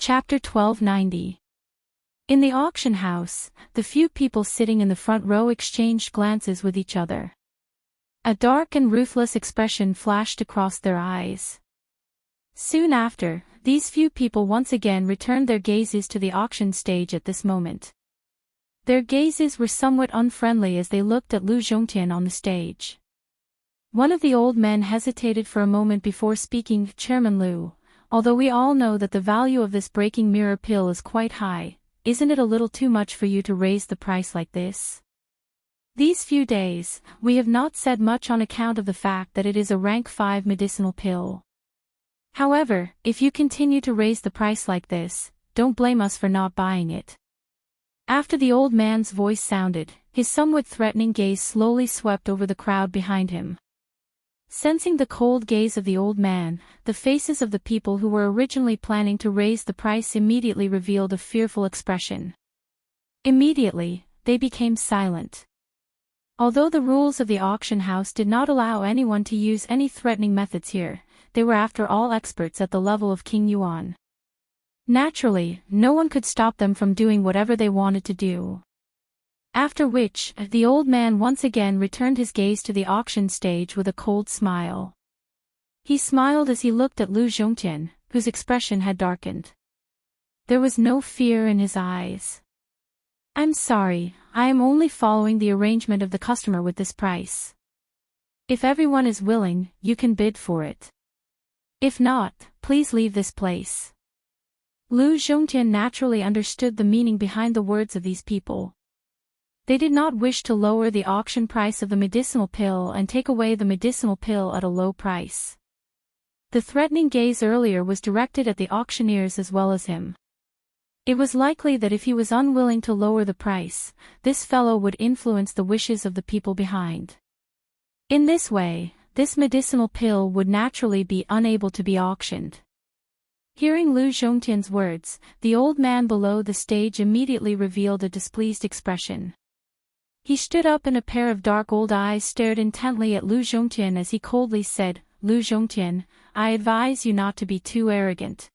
Chapter 1290. In the auction house, the few people sitting in the front row exchanged glances with each other. A dark and ruthless expression flashed across their eyes. Soon after, these few people once again returned their gazes to the auction stage at this moment. Their gazes were somewhat unfriendly as they looked at Lu Zhongtian on the stage. One of the old men hesitated for a moment before speaking. Chairman Lu, although we all know that the value of this breaking mirror pill is quite high, isn't it a little too much for you to raise the price like this? These few days, we have not said much on account of the fact that it is a rank 5 medicinal pill. However, if you continue to raise the price like this, don't blame us for not buying it. After the old man's voice sounded, his somewhat threatening gaze slowly swept over the crowd behind him. Sensing the cold gaze of the old man, the faces of the people who were originally planning to raise the price immediately revealed a fearful expression. Immediately, they became silent. Although the rules of the auction house did not allow anyone to use any threatening methods here, they were after all experts at the level of King Yuan. Naturally, no one could stop them from doing whatever they wanted to do. After which, the old man once again returned his gaze to the auction stage with a cold smile. He smiled as he looked at Lu Zhongtian, whose expression had darkened. There was no fear in his eyes. I'm sorry, I am only following the arrangement of the customer with this price. If everyone is willing, you can bid for it. If not, please leave this place. Lu Zhongtian naturally understood the meaning behind the words of these people. They did not wish to lower the auction price of the medicinal pill and take away the medicinal pill at a low price. The threatening gaze earlier was directed at the auctioneers as well as him. It was likely that if he was unwilling to lower the price, this fellow would influence the wishes of the people behind. In this way, this medicinal pill would naturally be unable to be auctioned. Hearing Lu Zhongtian's words, the old man below the stage immediately revealed a displeased expression. He stood up and a pair of dark old eyes stared intently at Lu Zhongtian as he coldly said, Lu Zhongtian, I advise you not to be too arrogant.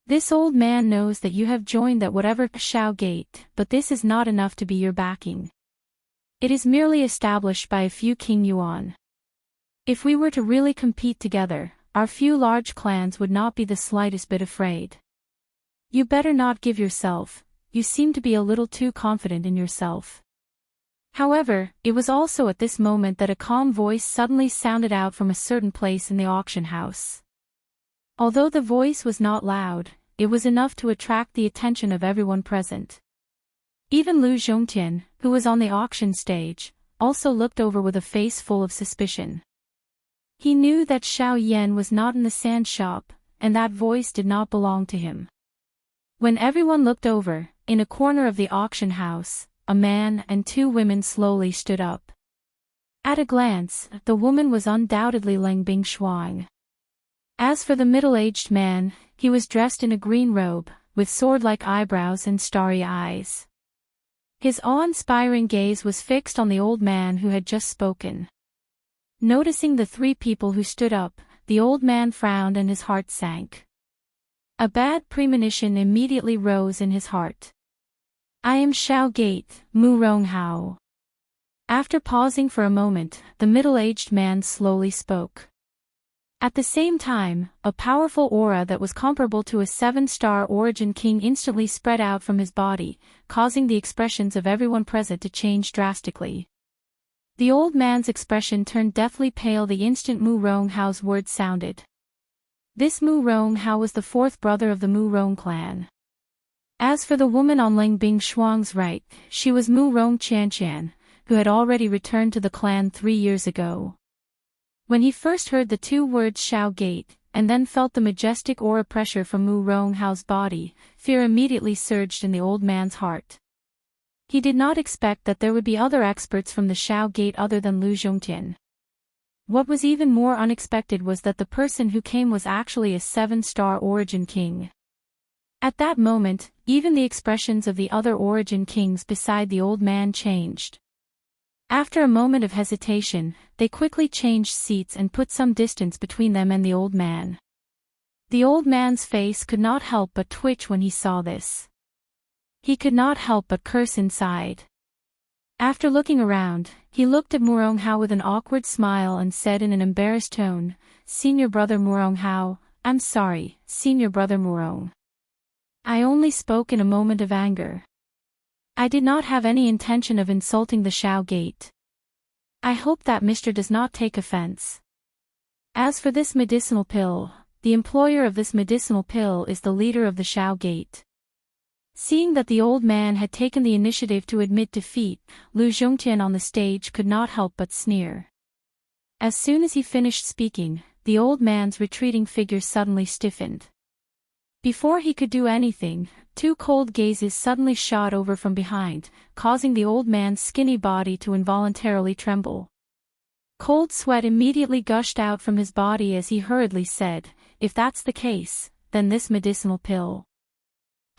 This old man knows that you have joined that whatever Shao Gate, but this is not enough to be your backing. It is merely established by a few King Yuan. If we were to really compete together, our few large clans would not be the slightest bit afraid. You better not give yourself, you seem to be a little too confident in yourself. However, it was also at this moment that a calm voice suddenly sounded out from a certain place in the auction house. Although the voice was not loud, it was enough to attract the attention of everyone present. Even Lu Zhongtian, who was on the auction stage, also looked over with a face full of suspicion. He knew that Xiao Yan was not in the sand shop, and that voice did not belong to him. When everyone looked over, in a corner of the auction house, a man and two women slowly stood up. At a glance, the woman was undoubtedly Leng Bingshuang. As for the middle-aged man, he was dressed in a green robe, with sword-like eyebrows and starry eyes. His awe-inspiring gaze was fixed on the old man who had just spoken. Noticing the three people who stood up, the old man frowned and his heart sank. A bad premonition immediately rose in his heart. I am Shao Gate, Mu Ronghao. After pausing for a moment, the middle-aged man slowly spoke. At the same time, a powerful aura that was comparable to a 7-star origin king instantly spread out from his body, causing the expressions of everyone present to change drastically. The old man's expression turned deathly pale the instant Mu Ronghao's words sounded. This Mu Ronghao was the fourth brother of the Mu Rong clan. As for the woman on Leng Bingshuang's right, she was Mu Rong Qianqian, who had already returned to the clan 3 years ago. When he first heard the two words Shao Gate, and then felt the majestic aura pressure from Mu Ronghao's body, fear immediately surged in the old man's heart. He did not expect that there would be other experts from the Shao Gate other than Lu Zhongtian. What was even more unexpected was that the person who came was actually a 7-star origin king. At that moment, even the expressions of the other origin kings beside the old man changed. After a moment of hesitation, they quickly changed seats and put some distance between them and the old man. The old man's face could not help but twitch when he saw this. He could not help but curse inside. After looking around, he looked at Murong Hao with an awkward smile and said in an embarrassed tone, "Senior brother Murong Hao, I'm sorry, senior brother Murong. I only spoke in a moment of anger. I did not have any intention of insulting the Shao Gate. I hope that Mr. does not take offense. As for this medicinal pill, the employer of this medicinal pill is the leader of the Shao Gate." Seeing that the old man had taken the initiative to admit defeat, Lu Zhongtian on the stage could not help but sneer. As soon as he finished speaking, the old man's retreating figure suddenly stiffened. Before he could do anything, two cold gazes suddenly shot over from behind, causing the old man's skinny body to involuntarily tremble. Cold sweat immediately gushed out from his body as he hurriedly said, "If that's the case, then this medicinal pill.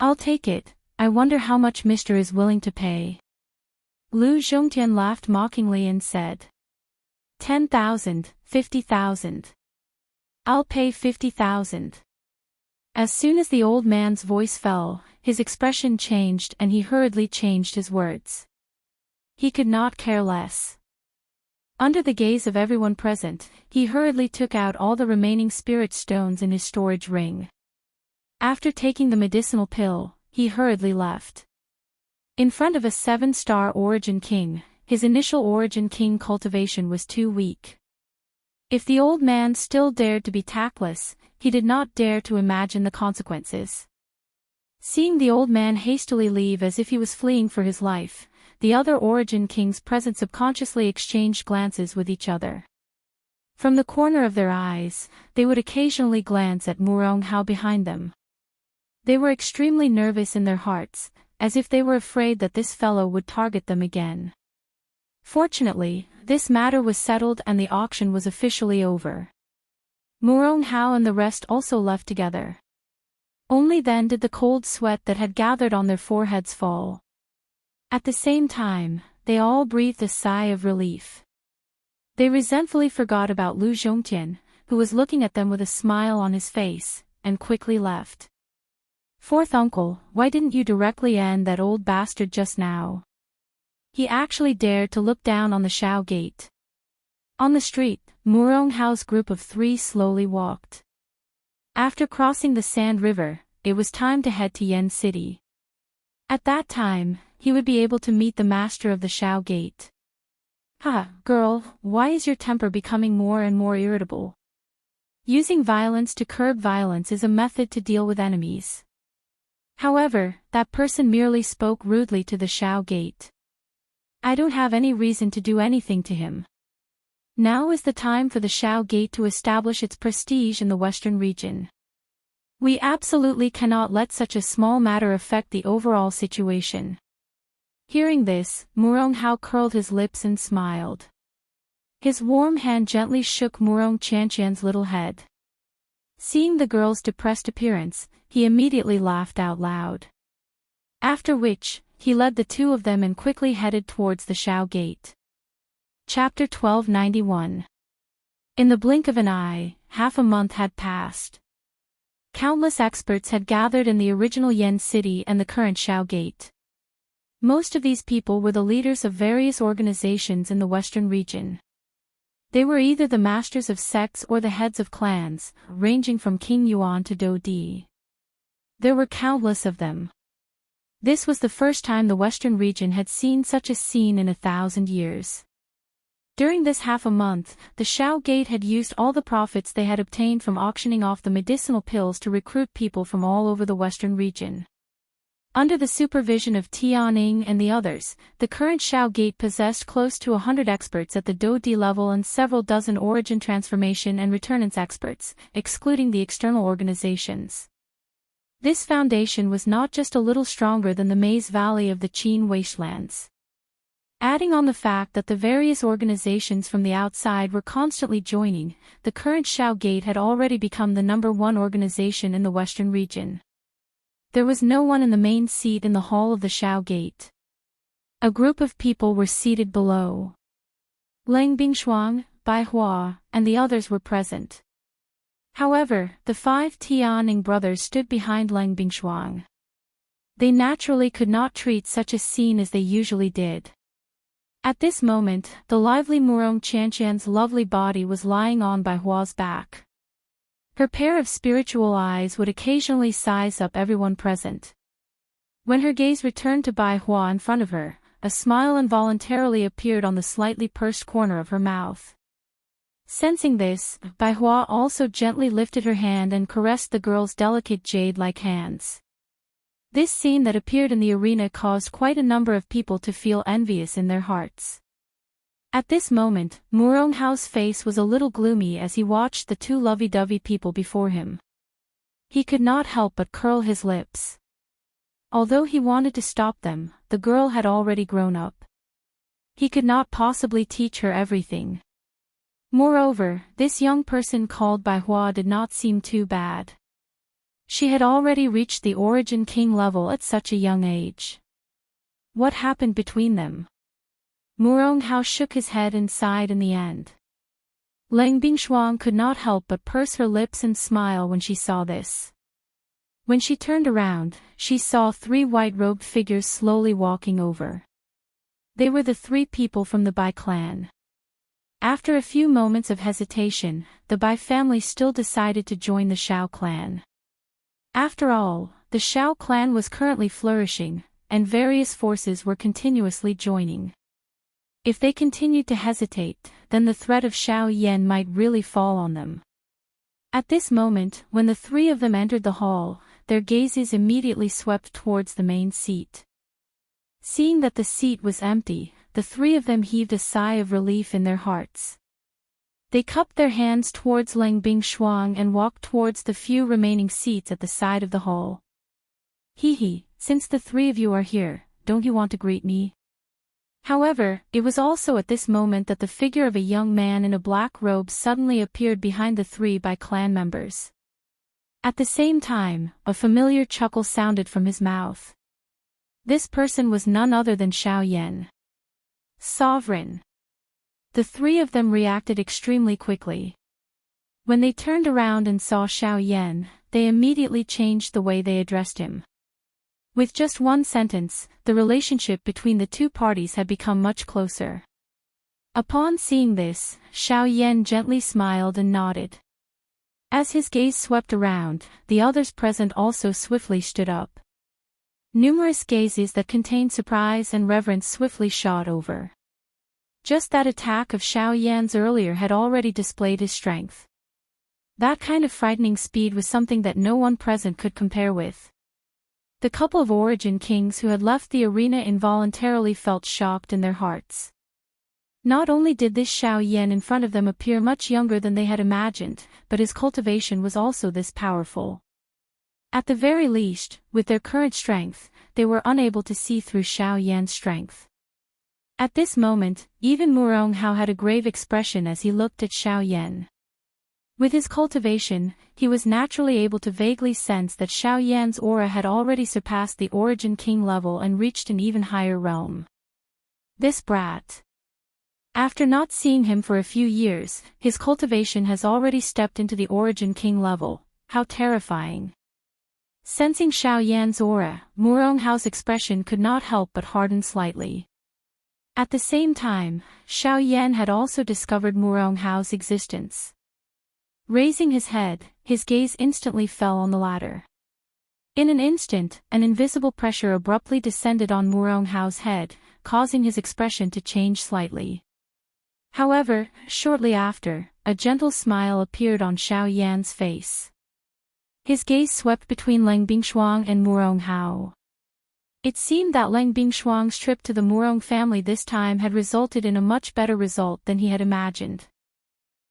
I'll take it. I wonder how much Mr. is willing to pay." Lu Zhongtian laughed mockingly and said, 10,000, 50,000. I'll pay 50,000. As soon as the old man's voice fell, his expression changed and he hurriedly changed his words. He could not care less. Under the gaze of everyone present, he hurriedly took out all the remaining spirit stones in his storage ring. After taking the medicinal pill, he hurriedly left. In front of a 7-star origin king, his initial origin king cultivation was too weak. If the old man still dared to be tactless, he did not dare to imagine the consequences. Seeing the old man hastily leave as if he was fleeing for his life, the other origin kings present subconsciously exchanged glances with each other. From the corner of their eyes, they would occasionally glance at Murong Hao behind them. They were extremely nervous in their hearts, as if they were afraid that this fellow would target them again. Fortunately, this matter was settled and the auction was officially over. Murong Hao and the rest also left together. Only then did the cold sweat that had gathered on their foreheads fall. At the same time, they all breathed a sigh of relief. They resentfully forgot about Lu Zhongtian, who was looking at them with a smile on his face, and quickly left. "Fourth uncle, why didn't you directly end that old bastard just now?" He actually dared to look down on the Shao Gate. On the street, Murong Hao's group of 3 slowly walked. After crossing the Sand River, it was time to head to Yen City. At that time, he would be able to meet the master of the Shao Gate. Girl, why is your temper becoming more and more irritable? Using violence to curb violence is a method to deal with enemies. However, that person merely spoke rudely to the Shao Gate. I don't have any reason to do anything to him. Now is the time for the Shao Gate to establish its prestige in the Western region. We absolutely cannot let such a small matter affect the overall situation. Hearing this, Murong Hao curled his lips and smiled. His warm hand gently shook Murong Qianqian's little head. Seeing the girl's depressed appearance, he immediately laughed out loud. After which, he led the 2 of them and quickly headed towards the Shao Gate. Chapter 1291. In the blink of an eye, half a month had passed. Countless experts had gathered in the original Yen City and the current Shao Gate. Most of these people were the leaders of various organizations in the Western region. They were either the masters of sects or the heads of clans, ranging from King Yuan to Do Di. There were countless of them. This was the first time the Western region had seen such a scene in 1,000 years. During this half a month, the Shao Gate had used all the profits they had obtained from auctioning off the medicinal pills to recruit people from all over the Western region. Under the supervision of Tianing and the others, the current Shao Gate possessed close to 100 experts at the Do Di level and several dozen origin transformation and returnance experts, excluding the external organizations. This foundation was not just a little stronger than the Maze Valley of the Qin wastelands. Adding on the fact that the various organizations from the outside were constantly joining, the current Shao Gate had already become the #1 organization in the Western region. There was no one in the main seat in the hall of the Shao Gate. A group of people were seated below. Lang Bingshuang, Bai Hua, and the others were present. However, the 5 Tianning brothers stood behind Lang Bingshuang. They naturally could not treat such a scene as they usually did. At this moment, the lively Murong Qianqian's lovely body was lying on Bai Hua's back. Her pair of spiritual eyes would occasionally size up everyone present. When her gaze returned to Bai Hua in front of her, a smile involuntarily appeared on the slightly pursed corner of her mouth. Sensing this, Bai Hua also gently lifted her hand and caressed the girl's delicate jade-like hands. This scene that appeared in the arena caused quite a number of people to feel envious in their hearts. At this moment, Murong Hao's face was a little gloomy as he watched the two lovey-dovey people before him. He could not help but curl his lips. Although he wanted to stop them, the girl had already grown up. He could not possibly teach her everything. Moreover, this young person called Bai Hua did not seem too bad. She had already reached the Origin King level at such a young age. What happened between them? Murong Hao shook his head and sighed in the end. Lang Bingshuang could not help but purse her lips and smile when she saw this. When she turned around, she saw 3 white-robed figures slowly walking over. They were the 3 people from the Bai clan. After a few moments of hesitation, the Bai family still decided to join the Shao clan. After all, the Shao clan was currently flourishing, and various forces were continuously joining. If they continued to hesitate, then the threat of Shao Yan might really fall on them. At this moment, when the 3 of them entered the hall, their gazes immediately swept towards the main seat. Seeing that the seat was empty, the 3 of them heaved a sigh of relief in their hearts. They cupped their hands towards Lang Bingshuang and walked towards the few remaining seats at the side of the hall. Hee, since the 3 of you are here, don't you want to greet me? However, it was also at this moment that the figure of a young man in a black robe suddenly appeared behind the 3 Bai clan members. At the same time, a familiar chuckle sounded from his mouth. This person was none other than Shao Yan. Sovereign. The 3 of them reacted extremely quickly. When they turned around and saw Shao Yan, they immediately changed the way they addressed him. With just one sentence, the relationship between the 2 parties had become much closer. Upon seeing this, Shao Yan gently smiled and nodded. As his gaze swept around, the others present also swiftly stood up. Numerous gazes that contained surprise and reverence swiftly shot over. Just that attack of Shao Yan's earlier had already displayed his strength. That kind of frightening speed was something that no one present could compare with. The couple of Origin Kings who had left the arena involuntarily felt shocked in their hearts. Not only did this Shao Yan in front of them appear much younger than they had imagined, but his cultivation was also this powerful. At the very least, with their current strength, they were unable to see through Shao Yan's strength. At this moment, even Murong Hao had a grave expression as he looked at Shao Yan. With his cultivation, he was naturally able to vaguely sense that Shao Yan's aura had already surpassed the Origin King level and reached an even higher realm. This brat. After not seeing him for a few years, his cultivation has already stepped into the Origin King level. How terrifying. Sensing Shao Yan's aura, Murong Hao's expression could not help but harden slightly. At the same time, Shao Yan had also discovered Murong Hao's existence. Raising his head, his gaze instantly fell on the latter. In an instant, an invisible pressure abruptly descended on Murong Hao's head, causing his expression to change slightly. However, shortly after, a gentle smile appeared on Shao Yan's face. His gaze swept between Lang Bingshuang and Murong Hao. It seemed that Lang Bingshuang's trip to the Murong family this time had resulted in a much better result than he had imagined.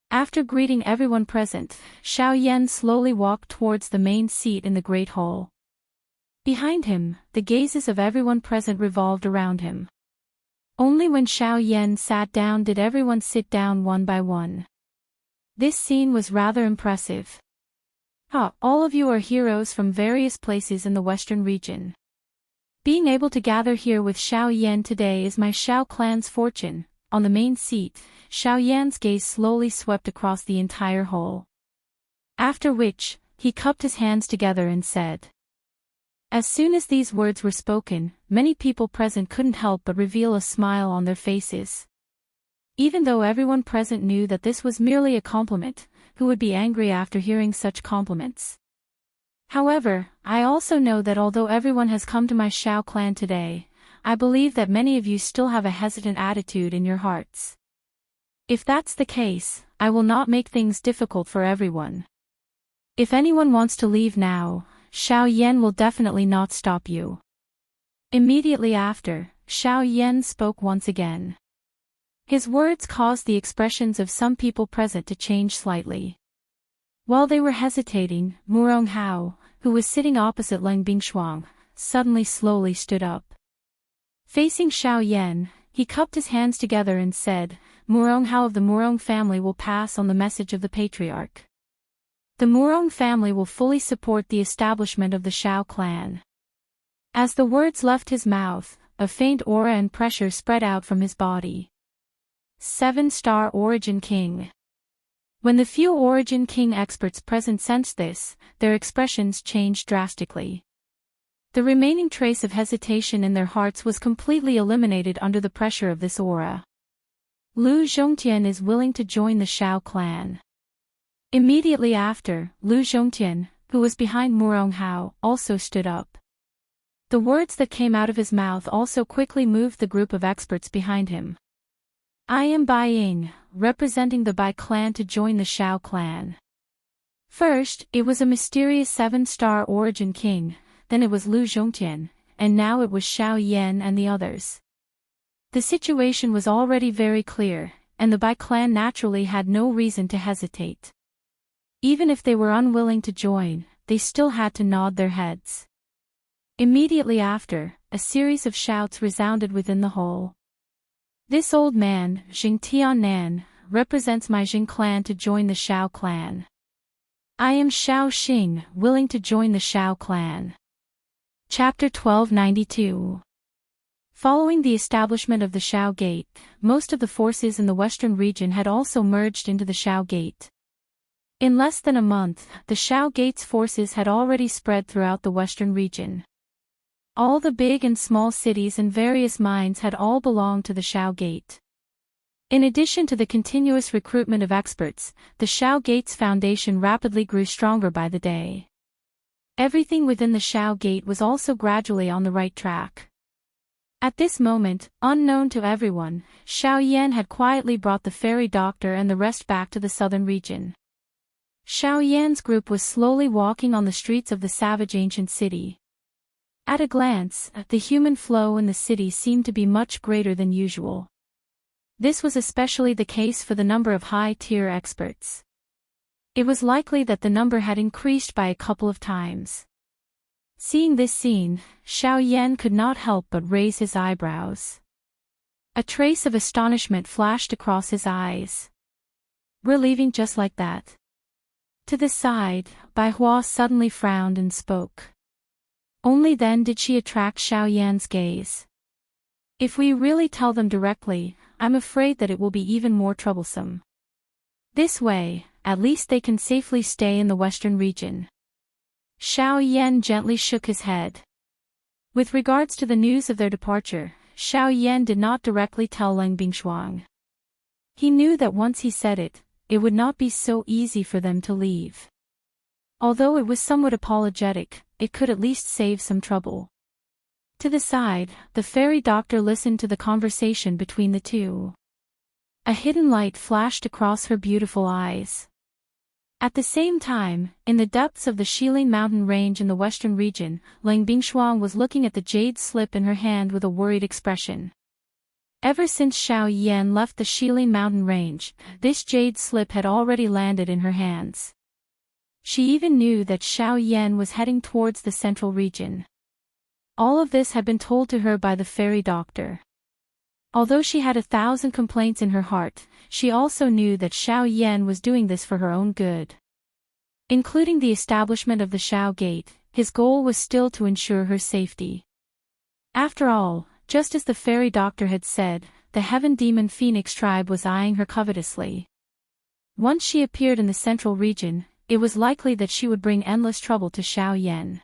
After greeting everyone present, Shao Yan slowly walked towards the main seat in the Great Hall. Behind him, the gazes of everyone present revolved around him. Only when Shao Yan sat down did everyone sit down one by one. This scene was rather impressive. All of you are heroes from various places in the western region. Being able to gather here with Shao Yan today is my Shao clan's fortune. On the main seat, Shao Yan's gaze slowly swept across the entire hall. After which, he cupped his hands together and said. As soon as these words were spoken, many people present couldn't help but reveal a smile on their faces. Even though everyone present knew that this was merely a compliment, who would be angry after hearing such compliments? However, I also know that although everyone has come to my Shao clan today, I believe that many of you still have a hesitant attitude in your hearts. If that's the case, I will not make things difficult for everyone. If anyone wants to leave now, Shao Yan will definitely not stop you. Immediately after, Shao Yan spoke once again. His words caused the expressions of some people present to change slightly. While they were hesitating, Murong Hao, who was sitting opposite Leng Bingshuang, suddenly slowly stood up. Facing Shao Yan, he cupped his hands together and said, Murong Hao of the Murong family will pass on the message of the patriarch. The Murong family will fully support the establishment of the Shao clan. As the words left his mouth, a faint aura and pressure spread out from his body. 7-star Origin King. When the few Origin King experts present sensed this, their expressions changed drastically. The remaining trace of hesitation in their hearts was completely eliminated under the pressure of this aura. Lu Zhongtian is willing to join the Shao clan. Immediately after, Lu Zhongtian, who was behind Murong Hao, also stood up. The words that came out of his mouth also quickly moved the group of experts behind him. I am Bai Ying, representing the Bai clan to join the Shao clan. First, it was a mysterious 7-star Origin King, then it was Lu Zhongtian, and now it was Shao Yan and the others. The situation was already very clear, and the Bai clan naturally had no reason to hesitate. Even if they were unwilling to join, they still had to nod their heads. Immediately after, a series of shouts resounded within the hall. This old man, Jing Tiannan, represents my Jing clan to join the Shao clan. I am Shao Xing, willing to join the Shao clan. Chapter 1292. Following the establishment of the Shao Gate, most of the forces in the western region had also merged into the Shao Gate. In less than a month, the Shao Gate's forces had already spread throughout the western region. All the big and small cities and various mines had all belonged to the Shao Gate. In addition to the continuous recruitment of experts, the Shao Gate's foundation rapidly grew stronger by the day. Everything within the Shao Gate was also gradually on the right track. At this moment, unknown to everyone, Shao Yan had quietly brought the fairy doctor and the rest back to the southern region. Shao Yan's group was slowly walking on the streets of the savage ancient city. At a glance, the human flow in the city seemed to be much greater than usual. This was especially the case for the number of high-tier experts. It was likely that the number had increased by a couple of times. Seeing this scene, Shao Yan could not help but raise his eyebrows. A trace of astonishment flashed across his eyes. We're leaving just like that. To the side, Bai Hua suddenly frowned and spoke. Only then did she attract Shao Yan's gaze. If we really tell them directly, I'm afraid that it will be even more troublesome. This way, at least they can safely stay in the western region. Shao Yan gently shook his head. With regards to the news of their departure, Shao Yan did not directly tell Leng Bingshuang. He knew that once he said it, it would not be so easy for them to leave. Although it was somewhat apologetic, it could at least save some trouble. To the side, the fairy doctor listened to the conversation between the two. A hidden light flashed across her beautiful eyes. At the same time, in the depths of the Shilin mountain range in the western region, Leng Bingshuang was looking at the jade slip in her hand with a worried expression. Ever since Shao Yan left the Shilin mountain range, this jade slip had already landed in her hands. She even knew that Shao Yan was heading towards the central region. All of this had been told to her by the fairy doctor. Although she had 1,000 complaints in her heart, she also knew that Shao Yan was doing this for her own good. Including the establishment of the Shao Gate, his goal was still to ensure her safety. After all, just as the fairy doctor had said, the heaven demon Phoenix tribe was eyeing her covetously. Once she appeared in the central region, it was likely that she would bring endless trouble to Xiao Yan.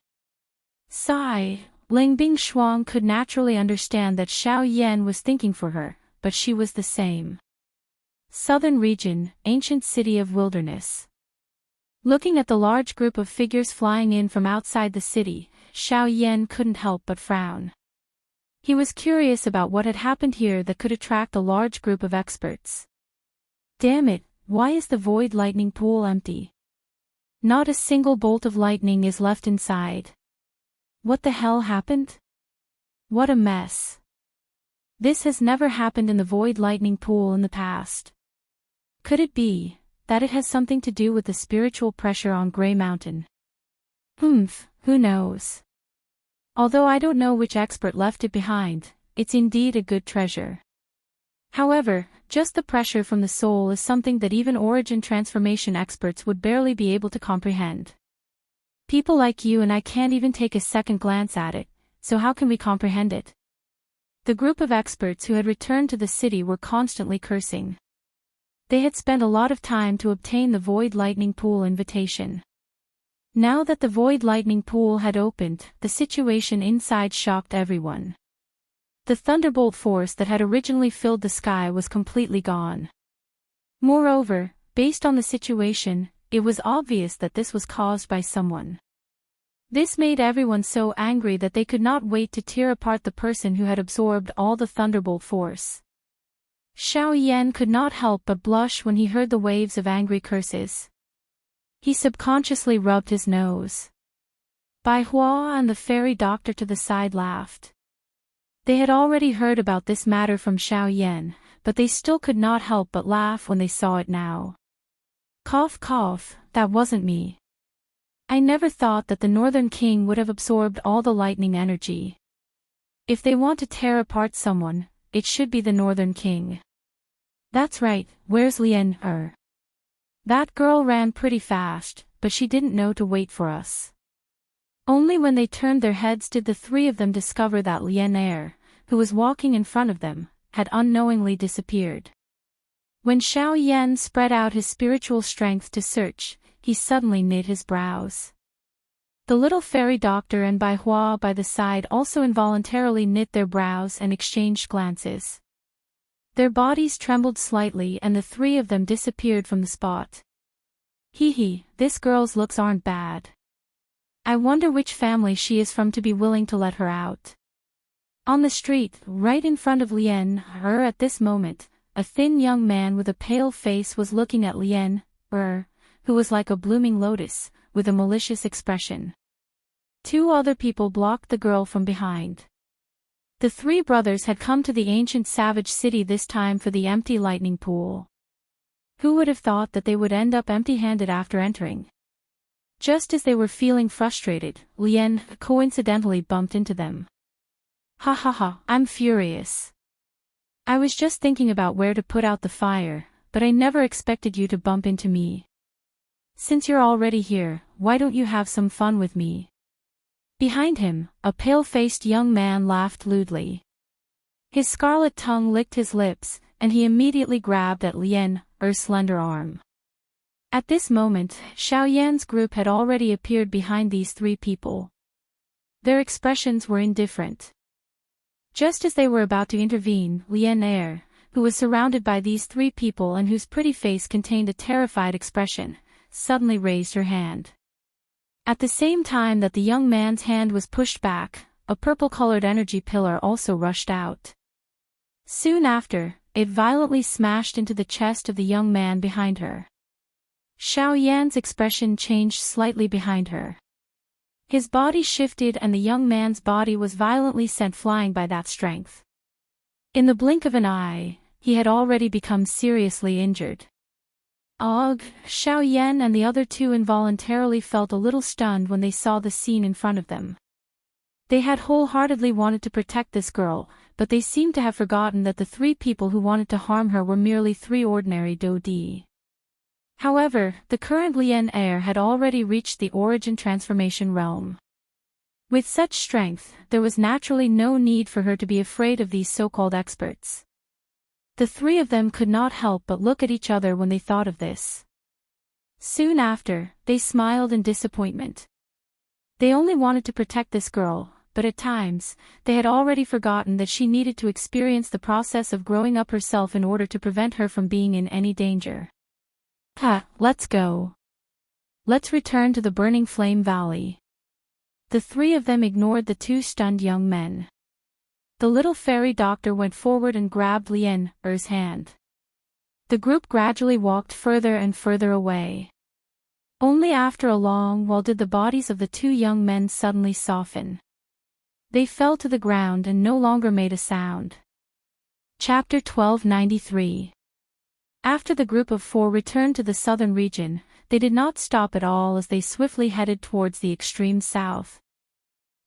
Sigh, Lingbing Shuang could naturally understand that Xiao Yan was thinking for her, but she was the same. Southern region, ancient city of wilderness. Looking at the large group of figures flying in from outside the city, Xiao Yan couldn't help but frown. He was curious about what had happened here that could attract a large group of experts. Damn it, why is the void lightning pool empty? Not a single bolt of lightning is left inside. What the hell happened? What a mess. This has never happened in the void lightning pool in the past. Could it be that it has something to do with the spiritual pressure on Grey Mountain? Who knows? Although I don't know which expert left it behind, it's indeed a good treasure. However, just the pressure from the soul is something that even origin transformation experts would barely be able to comprehend. People like you and I can't even take a second glance at it, so how can we comprehend it? The group of experts who had returned to the city were constantly cursing. They had spent a lot of time to obtain the Void Lightning Pool invitation. Now that the Void Lightning Pool had opened, the situation inside shocked everyone. The thunderbolt force that had originally filled the sky was completely gone. Moreover, based on the situation, it was obvious that this was caused by someone. This made everyone so angry that they could not wait to tear apart the person who had absorbed all the thunderbolt force. Xiao Yan could not help but blush when he heard the waves of angry curses. He subconsciously rubbed his nose. Bai Hua and the fairy doctor to the side laughed. They had already heard about this matter from Xiao Yan, but they still could not help but laugh when they saw it now. Cough cough, that wasn't me. I never thought that the Northern King would have absorbed all the lightning energy. If they want to tear apart someone, it should be the Northern King. That's right, where's Lian Er? That girl ran pretty fast, but she didn't know to wait for us. Only when they turned their heads did the three of them discover that Lian Er, who was walking in front of them, had unknowingly disappeared. When Xiao Yan spread out his spiritual strength to search, he suddenly knit his brows. The little fairy doctor and Bai Hua by the side also involuntarily knit their brows and exchanged glances. Their bodies trembled slightly and the three of them disappeared from the spot. Hee, this girl's looks aren't bad. I wonder which family she is from to be willing to let her out. On the street, right in front of Lian Er at this moment, a thin young man with a pale face was looking at Lian Er, who was like a blooming lotus, with a malicious expression. Two other people blocked the girl from behind. The three brothers had come to the ancient savage city this time for the empty lightning pool. Who would have thought that they would end up empty-handed after entering? Just as they were feeling frustrated, Lian coincidentally bumped into them. Ha, I'm furious. I was just thinking about where to put out the fire, but I never expected you to bump into me. Since you're already here, why don't you have some fun with me? Behind him, a pale-faced young man laughed lewdly. His scarlet tongue licked his lips, and he immediately grabbed at Lian Er's slender arm. At this moment, Xiao Yan's group had already appeared behind these three people. Their expressions were indifferent. Just as they were about to intervene, Lian Er, who was surrounded by these three people and whose pretty face contained a terrified expression, suddenly raised her hand. At the same time that the young man's hand was pushed back, a purple-colored energy pillar also rushed out. Soon after, it violently smashed into the chest of the young man behind her. Xiao Yan's expression changed slightly behind her. His body shifted and the young man's body was violently sent flying by that strength. In the blink of an eye, he had already become seriously injured. Ugh, Xiao Yan and the other two involuntarily felt a little stunned when they saw the scene in front of them. They had wholeheartedly wanted to protect this girl, but they seemed to have forgotten that the three people who wanted to harm her were merely three ordinary Dodi. However, the current Lian Er had already reached the origin transformation realm. With such strength, there was naturally no need for her to be afraid of these so-called experts. The three of them could not help but look at each other when they thought of this. Soon after, they smiled in disappointment. They only wanted to protect this girl, but at times, they had already forgotten that she needed to experience the process of growing up herself in order to prevent her from being in any danger. Let's go. Let's return to the Burning Flame Valley. The three of them ignored the two stunned young men. The little fairy doctor went forward and grabbed Lien's hand. The group gradually walked further and further away. Only after a long while did the bodies of the two young men suddenly soften. They fell to the ground and no longer made a sound. Chapter 1293. After the group of four returned to the southern region, they did not stop at all as they swiftly headed towards the extreme south.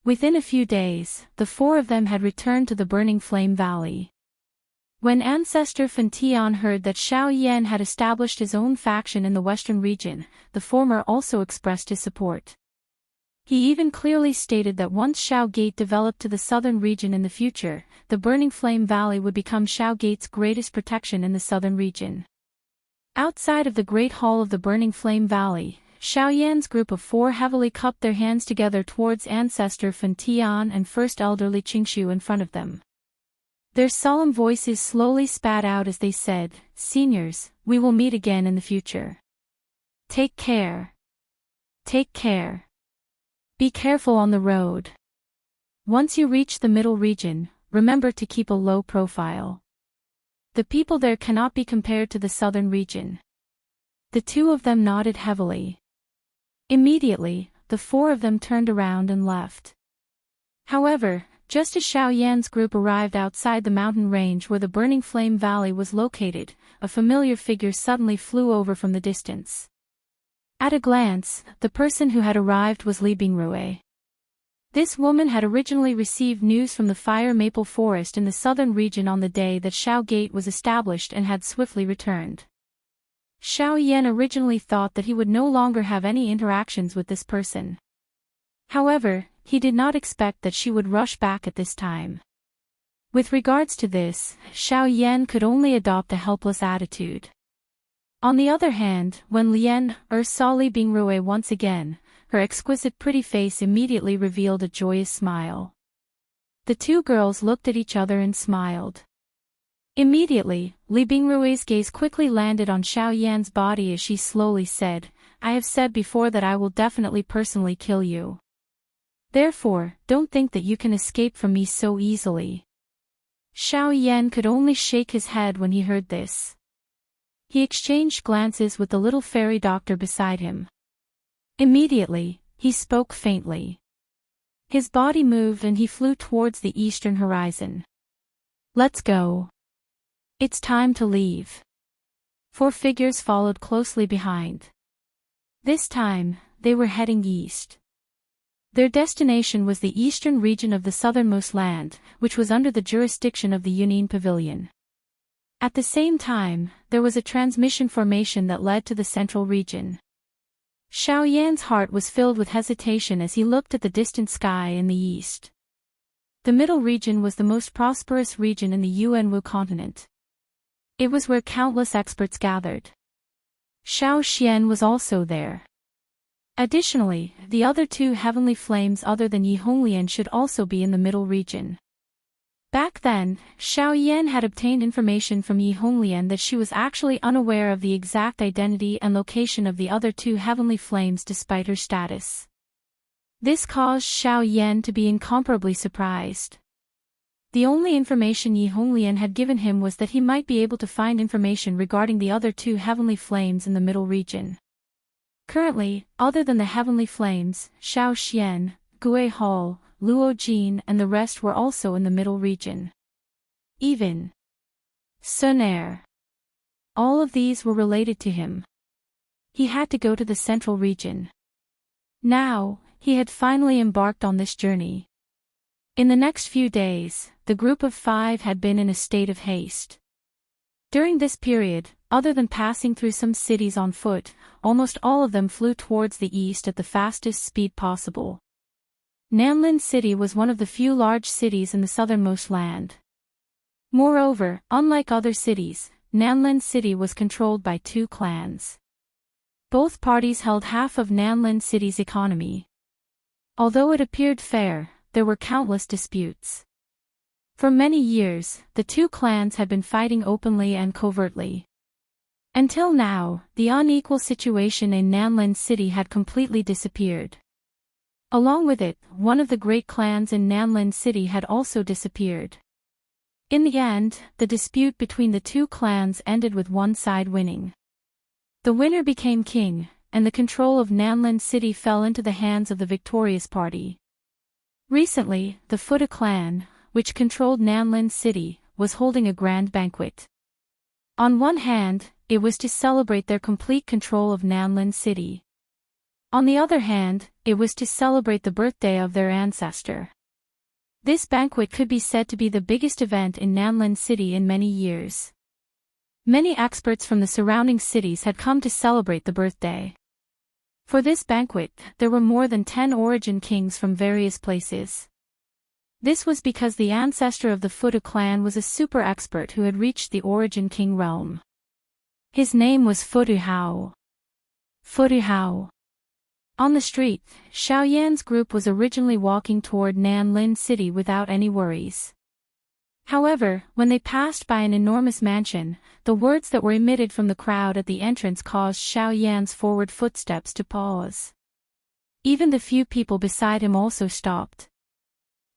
Within a few days, the four of them had returned to the Burning Flame Valley. When Ancestor Fantian heard that Xiao Yan had established his own faction in the western region, the former also expressed his support. He even clearly stated that once Xiao Gate developed to the southern region in the future, the Burning Flame Valley would become Xiao Gate's greatest protection in the southern region. Outside of the Great Hall of the Burning Flame Valley, Xiao Yan's group of four heavily cupped their hands together towards Ancestor Fantian and First Elderly Qingshu in front of them. Their solemn voices slowly spat out as they said, "Seniors, we will meet again in the future. Take care. Take care. Be careful on the road. Once you reach the middle region, remember to keep a low profile. The people there cannot be compared to the southern region." The two of them nodded heavily. Immediately, the four of them turned around and left. However, just as Xiao Yan's group arrived outside the mountain range where the Burning Flame Valley was located, a familiar figure suddenly flew over from the distance. At a glance, the person who had arrived was Li Bingrui. This woman had originally received news from the Fire Maple Forest in the southern region on the day that Xiao Gate was established and had swiftly returned. Xiao Yan originally thought that he would no longer have any interactions with this person. However, he did not expect that she would rush back at this time. With regards to this, Xiao Yan could only adopt a helpless attitude. On the other hand, when saw Li Bingrui once again, her exquisite pretty face immediately revealed a joyous smile. The two girls looked at each other and smiled. Immediately, Li Bingrui's gaze quickly landed on Xiao Yan's body as she slowly said, "I have said before that I will definitely personally kill you. Therefore, don't think that you can escape from me so easily." Xiao Yan could only shake his head when he heard this. He exchanged glances with the little fairy doctor beside him. Immediately, he spoke faintly. His body moved and he flew towards the eastern horizon. "Let's go. It's time to leave." Four figures followed closely behind. This time, they were heading east. Their destination was the eastern region of the southernmost land, which was under the jurisdiction of the Yunin Pavilion. At the same time, there was a transmission formation that led to the central region. Xiao Yan's heart was filled with hesitation as he looked at the distant sky in the east. The middle region was the most prosperous region in the Yuanwu continent. It was where countless experts gathered. Xiao Xian was also there. Additionally, the other two heavenly flames other than Yi Honglian should also be in the middle region. Back then, Xiao Yan had obtained information from Yi Honglian that she was actually unaware of the exact identity and location of the other two heavenly flames despite her status. This caused Xiao Yan to be incomparably surprised. The only information Yi Honglian had given him was that he might be able to find information regarding the other two heavenly flames in the middle region. Currently, other than the heavenly flames, Xiao Xian, Gui Hall, Luo Jin and the rest were also in the middle region. Even Sun Air. All of these were related to him. He had to go to the central region. Now, he had finally embarked on this journey. In the next few days, the group of five had been in a state of haste. During this period, other than passing through some cities on foot, almost all of them flew towards the east at the fastest speed possible. Nanlin City was one of the few large cities in the southernmost land. Moreover, unlike other cities, Nanlin City was controlled by two clans. Both parties held half of Nanlin City's economy. Although it appeared fair, there were countless disputes. For many years, the two clans had been fighting openly and covertly. Until now, the unequal situation in Nanlin City had completely disappeared. Along with it, one of the great clans in Nanlin City had also disappeared. In the end, the dispute between the two clans ended with one side winning. The winner became king, and the control of Nanlin City fell into the hands of the victorious party. Recently, the Fuda clan, which controlled Nanlin City, was holding a grand banquet. On one hand, it was to celebrate their complete control of Nanlin City. On the other hand, it was to celebrate the birthday of their ancestor. This banquet could be said to be the biggest event in Nanlin City in many years. Many experts from the surrounding cities had come to celebrate the birthday. For this banquet, there were more than 10 origin kings from various places. This was because the ancestor of the Fuda clan was a super expert who had reached the origin king realm. His name was Fudu Hao. Fudu Hao. On the street, Xiaoyan's group was originally walking toward Nanlin City without any worries. However, when they passed by an enormous mansion, the words that were emitted from the crowd at the entrance caused Xiaoyan's forward footsteps to pause. Even the few people beside him also stopped.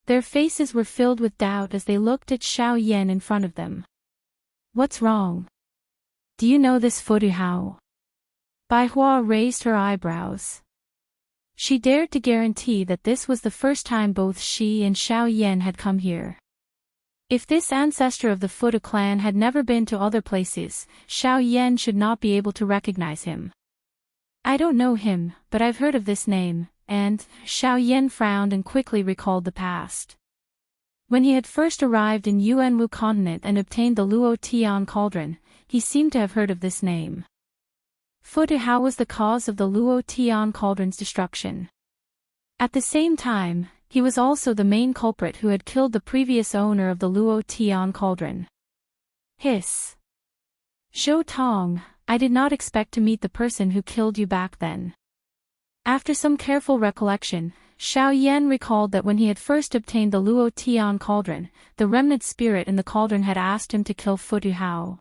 Their faces were filled with doubt as they looked at Xiaoyan in front of them. What's wrong? Do you know this Fudu Hao? Bai Hua raised her eyebrows. She dared to guarantee that this was the first time both she and Xiaoyan had come here. If this ancestor of the Fuda clan had never been to other places, Xiaoyan should not be able to recognize him. I don't know him, but I've heard of this name, and Xiaoyan frowned and quickly recalled the past. When he had first arrived in Yuanwu continent and obtained the Luo Tian cauldron, he seemed to have heard of this name. Fudu Hao was the cause of the Luo Tian cauldron's destruction. At the same time, he was also the main culprit who had killed the previous owner of the Luo Tian cauldron. Hiss. Zhou Tong, I did not expect to meet the person who killed you back then. After some careful recollection, Xiaoyan recalled that when he had first obtained the Luo Tian cauldron, the remnant spirit in the cauldron had asked him to kill Fudu Hao.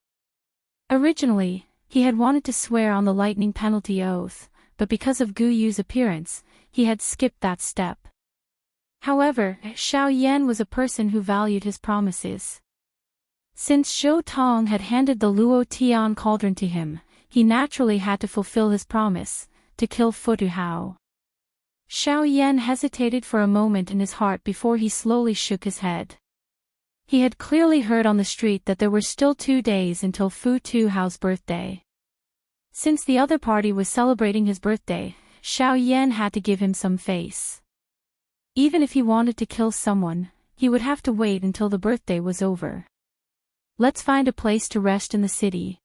Originally, he had wanted to swear on the lightning penalty oath, but because of Gu Yu's appearance, he had skipped that step. However, Xiaoyan was a person who valued his promises. Since Zhou Tong had handed the Luo Tian cauldron to him, he naturally had to fulfill his promise, to kill Fudu Hao. Xiaoyan hesitated for a moment in his heart before he slowly shook his head. He had clearly heard on the street that there were still 2 days until Fudu Hao's birthday. Since the other party was celebrating his birthday, Xiaoyan had to give him some face. Even if he wanted to kill someone, he would have to wait until the birthday was over. Let's find a place to rest in the city.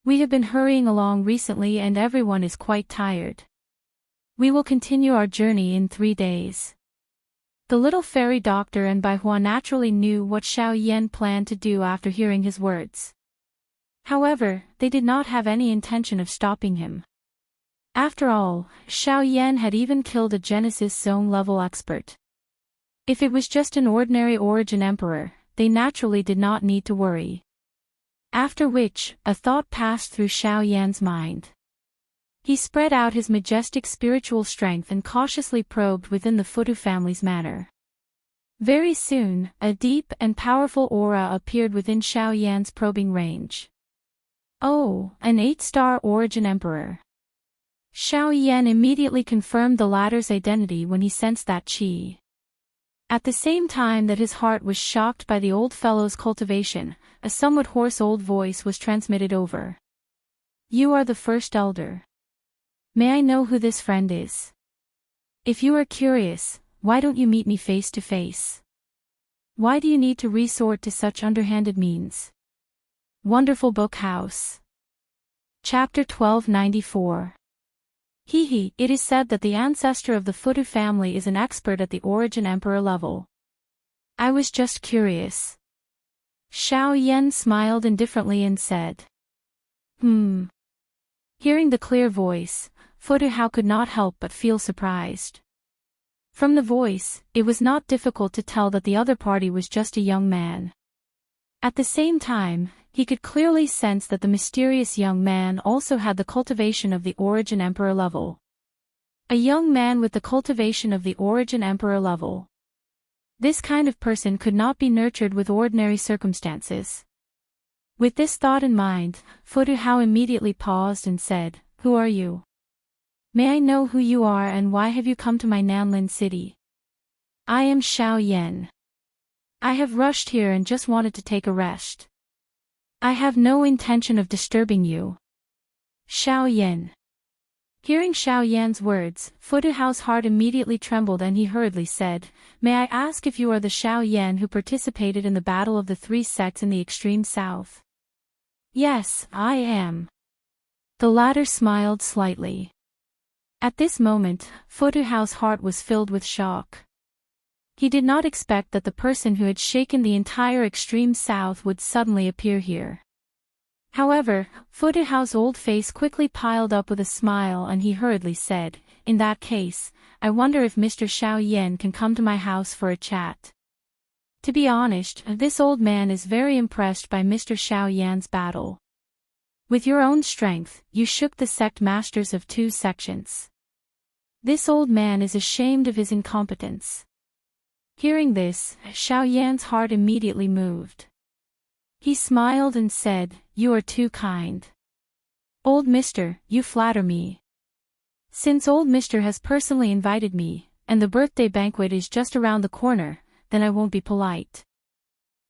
We have been hurrying along recently and everyone is quite tired. We will continue our journey in 3 days. The little fairy doctor and Bai Hua naturally knew what Xiaoyan planned to do after hearing his words. However, they did not have any intention of stopping him. After all, Xiaoyan had even killed a Genesis Zone level expert. If it was just an ordinary origin emperor, they naturally did not need to worry. After which, a thought passed through Xiaoyan's mind. He spread out his majestic spiritual strength and cautiously probed within the Fudu family's manor. Very soon, a deep and powerful aura appeared within Xiaoyan's probing range. Oh, an 8-star origin emperor. Xiaoyan immediately confirmed the latter's identity when he sensed that qi. At the same time that his heart was shocked by the old fellow's cultivation, a somewhat hoarse old voice was transmitted over. You are the first elder. May I know who this friend is? If you are curious, why don't you meet me face to face? Why do you need to resort to such underhanded means? Wonderful Book House. Chapter 1294. It is said that the ancestor of the Fudu family is an expert at the origin emperor level. I was just curious. Xiaoyan smiled indifferently and said. Hearing the clear voice, Fu Hao could not help but feel surprised. From the voice, it was not difficult to tell that the other party was just a young man. At the same time, he could clearly sense that the mysterious young man also had the cultivation of the Origin Emperor level. A young man with the cultivation of the Origin Emperor level. This kind of person could not be nurtured with ordinary circumstances. With this thought in mind, Fu Hao immediately paused and said, "Who are you? May I know who you are and why have you come to my Nanlin city?" "I am Xiao Yan. I have rushed here and just wanted to take a rest. I have no intention of disturbing you." Xiao Yan. Hearing Xiao Yan's words, Fu Hao's heart immediately trembled and he hurriedly said, "May I ask if you are the Xiao Yan who participated in the battle of the three sects in the extreme south?" "Yes, I am." The latter smiled slightly. At this moment, Fu Hao's heart was filled with shock. He did not expect that the person who had shaken the entire extreme south would suddenly appear here. However, Fu Hao's old face quickly piled up with a smile and he hurriedly said, "In that case, I wonder if Mr. Xiao Yan can come to my house for a chat." To be honest, this old man is very impressed by Mr. Xiao Yan's battle. With your own strength, you shook the sect masters of 2 sections. This old man is ashamed of his incompetence. Hearing this, Xiao Yan's heart immediately moved. He smiled and said, "You are too kind. Old mister, you flatter me. Since old mister has personally invited me, and the birthday banquet is just around the corner, then I won't be polite."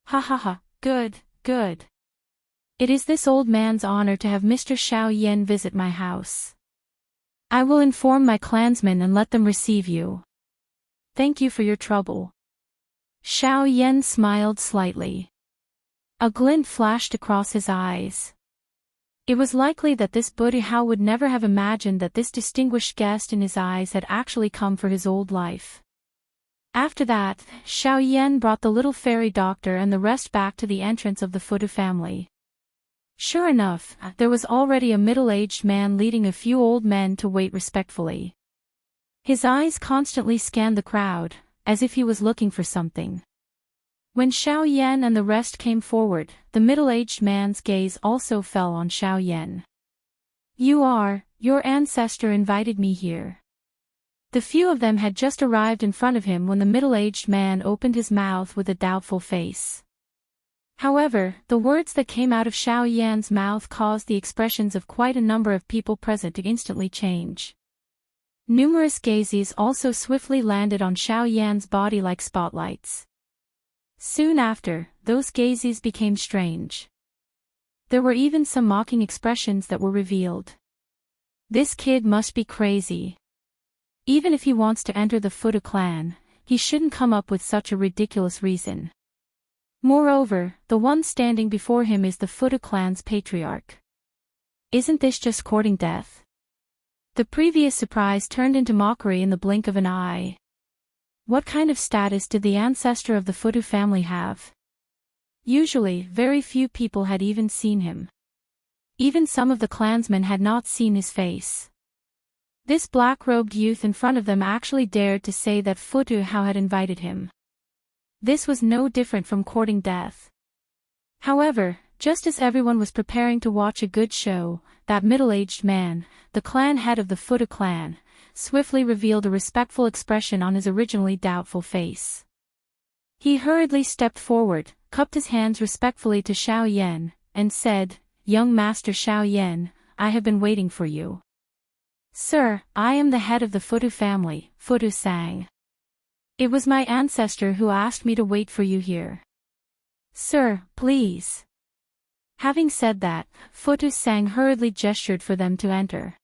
"Ha ha ha, good, good. It is this old man's honor to have Mr. Xiao Yan visit my house. I will inform my clansmen and let them receive you. Thank you for your trouble." Xiao Yan smiled slightly. A glint flashed across his eyes. It was likely that this Fu Hao would never have imagined that this distinguished guest in his eyes had actually come for his old life. After that, Xiao Yan brought the little fairy doctor and the rest back to the entrance of the Fu family. Sure enough, there was already a middle-aged man leading a few old men to wait respectfully. His eyes constantly scanned the crowd, as if he was looking for something. When Xiao Yan and the rest came forward, the middle-aged man's gaze also fell on Xiao Yan. Your ancestor invited me here." The few of them had just arrived in front of him when the middle-aged man opened his mouth with a doubtful face. However, the words that came out of Xiao Yan's mouth caused the expressions of quite a number of people present to instantly change. Numerous gazes also swiftly landed on Xiao Yan's body like spotlights. Soon after, those gazes became strange. There were even some mocking expressions that were revealed. This kid must be crazy. Even if he wants to enter the Fu clan, he shouldn't come up with such a ridiculous reason. Moreover, the one standing before him is the Fu clan's patriarch. Isn't this just courting death? The previous surprise turned into mockery in the blink of an eye. What kind of status did the ancestor of the Fu family have? Usually, very few people had even seen him. Even some of the clansmen had not seen his face. This black-robed youth in front of them actually dared to say that Fu Hao had invited him. This was no different from courting death. However, just as everyone was preparing to watch a good show, that middle-aged man, the clan head of the Fu clan, swiftly revealed a respectful expression on his originally doubtful face. He hurriedly stepped forward, cupped his hands respectfully to Xiao Yan, and said, "Young Master Xiao Yan, I have been waiting for you." "Sir, I am the head of the Fu family, Fu Sang. It was my ancestor who asked me to wait for you here. Sir, please." Having said that, Fu Sang hurriedly gestured for them to enter.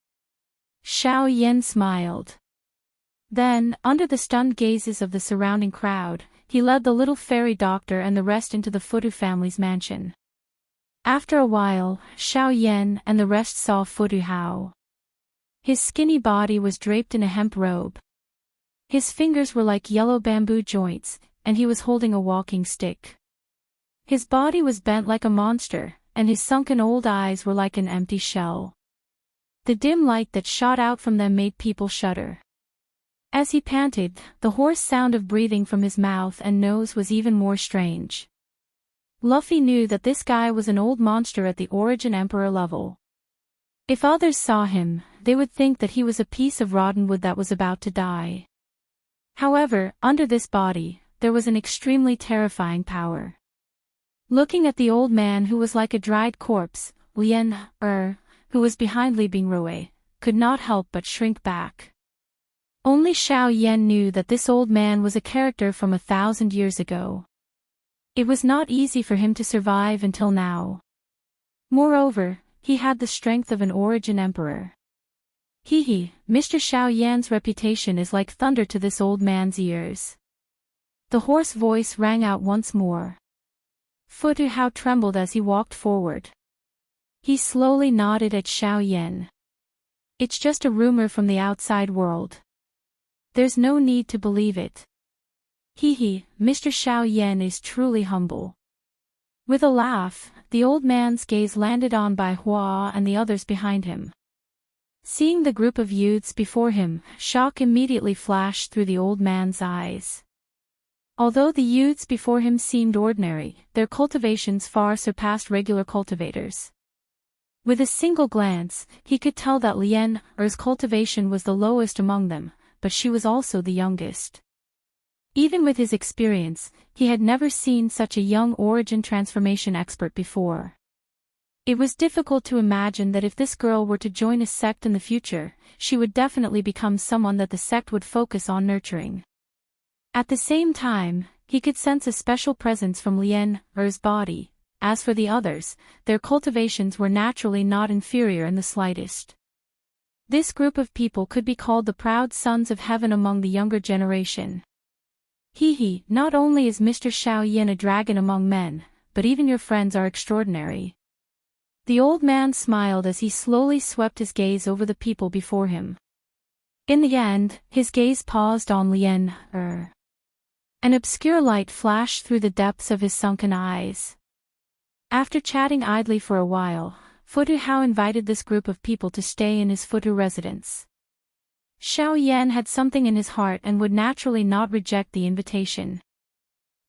Xiao Yan smiled. Then, under the stunned gazes of the surrounding crowd, he led the little fairy doctor and the rest into the Fu family's mansion. After a while, Xiao Yan and the rest saw Fu Hao. His skinny body was draped in a hemp robe. His fingers were like yellow bamboo joints, and he was holding a walking stick. His body was bent like a monster, and his sunken old eyes were like an empty shell. The dim light that shot out from them made people shudder. As he panted, the hoarse sound of breathing from his mouth and nose was even more strange. Luffy knew that this guy was an old monster at the Origin Emperor level. If others saw him, they would think that he was a piece of rotten wood that was about to die. However, under this body, there was an extremely terrifying power. Looking at the old man who was like a dried corpse, Lien, who was behind Li Bingrui, could not help but shrink back. Only Xiao Yan knew that this old man was a character from 1,000 years ago. It was not easy for him to survive until now. Moreover, he had the strength of an Origin Emperor. Mr. Xiao Yan's reputation is like thunder to this old man's ears. The hoarse voice rang out once more. Fu Hao trembled as he walked forward. He slowly nodded at Xiao Yan. It's just a rumor from the outside world. There's no need to believe it. Mr. Xiao Yan is truly humble. With a laugh, the old man's gaze landed on Bai Hua and the others behind him. Seeing the group of youths before him, shock immediately flashed through the old man's eyes. Although the youths before him seemed ordinary, their cultivations far surpassed regular cultivators. With a single glance, he could tell that Lien Er's cultivation was the lowest among them, but she was also the youngest. Even with his experience, he had never seen such a young origin transformation expert before. It was difficult to imagine that if this girl were to join a sect in the future, she would definitely become someone that the sect would focus on nurturing. At the same time, he could sense a special presence from Lien Er's body. As for the others, their cultivations were naturally not inferior in the slightest. This group of people could be called the proud sons of heaven among the younger generation. Not only is Mr. Xiao Yan a dragon among men, but even your friends are extraordinary. The old man smiled as he slowly swept his gaze over the people before him. In the end, his gaze paused on Lien Er. An obscure light flashed through the depths of his sunken eyes. After chatting idly for a while, Fu Hao invited this group of people to stay in his Futu residence. Xiao Yan had something in his heart and would naturally not reject the invitation.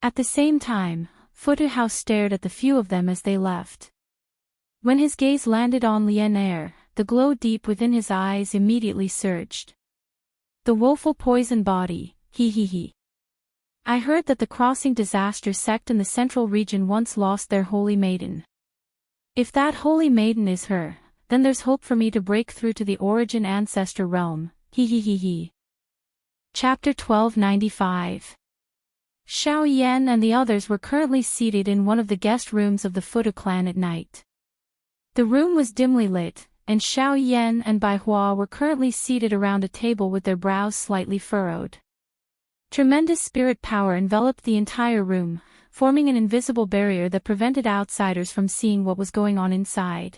At the same time, Fu Hao stared at the few of them as they left. When his gaze landed on Lien Er, the glow deep within his eyes immediately surged. The woeful poison body, I heard that the Crossing Disaster sect in the central region once lost their holy maiden. If that holy maiden is her, then there's hope for me to break through to the Origin Ancestor realm, Chapter 1295. Xiao Yan and the others were currently seated in one of the guest rooms of the Futu clan at night. The room was dimly lit, and Xiao Yan and Bai Hua were currently seated around a table with their brows slightly furrowed. Tremendous spirit power enveloped the entire room, forming an invisible barrier that prevented outsiders from seeing what was going on inside.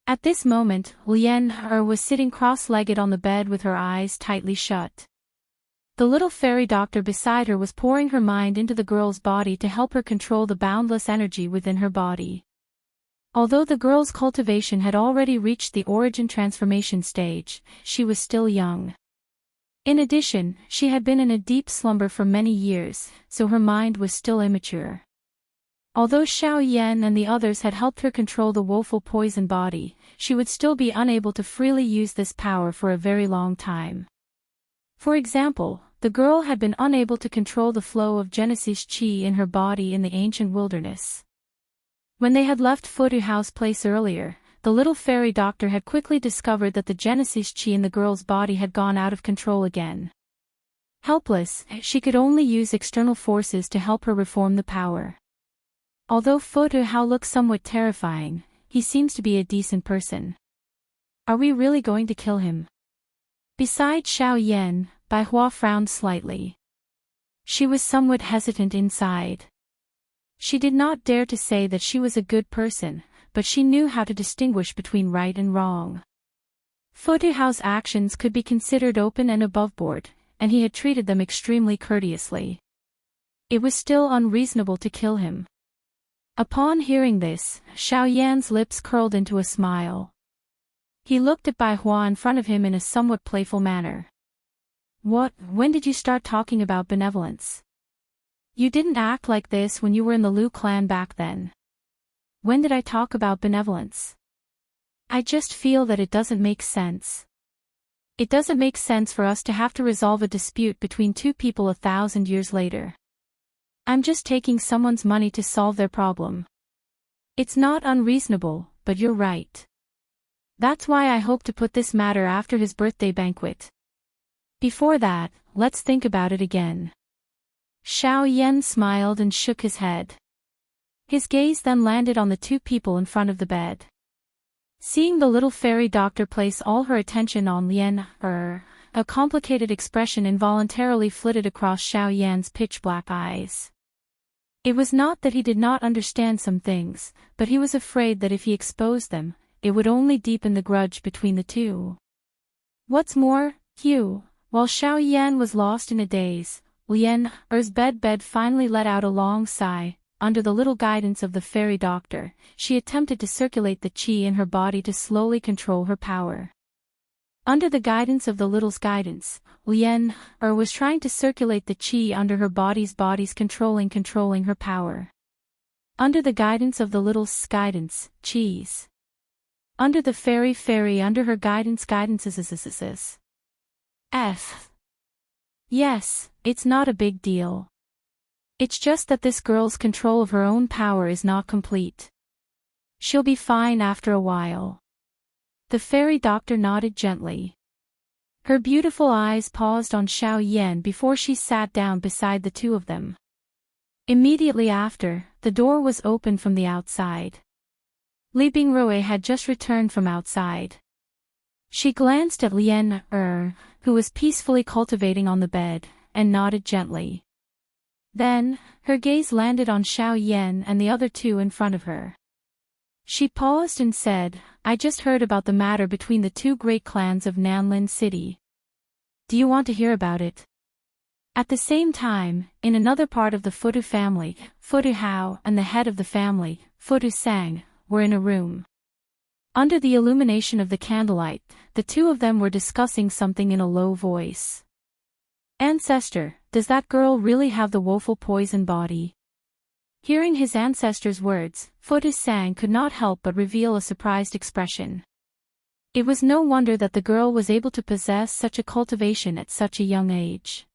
At this moment, Lien Er was sitting cross-legged on the bed with her eyes tightly shut. The little fairy doctor beside her was pouring her mind into the girl's body to help her control the boundless energy within her body. Although the girl's cultivation had already reached the origin transformation stage, she was still young. In addition, she had been in a deep slumber for many years, so her mind was still immature. Although Xiao Yan and the others had helped her control the woeful poison body, she would still be unable to freely use this power for a very long time. For example, the girl had been unable to control the flow of Genesis Qi in her body in the ancient wilderness. When they had left Futu Hao's place earlier, the little fairy doctor had quickly discovered that the Genesis Qi in the girl's body had gone out of control again. Helpless, she could only use external forces to help her reform the power. Although Futu Hao looks somewhat terrifying, he seems to be a decent person. Are we really going to kill him? Besides Xiao Yan, Bai Hua frowned slightly. She was somewhat hesitant inside. She did not dare to say that she was a good person, but she knew how to distinguish between right and wrong. Futu Hao's actions could be considered open and aboveboard, and he had treated them extremely courteously. It was still unreasonable to kill him. Upon hearing this, Xiao Yan's lips curled into a smile. He looked at Bai Hua in front of him in a somewhat playful manner. When did you start talking about benevolence? You didn't act like this when you were in the Liu clan back then. When did I talk about benevolence? I just feel that it doesn't make sense. It doesn't make sense for us to have to resolve a dispute between two people 1,000 years later. I'm just taking someone's money to solve their problem. It's not unreasonable, but you're right. That's why I hope to put this matter after his birthday banquet. Before that, let's think about it again. Xiao Yan smiled and shook his head. His gaze then landed on the two people in front of the bed. Seeing the little fairy doctor place all her attention on Lien, a complicated expression involuntarily flitted across Xiao Yan's pitch-black eyes. It was not that he did not understand some things, but he was afraid that if he exposed them, it would only deepen the grudge between the two. What's more, while Xiao Yan was lost in a daze, Lien-er's bed finally let out a long sigh. Under the little guidance of the fairy doctor, she attempted to circulate the qi in her body to slowly control her power. Under the guidance of the little's guidance, Lien-er was trying to circulate the qi under her body's controlling her power. Under the guidance of the little's guidance, qis. Under the fairy under her guidance is. Yes, it's not a big deal. It's just that this girl's control of her own power is not complete. She'll be fine after a while. The fairy doctor nodded gently. Her beautiful eyes paused on Xiao Yan before she sat down beside the two of them. Immediately after, the door was opened from the outside. Li Bingrui had just returned from outside. She glanced at Lien-er, who was peacefully cultivating on the bed, and nodded gently. Then, her gaze landed on Xiao Yan and the other two in front of her. She paused and said, I just heard about the matter between the two great clans of Nanlin City. Do you want to hear about it? At the same time, in another part of the Futu family, Futu Hao and the head of the family, Futu Sang, were in a room. Under the illumination of the candlelight, the two of them were discussing something in a low voice. Ancestor, does that girl really have the woeful poison body? Hearing his ancestor's words, Futu Sang could not help but reveal a surprised expression. It was no wonder that the girl was able to possess such a cultivation at such a young age.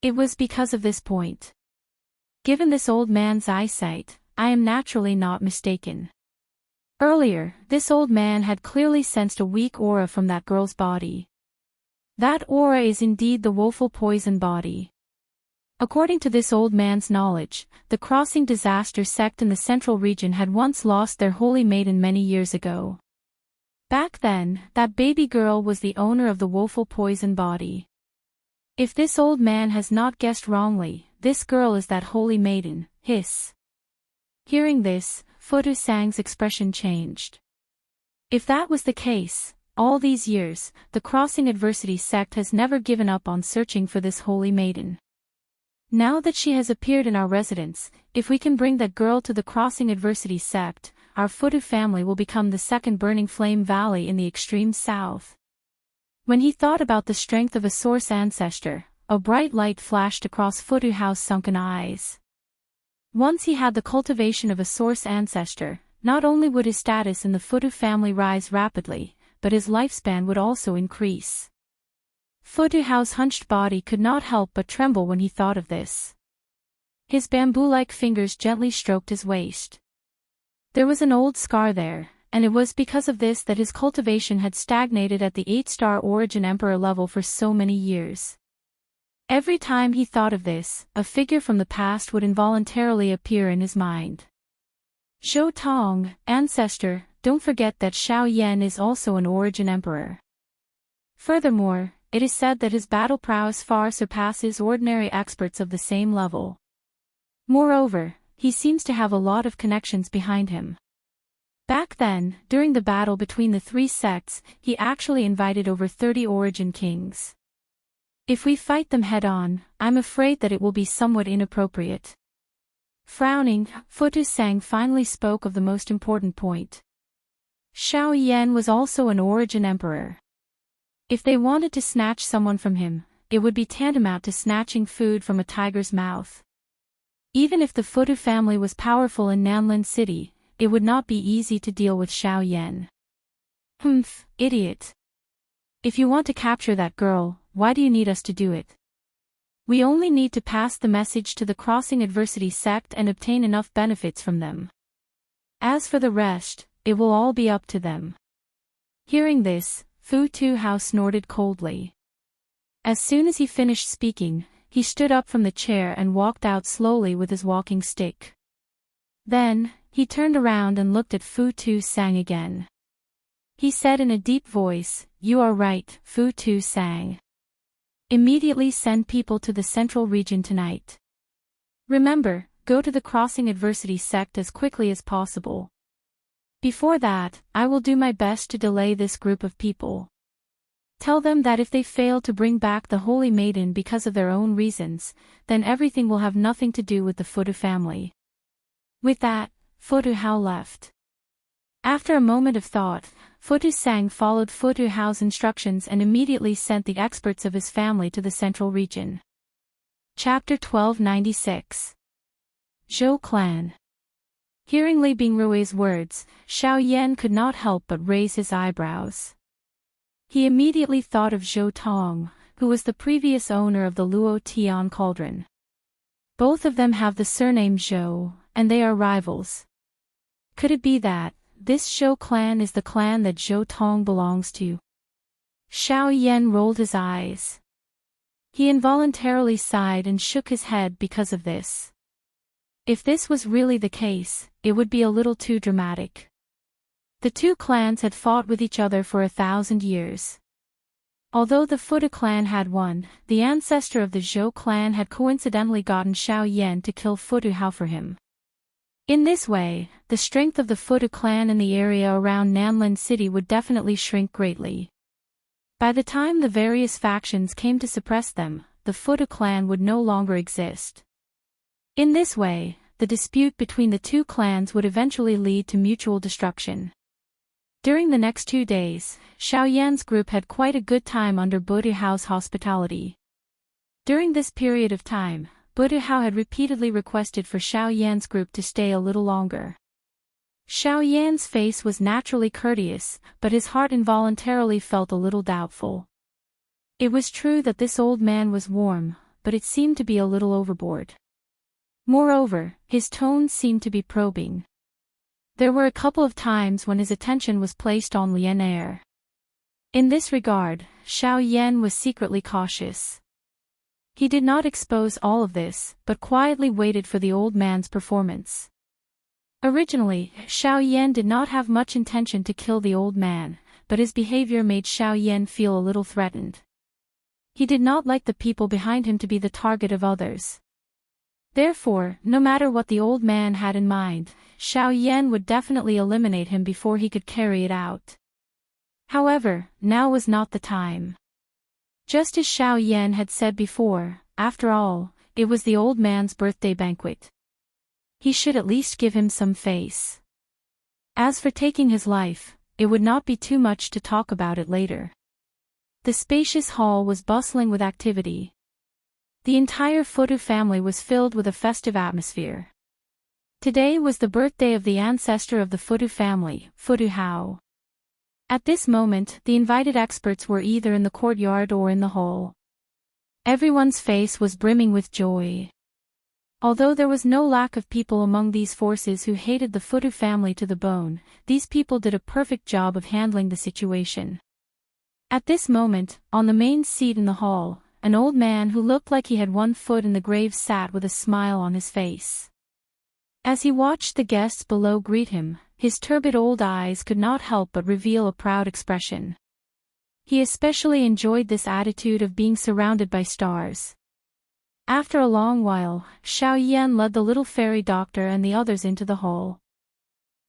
It was because of this point. Given this old man's eyesight, I am naturally not mistaken. Earlier, this old man had clearly sensed a weak aura from that girl's body. That aura is indeed the woeful poison body. According to this old man's knowledge, the Crossing Disaster sect in the central region had once lost their holy maiden many years ago. Back then, that baby girl was the owner of the woeful poison body. If this old man has not guessed wrongly, this girl is that holy maiden, hiss. Hearing this, Futu Sang's expression changed. If that was the case, all these years, the Crossing Adversity sect has never given up on searching for this holy maiden. Now that she has appeared in our residence, if we can bring that girl to the Crossing Adversity sect, our Futu family will become the second Burning Flame Valley in the extreme south. When he thought about the strength of a source ancestor, a bright light flashed across Futu Hao's sunken eyes. Once he had the cultivation of a source ancestor, not only would his status in the Futu family rise rapidly, but his lifespan would also increase. Futu Hao's hunched body could not help but tremble when he thought of this. His bamboo-like fingers gently stroked his waist. There was an old scar there, and it was because of this that his cultivation had stagnated at the 8-star Origin Emperor level for so many years. Every time he thought of this, a figure from the past would involuntarily appear in his mind. Zhou Tong, ancestor, don't forget that Xiao Yan is also an Origin Emperor. Furthermore, it is said that his battle prowess far surpasses ordinary experts of the same level. Moreover, he seems to have a lot of connections behind him. Back then, during the battle between the three sects, he actually invited over 30 Origin kings. If we fight them head-on, I'm afraid that it will be somewhat inappropriate. Frowning, Futu Sang finally spoke of the most important point. Xiao Yan was also an origin emperor. If they wanted to snatch someone from him, it would be tantamount to snatching food from a tiger's mouth. Even if the Futu family was powerful in Nanlin City, it would not be easy to deal with Xiao Yan. Humph, idiot. If you want to capture that girl, why do you need us to do it? We only need to pass the message to the Crossing Adversity sect and obtain enough benefits from them. As for the rest, it will all be up to them. Hearing this, Fu Tuhao snorted coldly. As soon as he finished speaking, he stood up from the chair and walked out slowly with his walking stick. Then, he turned around and looked at Fu Tu Sang again. He said in a deep voice, "You are right, Fu Tu Sang. Immediately send people to the central region tonight. Remember, go to the Crossing Adversity sect as quickly as possible. Before that, I will do my best to delay this group of people. Tell them that if they fail to bring back the Holy Maiden because of their own reasons, then everything will have nothing to do with the Futu family." With that, Futu Hao left. After a moment of thought, Futu Sang followed Futu Hao's instructions and immediately sent the experts of his family to the central region. Chapter 1296. Zhou Clan. Hearing Li Bingrui's words, Xiao Yan could not help but raise his eyebrows. He immediately thought of Zhou Tong, who was the previous owner of the Luo Tian cauldron. Both of them have the surname Zhou, and they are rivals. Could it be that this Zhou clan is the clan that Zhou Tong belongs to? Xiao Yan rolled his eyes. He involuntarily sighed and shook his head because of this. If this was really the case, it would be a little too dramatic. The two clans had fought with each other for 1,000 years. Although the Futu clan had won, the ancestor of the Zhou clan had coincidentally gotten Xiao Yan to kill Futu Hao for him. In this way, the strength of the Futu clan in the area around Nanlin City would definitely shrink greatly. By the time the various factions came to suppress them, the Futu clan would no longer exist. In this way, the dispute between the two clans would eventually lead to mutual destruction. During the next 2 days, Xiao Yan's group had quite a good time under Budu Hao's hospitality. During this period of time, Budu Hao had repeatedly requested for Xiao Yan's group to stay a little longer. Xiao Yan's face was naturally courteous, but his heart involuntarily felt a little doubtful. It was true that this old man was warm, but it seemed to be a little overboard. Moreover, his tone seemed to be probing. There were a couple of times when his attention was placed on Lian Air. In this regard, Xiao Yan was secretly cautious. He did not expose all of this, but quietly waited for the old man's performance. Originally, Xiao Yan did not have much intention to kill the old man, but his behavior made Xiao Yan feel a little threatened. He did not like the people behind him to be the target of others. Therefore, no matter what the old man had in mind, Xiao Yan would definitely eliminate him before he could carry it out. However, now was not the time. Just as Xiao Yan had said before, after all, it was the old man's birthday banquet. He should at least give him some face. As for taking his life, it would not be too much to talk about it later. The spacious hall was bustling with activity. The entire Futu family was filled with a festive atmosphere. Today was the birthday of the ancestor of the Futu family, Futu Hao. At this moment, the invited experts were either in the courtyard or in the hall. Everyone's face was brimming with joy. Although there was no lack of people among these forces who hated the Futu family to the bone, these people did a perfect job of handling the situation. At this moment, on the main seat in the hall, an old man who looked like he had one foot in the grave sat with a smile on his face. As he watched the guests below greet him, his turbid old eyes could not help but reveal a proud expression. He especially enjoyed this attitude of being surrounded by stars. After a long while, Xiao Yan led the little fairy doctor and the others into the hall.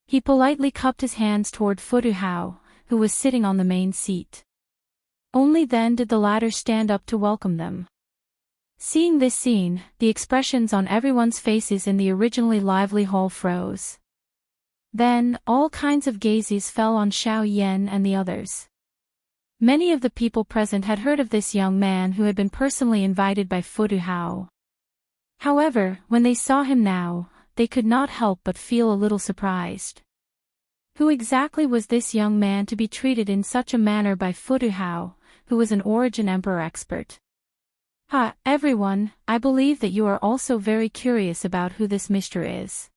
He politely cupped his hands toward Futu Hao, who was sitting on the main seat. Only then did the latter stand up to welcome them. Seeing this scene, the expressions on everyone's faces in the originally lively hall froze. Then, all kinds of gazes fell on Xiao Yan and the others. Many of the people present had heard of this young man who had been personally invited by Futu Hao. However, when they saw him now, they could not help but feel a little surprised. Who exactly was this young man to be treated in such a manner by Futu Hao, who was an origin emperor expert? Everyone, I believe that you are also very curious about who this Mr. is.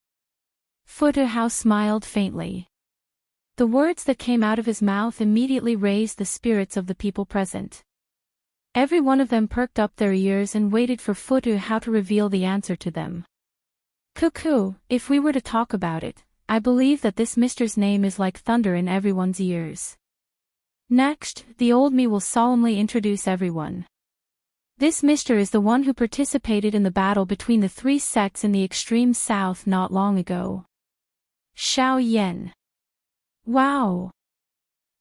Futu Hao smiled faintly. The words that came out of his mouth immediately raised the spirits of the people present. Every one of them perked up their ears and waited for Futu Hao to reveal the answer to them. Cuckoo, if we were to talk about it, I believe that this Mister's name is like thunder in everyone's ears. Next, the old me will solemnly introduce everyone. This Mister is the one who participated in the battle between the three sects in the extreme south not long ago. Xiao Yan. Wow!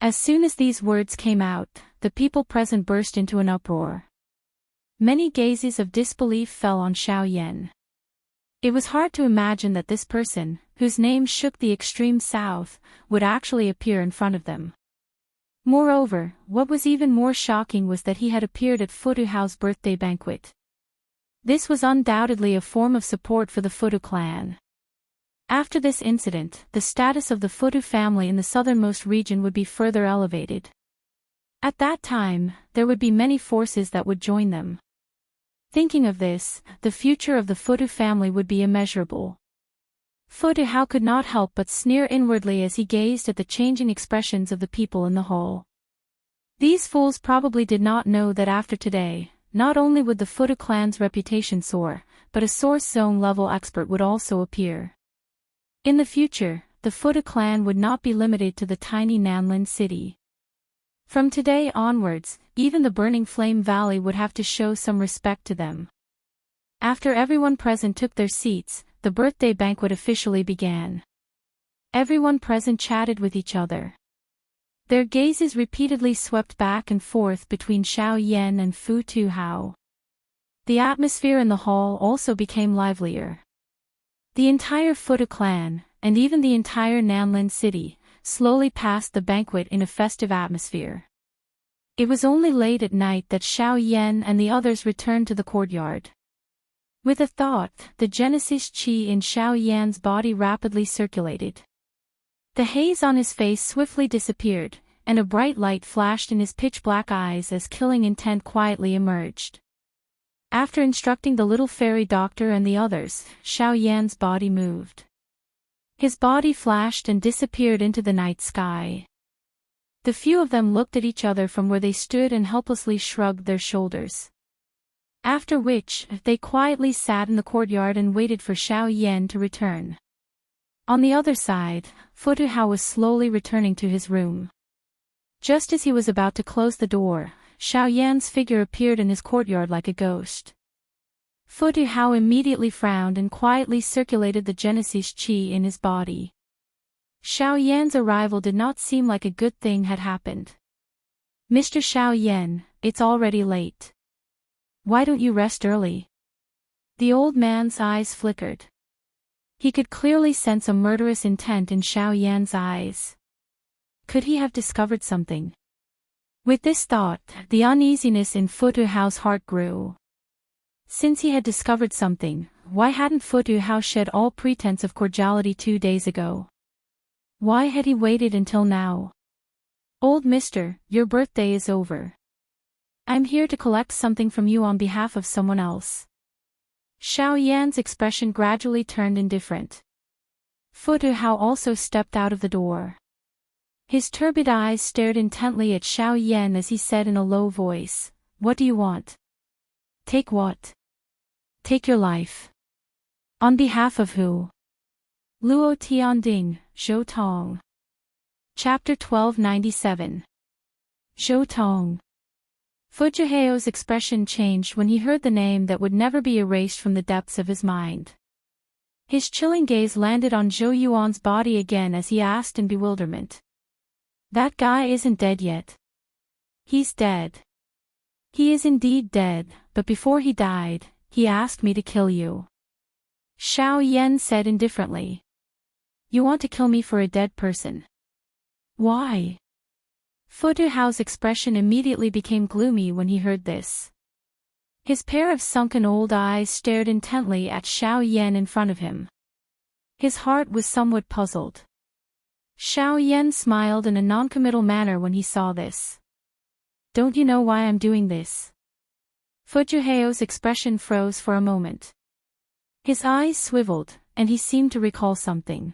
As soon as these words came out, the people present burst into an uproar. Many gazes of disbelief fell on Xiao Yan. It was hard to imagine that this person, whose name shook the extreme south, would actually appear in front of them. Moreover, what was even more shocking was that he had appeared at Futu Hao's birthday banquet. This was undoubtedly a form of support for the Futu clan. After this incident, the status of the Futu family in the southernmost region would be further elevated. At that time, there would be many forces that would join them. Thinking of this, the future of the Futu family would be immeasurable. Futu Hao could not help but sneer inwardly as he gazed at the changing expressions of the people in the hall. These fools probably did not know that after today, not only would the Futu clan's reputation soar, but a source zone level expert would also appear. In the future, the Futu clan would not be limited to the tiny Nanlin city. From today onwards, even the Burning Flame Valley would have to show some respect to them. After everyone present took their seats, the birthday banquet officially began. Everyone present chatted with each other. Their gazes repeatedly swept back and forth between Xiao Yan and Futu Hao. The atmosphere in the hall also became livelier. The entire Futu clan, and even the entire Nanlin city, slowly passed the banquet in a festive atmosphere. It was only late at night that Xiao Yan and the others returned to the courtyard. With a thought, the Genesis Qi in Xiao Yan's body rapidly circulated. The haze on his face swiftly disappeared, and a bright light flashed in his pitch-black eyes as killing intent quietly emerged. After instructing the little fairy doctor and the others, Xiao Yan's body moved. His body flashed and disappeared into the night sky. The few of them looked at each other from where they stood and helplessly shrugged their shoulders. After which, they quietly sat in the courtyard and waited for Xiao Yan to return. On the other side, Futu Hao was slowly returning to his room. Just as he was about to close the door, Xiao Yan's figure appeared in his courtyard like a ghost. Futu Hao immediately frowned and quietly circulated the Genesis Qi in his body. Xiao Yan's arrival did not seem like a good thing had happened. Mr. Xiao Yan, it's already late. Why don't you rest early? The old man's eyes flickered. He could clearly sense a murderous intent in Xiao Yan's eyes. Could he have discovered something? With this thought, the uneasiness in Futu Hao's heart grew. Since he had discovered something, why hadn't Futu Hao shed all pretense of cordiality 2 days ago? Why had he waited until now? Old mister, your birthday is over. I'm here to collect something from you on behalf of someone else. Xiao Yan's expression gradually turned indifferent. Futu Hao also stepped out of the door. His turbid eyes stared intently at Xiao Yan as he said in a low voice, "What do you want?" "Take what?" "Take your life." "On behalf of who?" Luo Tianding, Zhou Tong. Chapter 1297. Zhou Tong. Futu Hao's expression changed when he heard the name that would never be erased from the depths of his mind. His chilling gaze landed on Zhou Yuan's body again as he asked in bewilderment. "That guy isn't dead yet." "He's dead." "He is indeed dead, but before he died, he asked me to kill you." Xiao Yan said indifferently. You want to kill me for a dead person? Why? Fu Duhao's expression immediately became gloomy when he heard this. His pair of sunken old eyes stared intently at Xiao Yan in front of him. His heart was somewhat puzzled. Xiao Yan smiled in a noncommittal manner when he saw this. Don't you know why I'm doing this? Fu Duhao's expression froze for a moment. His eyes swiveled, and he seemed to recall something.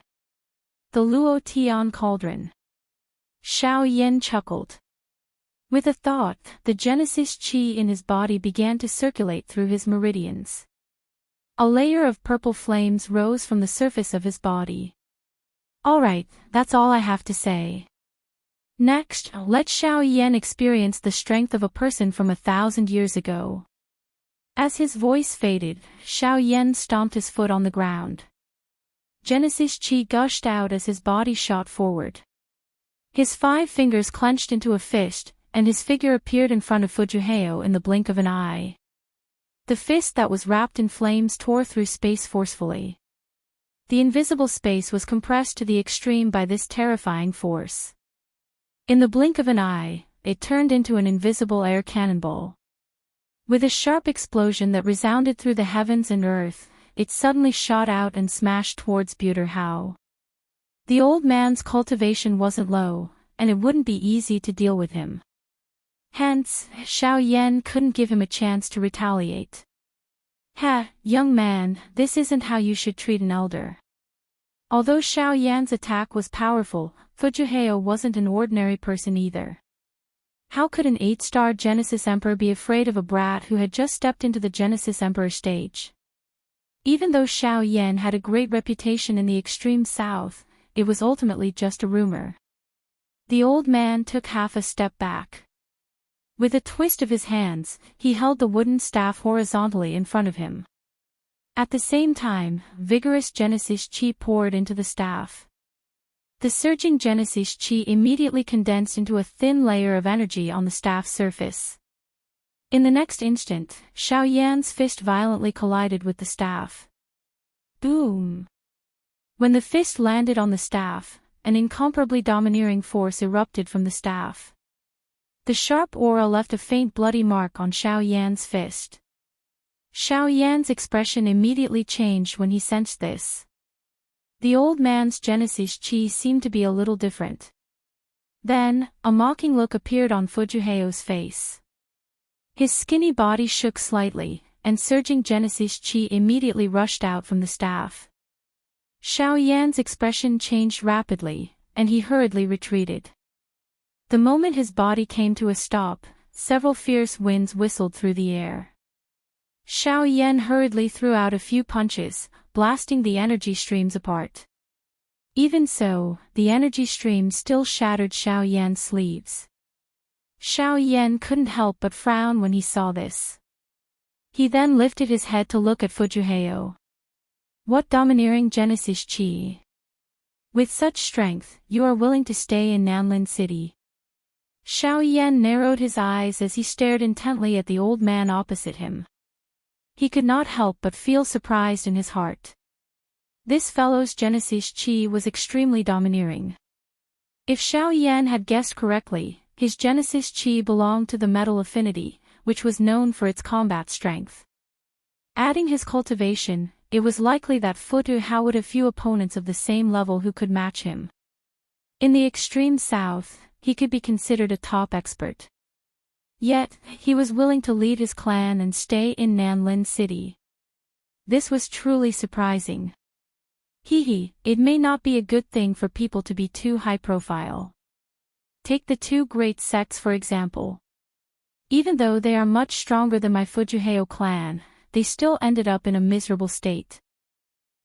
The Luo Tian cauldron. Xiao Yan chuckled. With a thought, the Genesis Qi in his body began to circulate through his meridians. A layer of purple flames rose from the surface of his body. All right, that's all I have to say. Next, let Xiao Yan experience the strength of a person from 1,000 years ago. As his voice faded, Xiao Yan stomped his foot on the ground. Genesis Qi gushed out as his body shot forward. His 5 fingers clenched into a fist, and his figure appeared in front of Fu Duhao in the blink of an eye. The fist that was wrapped in flames tore through space forcefully. The invisible space was compressed to the extreme by this terrifying force. In the blink of an eye, it turned into an invisible air cannonball. With a sharp explosion that resounded through the heavens and earth, it suddenly shot out and smashed towards Bu Duhao. The old man's cultivation wasn't low, and it wouldn't be easy to deal with him. Hence, Xiao Yan couldn't give him a chance to retaliate. Ha, young man, this isn't how you should treat an elder. Although Xiao Yan's attack was powerful, Fu Duhao wasn't an ordinary person either. How could an 8-star Genesis Emperor be afraid of a brat who had just stepped into the Genesis Emperor stage? Even though Xiao Yan had a great reputation in the extreme south, it was ultimately just a rumor. The old man took half a step back. With a twist of his hands, he held the wooden staff horizontally in front of him. At the same time, vigorous Genesis Qi poured into the staff. The surging Genesis Qi immediately condensed into a thin layer of energy on the staff's surface. In the next instant, Xiao Yan's fist violently collided with the staff. Boom! When the fist landed on the staff, an incomparably domineering force erupted from the staff. The sharp aura left a faint bloody mark on Xiao Yan's fist. Xiao Yan's expression immediately changed when he sensed this. The old man's Genesis Qi seemed to be a little different. Then, a mocking look appeared on Fu Duhao's face. His skinny body shook slightly, and surging Genesis Qi immediately rushed out from the staff. Xiao Yan's expression changed rapidly, and he hurriedly retreated. The moment his body came to a stop, several fierce winds whistled through the air. Xiao Yan hurriedly threw out a few punches, blasting the energy streams apart. Even so, the energy stream still shattered Xiao Yan's sleeves. Xiao Yan couldn't help but frown when he saw this. He then lifted his head to look at Fu Duhao. What domineering Genesis Qi! With such strength, you are willing to stay in Nanlin City. Xiao Yan narrowed his eyes as he stared intently at the old man opposite him. He could not help but feel surprised in his heart. This fellow's Genesis Qi was extremely domineering. If Xiao Yan had guessed correctly, his Genesis Qi belonged to the metal affinity, which was known for its combat strength. Adding his cultivation, it was likely that Fu Duhao would have few opponents of the same level who could match him. In the extreme south, he could be considered a top expert. Yet, he was willing to lead his clan and stay in Nanlin City. This was truly surprising. It may not be a good thing for people to be too high profile. Take the 2 great sects for example. Even though they are much stronger than my Fu Duhao clan, they still ended up in a miserable state.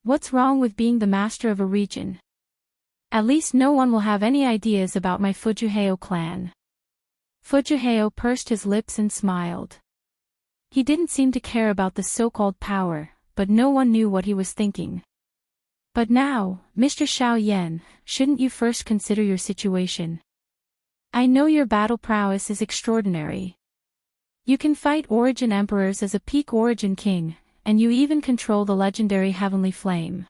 What's wrong with being the master of a region? At least no one will have any ideas about my Fu Duhao clan. Fu Duhao pursed his lips and smiled. He didn't seem to care about the so-called power, but no one knew what he was thinking. But now, Mr. Xiao Yan, shouldn't you first consider your situation? I know your battle prowess is extraordinary. You can fight Origin Emperors as a peak Origin King, and you even control the legendary Heavenly Flame.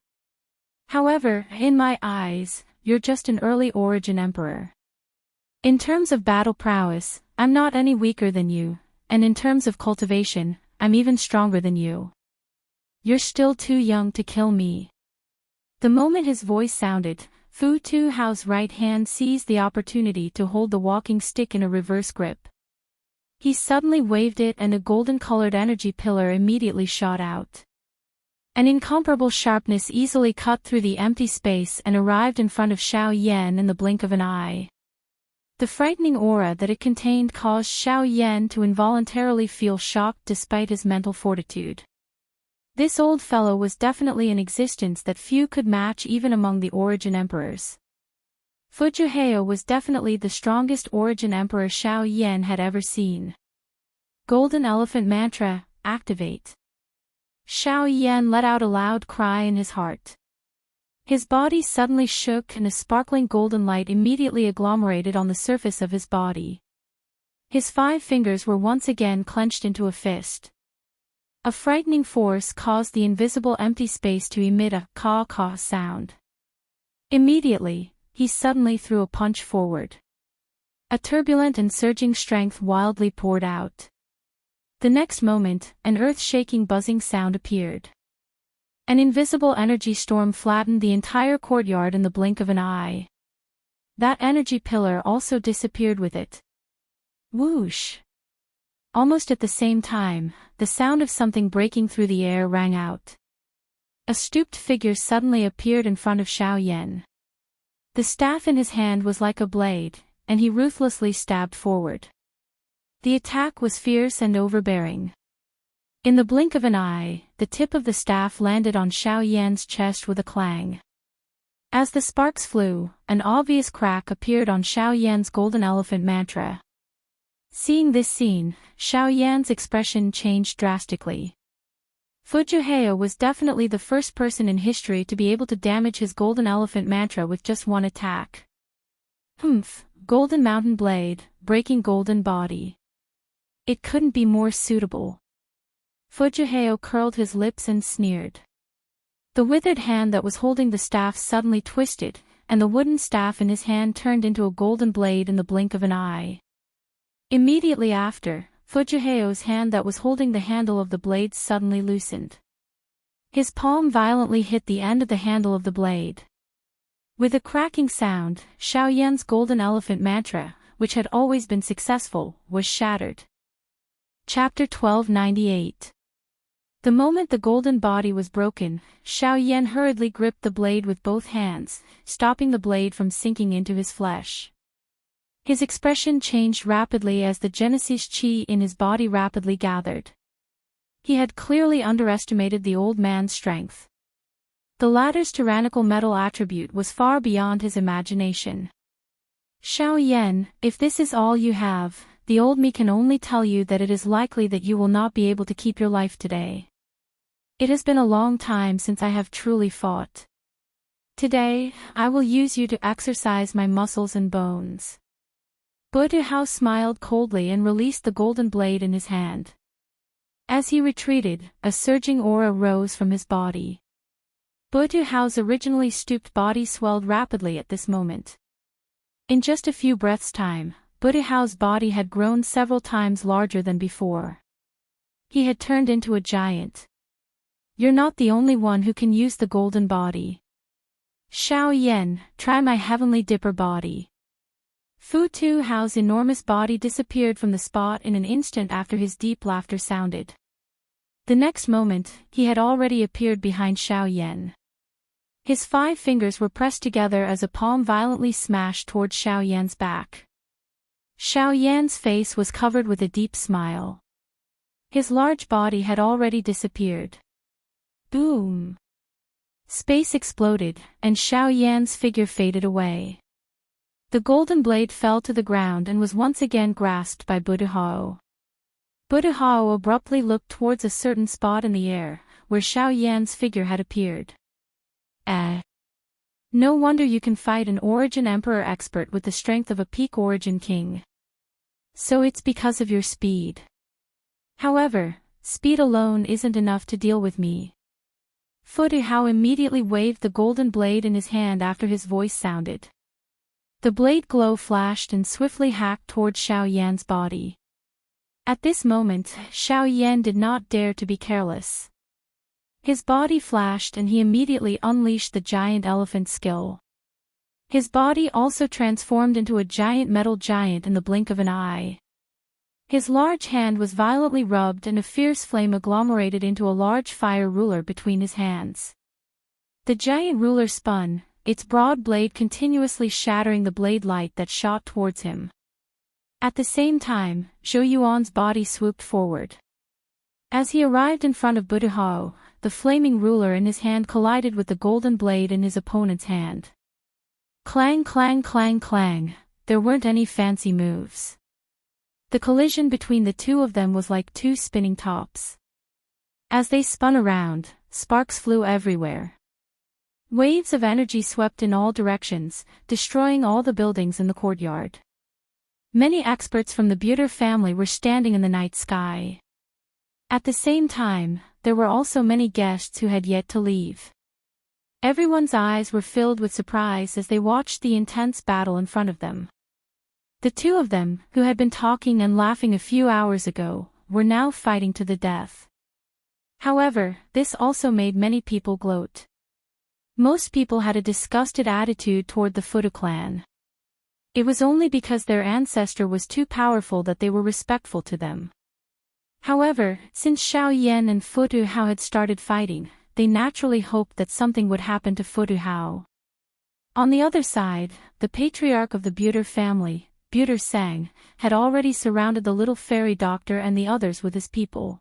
However, in my eyes, you're just an early origin emperor. In terms of battle prowess, I'm not any weaker than you, and in terms of cultivation, I'm even stronger than you. You're still too young to kill me. The moment his voice sounded, Fu Tuhao's right hand seized the opportunity to hold the walking stick in a reverse grip. He suddenly waved it and a golden-colored energy pillar immediately shot out. An incomparable sharpness easily cut through the empty space and arrived in front of Xiao Yan in the blink of an eye. The frightening aura that it contained caused Xiao Yan to involuntarily feel shocked despite his mental fortitude. This old fellow was definitely an existence that few could match even among the origin emperors. Fu Juheo was definitely the strongest origin emperor Xiao Yan had ever seen. Golden Elephant Mantra, activate. Xiao Yan let out a loud cry in his heart. His body suddenly shook and a sparkling golden light immediately agglomerated on the surface of his body. His 5 fingers were once again clenched into a fist. A frightening force caused the invisible empty space to emit a caw-caw sound. Immediately, he suddenly threw a punch forward. A turbulent and surging strength wildly poured out. The next moment, an earth-shaking buzzing sound appeared. An invisible energy storm flattened the entire courtyard in the blink of an eye. That energy pillar also disappeared with it. Whoosh! Almost at the same time, the sound of something breaking through the air rang out. A stooped figure suddenly appeared in front of Xiao Yan. The staff in his hand was like a blade, and he ruthlessly stabbed forward. The attack was fierce and overbearing. In the blink of an eye, the tip of the staff landed on Xiao Yan's chest with a clang. As the sparks flew, an obvious crack appeared on Xiao Yan's golden elephant mantra. Seeing this scene, Xiao Yan's expression changed drastically. Fu Juheo was definitely the first person in history to be able to damage his golden elephant mantra with just one attack. Golden mountain blade, breaking golden body. It couldn't be more suitable. Fu Juheo curled his lips and sneered. The withered hand that was holding the staff suddenly twisted, and the wooden staff in his hand turned into a golden blade in the blink of an eye. Immediately after, Fu Juheo's hand that was holding the handle of the blade suddenly loosened. His palm violently hit the end of the handle of the blade. With a cracking sound, Xiao Yan's golden elephant mantra, which had always been successful, was shattered. Chapter 1298. The moment the golden body was broken, Xiao Yan hurriedly gripped the blade with both hands, stopping the blade from sinking into his flesh. His expression changed rapidly as the Genesis chi in his body rapidly gathered. He had clearly underestimated the old man's strength. The latter's tyrannical metal attribute was far beyond his imagination. Xiao Yan, if this is all you have, the old me can only tell you that it is likely that you will not be able to keep your life today. It has been a long time since I have truly fought. Today, I will use you to exercise my muscles and bones. Bu Duhao smiled coldly and released the golden blade in his hand. As he retreated, a surging aura rose from his body. Bu Duhao's originally stooped body swelled rapidly at this moment. In just a few breaths' time, Bu Duhao's body had grown several times larger than before. He had turned into a giant. You're not the only one who can use the golden body. Xiao Yan, try my heavenly dipper body. Fu Tuhao's enormous body disappeared from the spot in an instant after his deep laughter sounded. The next moment, he had already appeared behind Xiao Yan. His 5 fingers were pressed together as a palm violently smashed towards Xiao Yan's back. Xiao Yan's face was covered with a deep smile. His large body had already disappeared. Boom! Space exploded, and Xiao Yan's figure faded away. The golden blade fell to the ground and was once again grasped by Bu Duhao. Bu Duhao abruptly looked towards a certain spot in the air, where Xiao Yan's figure had appeared. No wonder you can fight an Origin Emperor expert with the strength of a peak Origin King. So it's because of your speed. However, speed alone isn't enough to deal with me. Fu Tuhao immediately waved the golden blade in his hand after his voice sounded. The blade glow flashed and swiftly hacked toward Xiao Yan's body. At this moment, Xiao Yan did not dare to be careless. His body flashed and he immediately unleashed the giant elephant skill. His body also transformed into a giant metal giant in the blink of an eye. His large hand was violently rubbed and a fierce flame agglomerated into a large fire ruler between his hands. The giant ruler spun, its broad blade continuously shattering the blade light that shot towards him. At the same time, Zhou Yuan's body swooped forward. As he arrived in front of Bu Tuhao, the flaming ruler in his hand collided with the golden blade in his opponent's hand. Clang clang clang clang, there weren't any fancy moves. The collision between the two of them was like two spinning tops. As they spun around, sparks flew everywhere. Waves of energy swept in all directions, destroying all the buildings in the courtyard. Many experts from the Buter family were standing in the night sky. At the same time, there were also many guests who had yet to leave. Everyone's eyes were filled with surprise as they watched the intense battle in front of them. The two of them, who had been talking and laughing a few hours ago, were now fighting to the death. However, this also made many people gloat. Most people had a disgusted attitude toward the Futu clan. It was only because their ancestor was too powerful that they were respectful to them. However, since Xiao Yan and Fu Tuhao had started fighting, they naturally hoped that something would happen to Fu Tuhao. On the other side, the patriarch of the Buter family, Buter Sang, had already surrounded the little fairy doctor and the others with his people.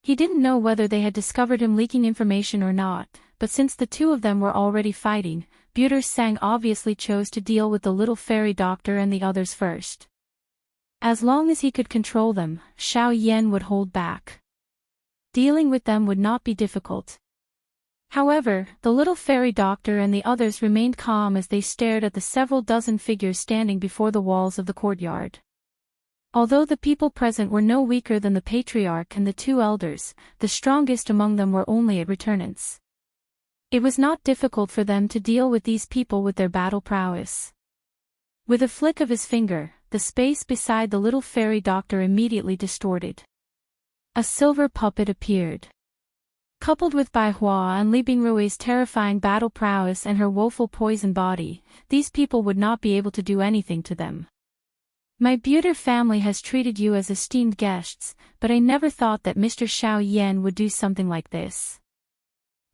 He didn't know whether they had discovered him leaking information or not, but since the two of them were already fighting, Buter Sang obviously chose to deal with the little fairy doctor and the others first. As long as he could control them, Xiao Yan would hold back. Dealing with them would not be difficult. However, the little fairy doctor and the others remained calm as they stared at the several dozen figures standing before the walls of the courtyard. Although the people present were no weaker than the patriarch and the two elders, the strongest among them were only at returnants. It was not difficult for them to deal with these people with their battle prowess. With a flick of his finger, the space beside the little fairy doctor immediately distorted. A silver puppet appeared. Coupled with Bai Hua and Li Bingrui's terrifying battle prowess and her woeful poison body, these people would not be able to do anything to them. My Buter family has treated you as esteemed guests, but I never thought that Mr. Xiao Yan would do something like this.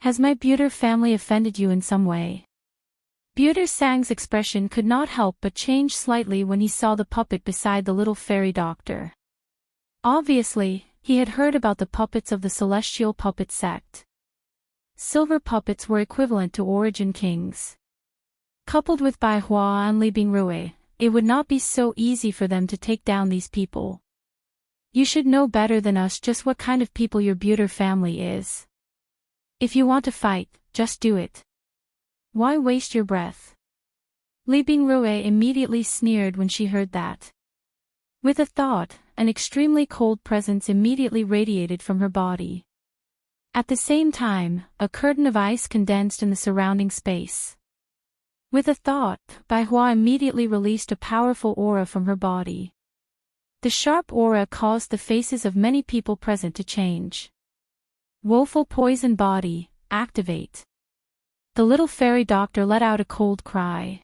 Has my Buter family offended you in some way? Buter Sang's expression could not help but change slightly when he saw the puppet beside the little fairy doctor. Obviously, he had heard about the puppets of the celestial puppet sect. Silver puppets were equivalent to origin kings. Coupled with Bai Hua and Li Bingrui, it would not be so easy for them to take down these people. You should know better than us just what kind of people your Buter family is. If you want to fight, just do it. Why waste your breath? Li Bingrui immediately sneered when she heard that. With a thought, an extremely cold presence immediately radiated from her body. At the same time, a curtain of ice condensed in the surrounding space. With a thought, Bai Hua immediately released a powerful aura from her body. The sharp aura caused the faces of many people present to change. Woeful poison body, activate. The little fairy doctor let out a cold cry.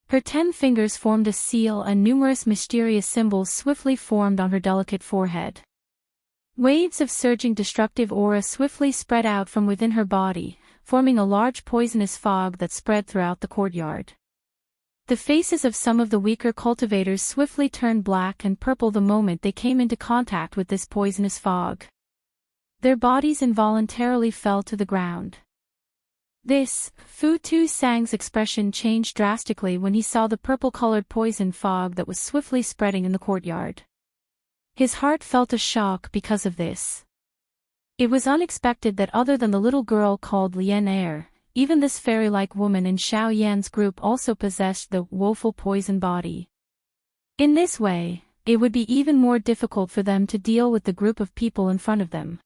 Her 10 fingers formed a seal and numerous mysterious symbols swiftly formed on her delicate forehead. Waves of surging destructive aura swiftly spread out from within her body, forming a large poisonous fog that spread throughout the courtyard. The faces of some of the weaker cultivators swiftly turned black and purple the moment they came into contact with this poisonous fog. Their bodies involuntarily fell to the ground. Fu Tu Sang's expression changed drastically when he saw the purple-colored poison fog that was swiftly spreading in the courtyard. His heart felt a shock because of this. It was unexpected that other than the little girl called Lian Er, even this fairy-like woman in Xiao Yan's group also possessed the woeful poison body. In this way, it would be even more difficult for them to deal with the group of people in front of them.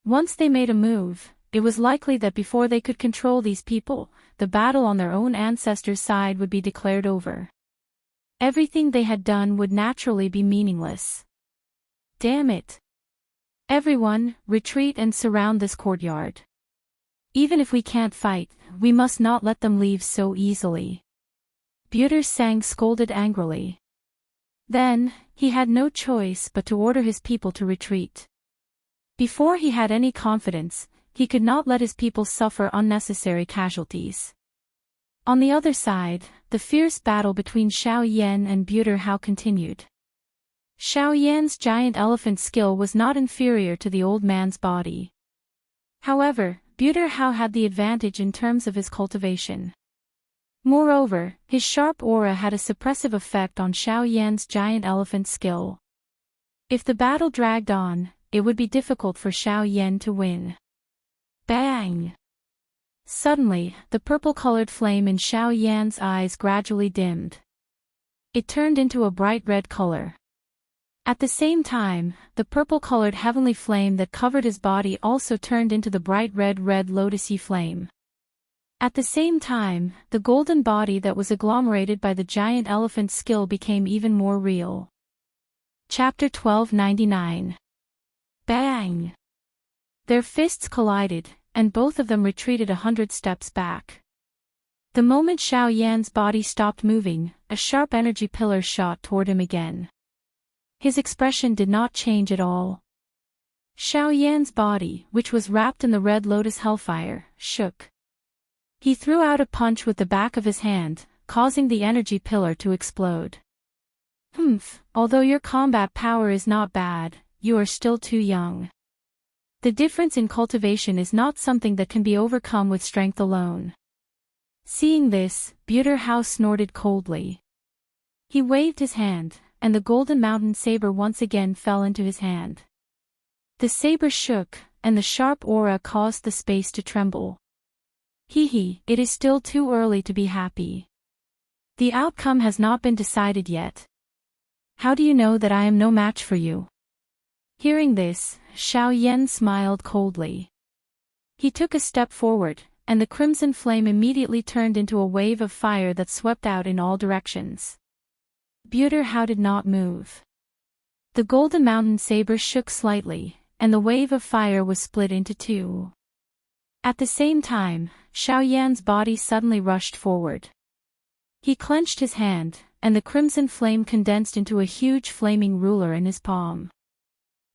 Once they made a move, it was likely that before they could control these people, the battle on their own ancestors' side would be declared over. Everything they had done would naturally be meaningless. Damn it. Everyone, retreat and surround this courtyard. Even if we can't fight, we must not let them leave so easily. Buter Sang scolded angrily. Then, he had no choice but to order his people to retreat. Before he had any confidence, he could not let his people suffer unnecessary casualties. On the other side, the fierce battle between Xiao Yan and Buter Hao continued. Xiao Yan's giant elephant skill was not inferior to the old man's body. However, Buter Hao had the advantage in terms of his cultivation. Moreover, his sharp aura had a suppressive effect on Xiao Yan's giant elephant skill. If the battle dragged on, it would be difficult for Xiao Yan to win. Bang! Suddenly, the purple-colored flame in Xiao Yan's eyes gradually dimmed. It turned into a bright red color. At the same time, the purple-colored heavenly flame that covered his body also turned into the bright red lotusy flame. At the same time, the golden body that was agglomerated by the giant elephant's skill became even more real. Chapter 1299. Bang! Their fists collided, and both of them retreated 100 steps back. The moment Xiao Yan's body stopped moving, a sharp energy pillar shot toward him again. His expression did not change at all. Xiao Yan's body, which was wrapped in the red lotus hellfire, shook. He threw out a punch with the back of his hand, causing the energy pillar to explode. Although your combat power is not bad, you are still too young. The difference in cultivation is not something that can be overcome with strength alone. Seeing this, Buter Hao snorted coldly. He waved his hand, and the golden mountain saber once again fell into his hand. The saber shook, and the sharp aura caused the space to tremble. It is still too early to be happy. The outcome has not been decided yet. How do you know that I am no match for you? Hearing this, Xiao Yan smiled coldly. He took a step forward, and the crimson flame immediately turned into a wave of fire that swept out in all directions. Buter Hao did not move. The golden mountain saber shook slightly, and the wave of fire was split into two. At the same time, Xiao Yan's body suddenly rushed forward. He clenched his hand, and the crimson flame condensed into a huge flaming ruler in his palm.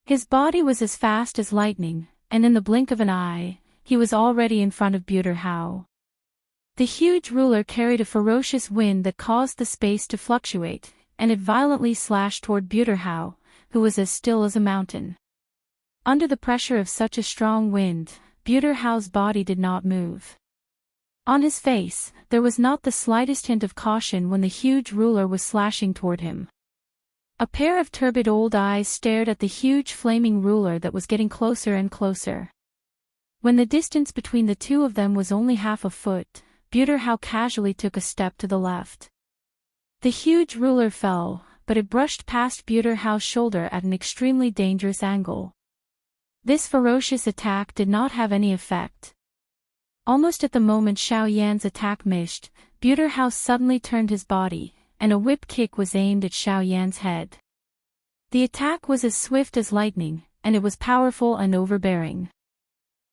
His body was as fast as lightning, and in the blink of an eye, he was already in front of Buter Hao. The huge ruler carried a ferocious wind that caused the space to fluctuate, and it violently slashed toward Buter Hao, who was as still as a mountain. Under the pressure of such a strong wind, Buter Hao's body did not move. On his face, there was not the slightest hint of caution when the huge ruler was slashing toward him. A pair of turbid old eyes stared at the huge flaming ruler that was getting closer and closer. When the distance between the two of them was only half a foot, Buter Hao casually took a step to the left. The huge ruler fell, but it brushed past Buter Hao's shoulder at an extremely dangerous angle. This ferocious attack did not have any effect. Almost at the moment Xiao Yan's attack missed, Buter Hao suddenly turned his body, and a whip kick was aimed at Xiao Yan's head. The attack was as swift as lightning, and it was powerful and overbearing.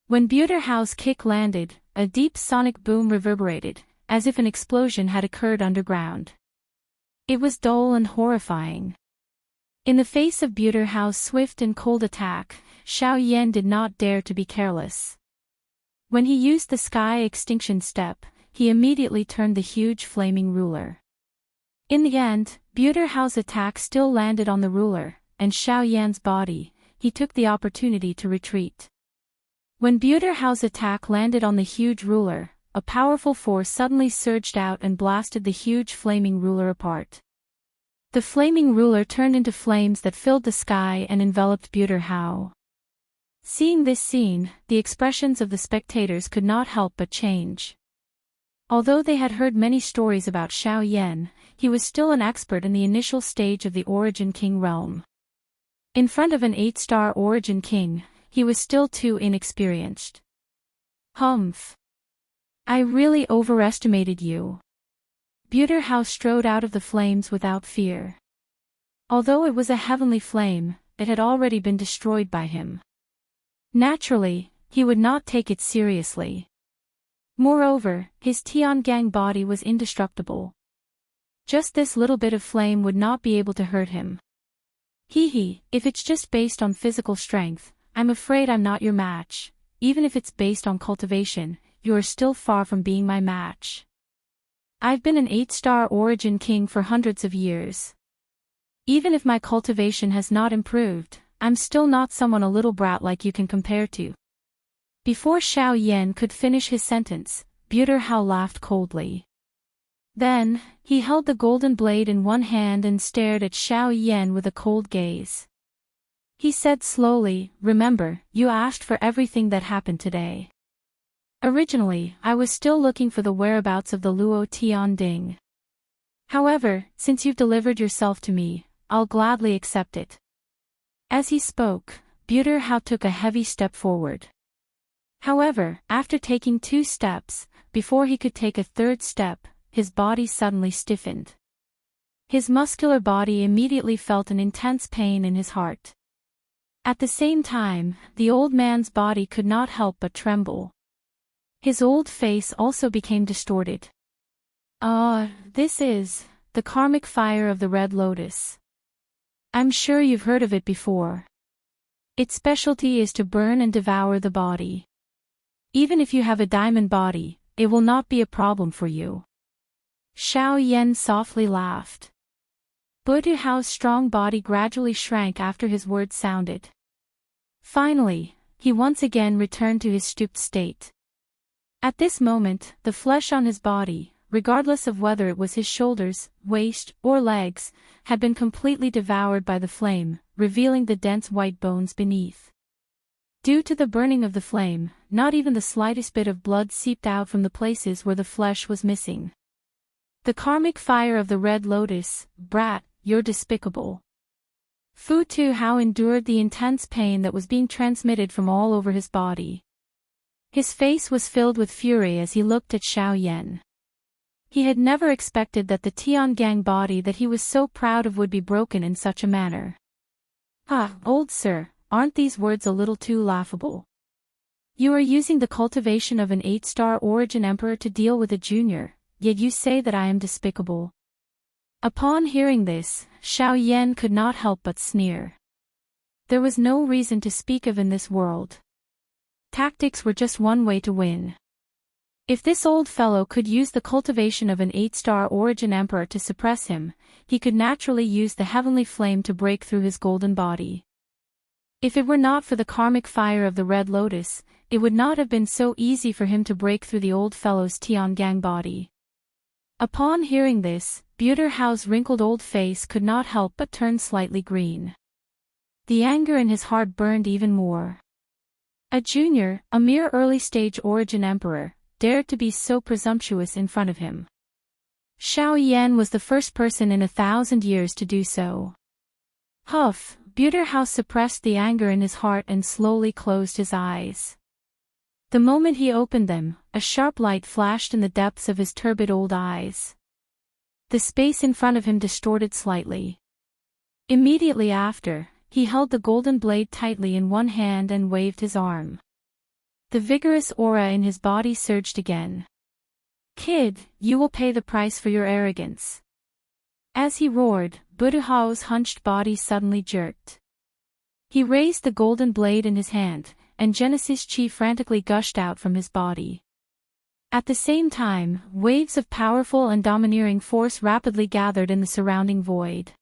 When Buter Hao's kick landed, a deep sonic boom reverberated, as if an explosion had occurred underground. It was dull and horrifying. In the face of Buter Hao's swift and cold attack, Xiao Yan did not dare to be careless. When he used the sky extinction step, he immediately turned the huge flaming ruler. In the end, Buter Hao's attack still landed on the ruler, and Xiao Yan's body. He took the opportunity to retreat. When Buter Hao's attack landed on the huge ruler, a powerful force suddenly surged out and blasted the huge flaming ruler apart. The flaming ruler turned into flames that filled the sky and enveloped Buter Hao. Seeing this scene, the expressions of the spectators could not help but change. Although they had heard many stories about Xiao Yan, he was still an expert in the initial stage of the Origin King realm. In front of an 8-star Origin King, he was still too inexperienced. Humph. I really overestimated you. Buterhouse strode out of the flames without fear. Although it was a heavenly flame, it had already been destroyed by him. Naturally, he would not take it seriously. Moreover, his Tiangang body was indestructible. Just this little bit of flame would not be able to hurt him. If it's just based on physical strength, I'm afraid I'm not your match. Even if it's based on cultivation, you are still far from being my match. I've been an 8-star origin king for hundreds of years. Even if my cultivation has not improved, I'm still not someone a little brat like you can compare to. Before Xiao Yan could finish his sentence, Buterhouse laughed coldly. Then, he held the golden blade in one hand and stared at Xiao Yan with a cold gaze. He said slowly, "Remember, you asked for everything that happened today. Originally, I was still looking for the whereabouts of the Luo Tianding. However, since you've delivered yourself to me, I'll gladly accept it." As he spoke, Buterhouse took a heavy step forward. However, after taking 2 steps, before he could take a 3rd step, his body suddenly stiffened. His muscular body immediately felt an intense pain in his heart. At the same time, the old man's body could not help but tremble. His old face also became distorted. This is the karmic fire of the Red Lotus. I'm sure you've heard of it before. Its specialty is to burn and devour the body. Even if you have a diamond body, it will not be a problem for you. Xiao Yan softly laughed. Buterhouse's strong body gradually shrank after his words sounded. Finally, he once again returned to his stooped state. At this moment, the flesh on his body, regardless of whether it was his shoulders, waist, or legs, had been completely devoured by the flame, revealing the dense white bones beneath. Due to the burning of the flame, not even the slightest bit of blood seeped out from the places where the flesh was missing. The karmic fire of the Red Lotus, brat, you're despicable. Fu Tuhao endured the intense pain that was being transmitted from all over his body. His face was filled with fury as he looked at Xiao Yan. He had never expected that the Tiangang body that he was so proud of would be broken in such a manner. Old sir, aren't these words a little too laughable? You are using the cultivation of an 8-star origin emperor to deal with a junior, yet you say that I am despicable. Upon hearing this, Xiao Yan could not help but sneer. There was no reason to speak of in this world. Tactics were just one way to win. If this old fellow could use the cultivation of an 8-star origin emperor to suppress him, he could naturally use the heavenly flame to break through his golden body. If it were not for the karmic fire of the Red Lotus, it would not have been so easy for him to break through the old fellow's Tiangang body. Upon hearing this, Buterhouse's wrinkled old face could not help but turn slightly green. The anger in his heart burned even more. A junior, a mere early-stage origin emperor, dared to be so presumptuous in front of him. Xiao Yan was the first person in 1,000 years to do so. Buterhouse suppressed the anger in his heart and slowly closed his eyes. The moment he opened them, a sharp light flashed in the depths of his turbid old eyes. The space in front of him distorted slightly. Immediately after, he held the golden blade tightly in one hand and waved his arm. The vigorous aura in his body surged again. "Kid, you will pay the price for your arrogance." As he roared, Buterhouse's hunched body suddenly jerked. He raised the golden blade in his hand, and Genesis Chi frantically gushed out from his body. At the same time, waves of powerful and domineering force rapidly gathered in the surrounding void.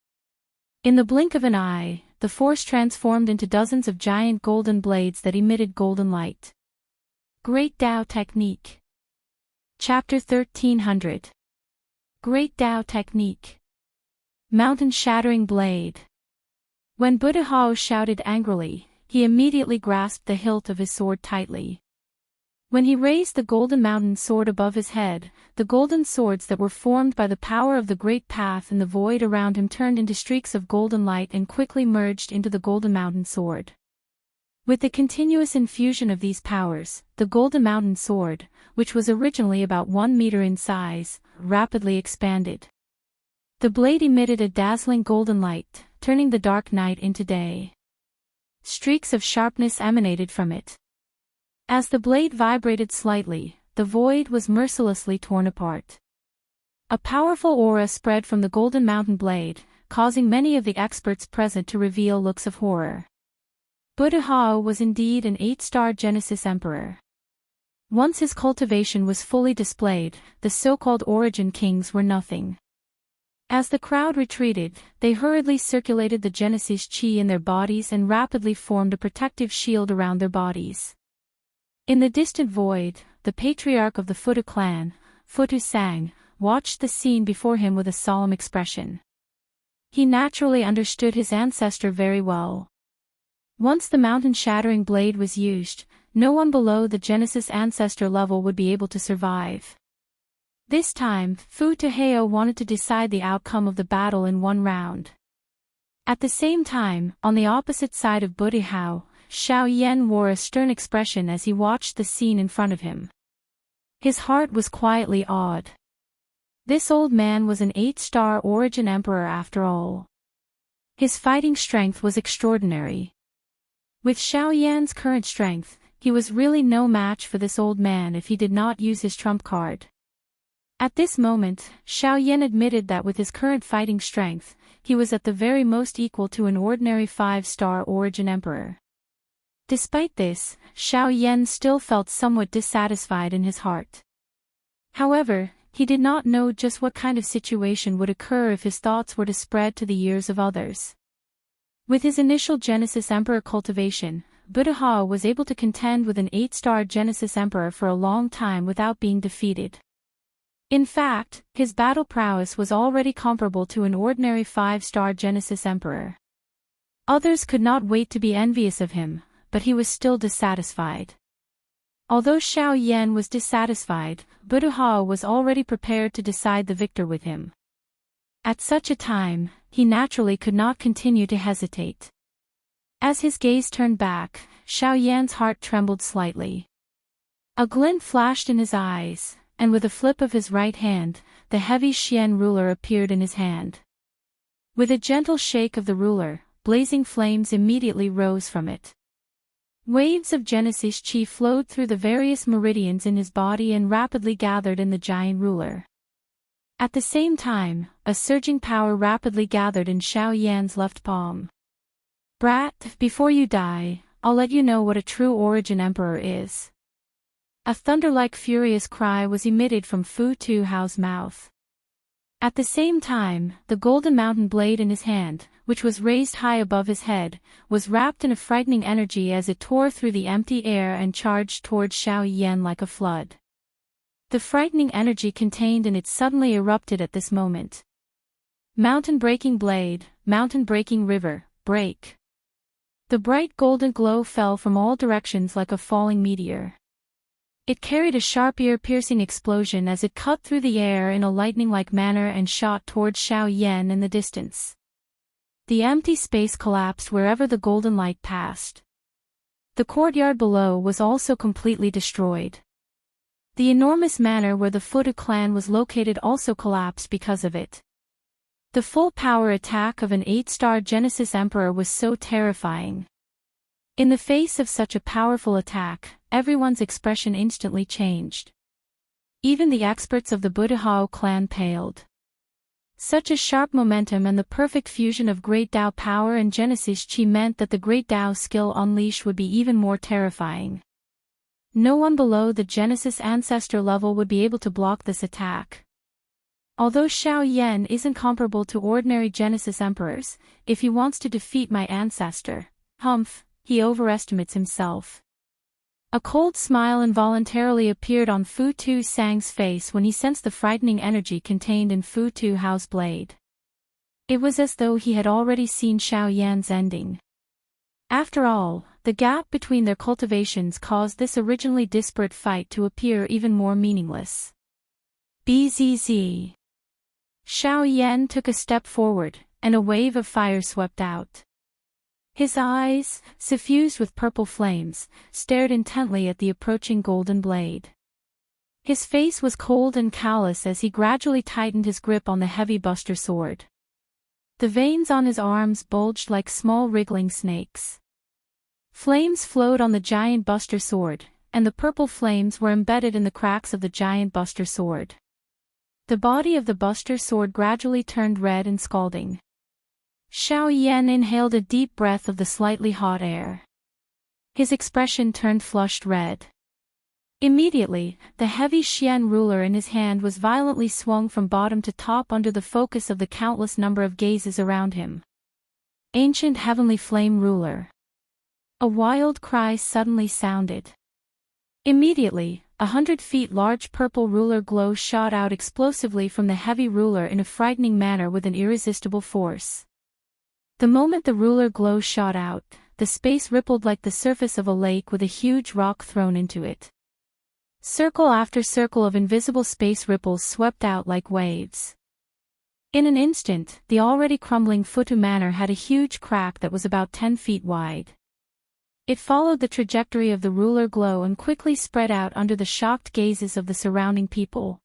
In the blink of an eye, the force transformed into dozens of giant golden blades that emitted golden light. Great Tao Technique. Chapter 1300. Great Tao Technique. Mountain-shattering blade. When Buterhouse shouted angrily, he immediately grasped the hilt of his sword tightly. When he raised the golden mountain sword above his head, the golden swords that were formed by the power of the great path in the void around him turned into streaks of golden light and quickly merged into the golden mountain sword. With the continuous infusion of these powers, the Golden Mountain Sword, which was originally about 1 meter in size, rapidly expanded. The blade emitted a dazzling golden light, turning the dark night into day. Streaks of sharpness emanated from it. As the blade vibrated slightly, the void was mercilessly torn apart. A powerful aura spread from the Golden Mountain blade, causing many of the experts present to reveal looks of horror. Buddha Hao was indeed an 8-star Genesis Emperor. Once his cultivation was fully displayed, the so-called Origin Kings were nothing. As the crowd retreated, they hurriedly circulated the Genesis Chi in their bodies and rapidly formed a protective shield around their bodies. In the distant void, the patriarch of the Futu clan, Futu Sang, watched the scene before him with a solemn expression. He naturally understood his ancestor very well. Once the mountain-shattering blade was used, no one below the Genesis ancestor level would be able to survive. This time, Futu Hao wanted to decide the outcome of the battle in one round. At the same time, on the opposite side of Buddha Hao, Xiao Yan wore a stern expression as he watched the scene in front of him. His heart was quietly awed. This old man was an 8-star Origin Emperor after all. His fighting strength was extraordinary. With Xiao Yan's current strength, he was really no match for this old man if he did not use his trump card. At this moment, Xiao Yan admitted that with his current fighting strength, he was at the very most equal to an ordinary 5-star Origin Emperor. Despite this, Xiao Yan still felt somewhat dissatisfied in his heart. However, he did not know just what kind of situation would occur if his thoughts were to spread to the ears of others. With his initial Genesis Emperor cultivation, Buddha Hao was able to contend with an 8-star Genesis Emperor for a long time without being defeated. In fact, his battle prowess was already comparable to an ordinary 5-star Genesis Emperor. Others could not wait to be envious of him, but he was still dissatisfied. Although Xiao Yan was dissatisfied, Buddha Hao was already prepared to decide the victor with him. At such a time, he naturally could not continue to hesitate. As his gaze turned back, Xiao Yan's heart trembled slightly. A glint flashed in his eyes, and with a flip of his right hand, the heavy Xian ruler appeared in his hand. With a gentle shake of the ruler, blazing flames immediately rose from it. Waves of Genesis Chi flowed through the various meridians in his body and rapidly gathered in the giant ruler. At the same time, a surging power rapidly gathered in Xiao Yan's left palm. "Brat, before you die, I'll let you know what a true Origin Emperor is." A thunder-like furious cry was emitted from Futu Hao's mouth. At the same time, the Golden Mountain blade in his hand, which was raised high above his head, was wrapped in a frightening energy as it tore through the empty air and charged towards Xiao Yan like a flood. The frightening energy contained in it suddenly erupted at this moment. Mountain-breaking blade, mountain-breaking river, break. The bright golden glow fell from all directions like a falling meteor. It carried a sharp ear-piercing explosion as it cut through the air in a lightning-like manner and shot towards Xiao Yan in the distance. The empty space collapsed wherever the golden light passed. The courtyard below was also completely destroyed. The enormous manor where the Futu clan was located also collapsed because of it. The full power attack of an 8-star Genesis Emperor was so terrifying. In the face of such a powerful attack, everyone's expression instantly changed. Even the experts of the Buddha Hao clan paled. Such a sharp momentum and the perfect fusion of Great Tao power and Genesis Chi meant that the Great Tao skill unleashed would be even more terrifying. No one below the Genesis ancestor level would be able to block this attack. Although Xiao Yan isn't comparable to ordinary Genesis emperors, if he wants to defeat my ancestor, he overestimates himself. A cold smile involuntarily appeared on Futu Sang's face when he sensed the frightening energy contained in Futu Hao's blade. It was as though he had already seen Xiao Yan's ending. After all, the gap between their cultivations caused this originally disparate fight to appear even more meaningless. Bzz. Xiao Yan took a step forward, and a wave of fire swept out. His eyes, suffused with purple flames, stared intently at the approaching golden blade. His face was cold and callous as he gradually tightened his grip on the heavy buster sword. The veins on his arms bulged like small wriggling snakes. Flames flowed on the giant buster sword, and the purple flames were embedded in the cracks of the giant buster sword. The body of the buster sword gradually turned red and scalding. Xiao Yan inhaled a deep breath of the slightly hot air. His expression turned flushed red. Immediately, the heavy Xian ruler in his hand was violently swung from bottom to top under the focus of the countless number of gazes around him. Ancient heavenly flame ruler. A wild cry suddenly sounded. Immediately, 100 feet large purple ruler glow shot out explosively from the heavy ruler in a frightening manner with an irresistible force. The moment the ruler glow shot out, the space rippled like the surface of a lake with a huge rock thrown into it. Circle after circle of invisible space ripples swept out like waves. In an instant, the already crumbling Futu Manor had a huge crack that was about 10 feet wide. It followed the trajectory of the ruler glow and quickly spread out under the shocked gazes of the surrounding people.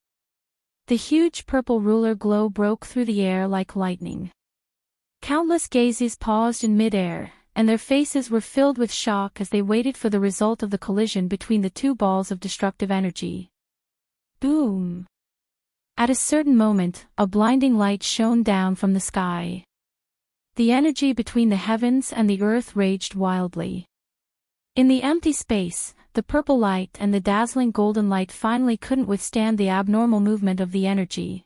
The huge purple ruler glow broke through the air like lightning. Countless gazes paused in midair, and their faces were filled with shock as they waited for the result of the collision between the two balls of destructive energy. Boom! At a certain moment, a blinding light shone down from the sky. The energy between the heavens and the earth raged wildly. In the empty space, the purple light and the dazzling golden light finally couldn't withstand the abnormal movement of the energy.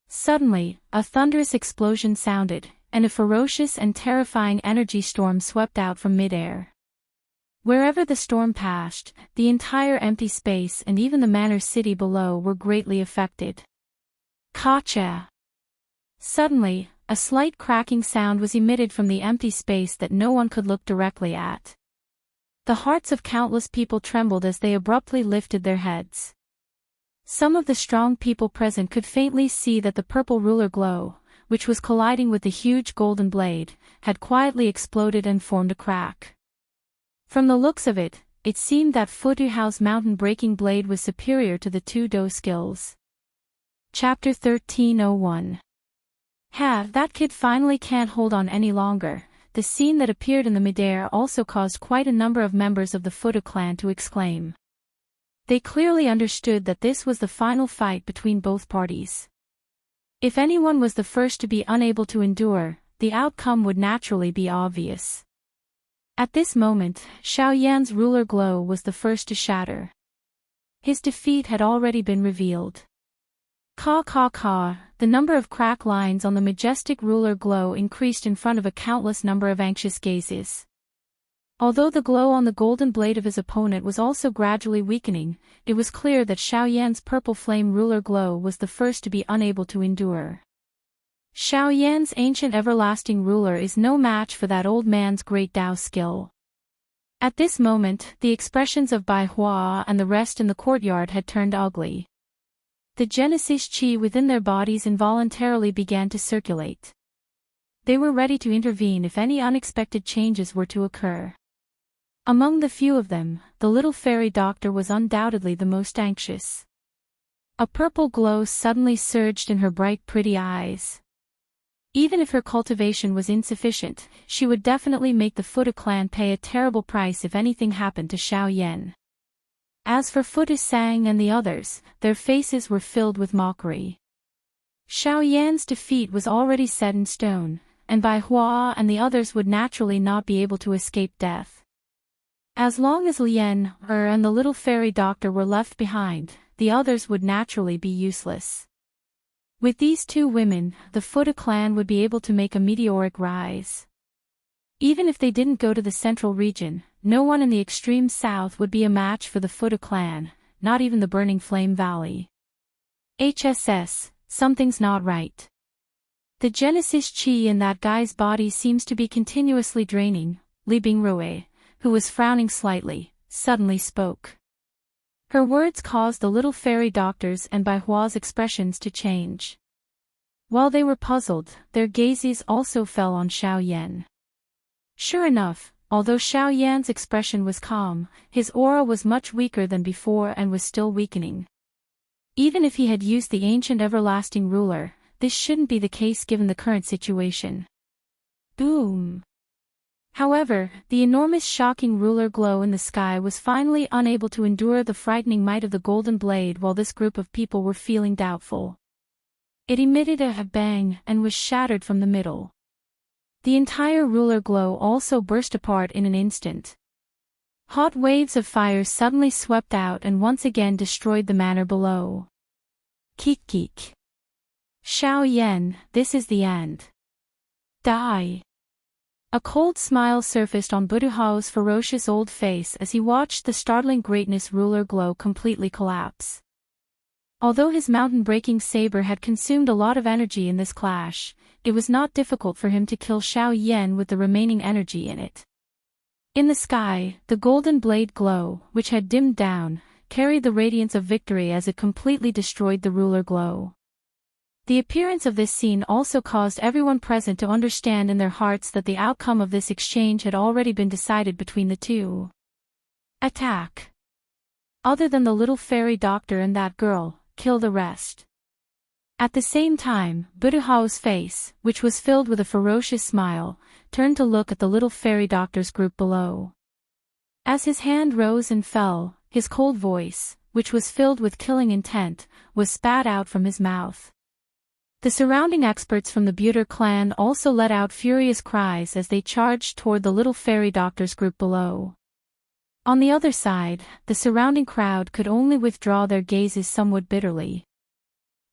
Suddenly, a thunderous explosion sounded, and a ferocious and terrifying energy storm swept out from midair. Wherever the storm passed, the entire empty space and even the manor city below were greatly affected. Gotcha! Suddenly, a slight cracking sound was emitted from the empty space that no one could look directly at. The hearts of countless people trembled as they abruptly lifted their heads. Some of the strong people present could faintly see that the purple ruler glow, which was colliding with the huge golden blade, had quietly exploded and formed a crack. From the looks of it, it seemed that Futu Hao's mountain-breaking blade was superior to the two Do skills. Chapter 1301. That kid finally can't hold on any longer. The scene that appeared in the midair also caused quite a number of members of the Futu clan to exclaim. They clearly understood that this was the final fight between both parties. If anyone was the first to be unable to endure, the outcome would naturally be obvious. At this moment, Xiao Yan's ruler glow was the first to shatter. His defeat had already been revealed. The number of crack lines on the majestic ruler glow increased in front of a countless number of anxious gazes. Although the glow on the golden blade of his opponent was also gradually weakening, it was clear that Xiao Yan's purple flame ruler glow was the first to be unable to endure. Xiao Yan's ancient everlasting ruler is no match for that old man's great Dao skill. At this moment, the expressions of Bai Hua and the rest in the courtyard had turned ugly. The Genesis Qi within their bodies involuntarily began to circulate. They were ready to intervene if any unexpected changes were to occur. Among the few of them, the little fairy doctor was undoubtedly the most anxious. A purple glow suddenly surged in her bright pretty eyes. Even if her cultivation was insufficient, she would definitely make the Futu clan pay a terrible price if anything happened to Xiao Yan. As for Futu Sang and the others, their faces were filled with mockery. Xiao Yan's defeat was already set in stone, and Bai Hua and the others would naturally not be able to escape death. As long as Lian, and the little fairy doctor were left behind, the others would naturally be useless. With these two women, the Futu clan would be able to make a meteoric rise. Even if they didn't go to the central region, no one in the extreme south would be a match for the Futu clan, not even the Burning Flame Valley. Something's not right. The Genesis Qi in that guy's body seems to be continuously draining. Li Bingrui, who was frowning slightly, suddenly spoke. Her words caused the little fairy doctors and Bai Hua's expressions to change. While they were puzzled, their gazes also fell on Xiao Yan. Sure enough, although Xiao Yan's expression was calm, his aura was much weaker than before and was still weakening. Even if he had used the ancient everlasting ruler, this shouldn't be the case given the current situation. Boom! However, the enormous shocking ruler glow in the sky was finally unable to endure the frightening might of the golden blade while this group of people were feeling doubtful. It emitted a bang and was shattered from the middle. The entire ruler glow also burst apart in an instant. Hot waves of fire suddenly swept out and once again destroyed the manor below. Keek keek. Xiao Yan, this is the end. Die. A cold smile surfaced on Buduhao's ferocious old face as he watched the startling greatness ruler glow completely collapse. Although his mountain-breaking saber had consumed a lot of energy in this clash, it was not difficult for him to kill Xiao Yan with the remaining energy in it. In the sky, the golden blade glow, which had dimmed down, carried the radiance of victory as it completely destroyed the ruler glow. The appearance of this scene also caused everyone present to understand in their hearts that the outcome of this exchange had already been decided between the two. Attack! Other than the little fairy doctor and that girl, kill the rest. At the same time, Buduhao's face, which was filled with a ferocious smile, turned to look at the little fairy doctor's group below. As his hand rose and fell, his cold voice, which was filled with killing intent, was spat out from his mouth. The surrounding experts from the Buter clan also let out furious cries as they charged toward the little fairy doctor's group below. On the other side, the surrounding crowd could only withdraw their gazes somewhat bitterly.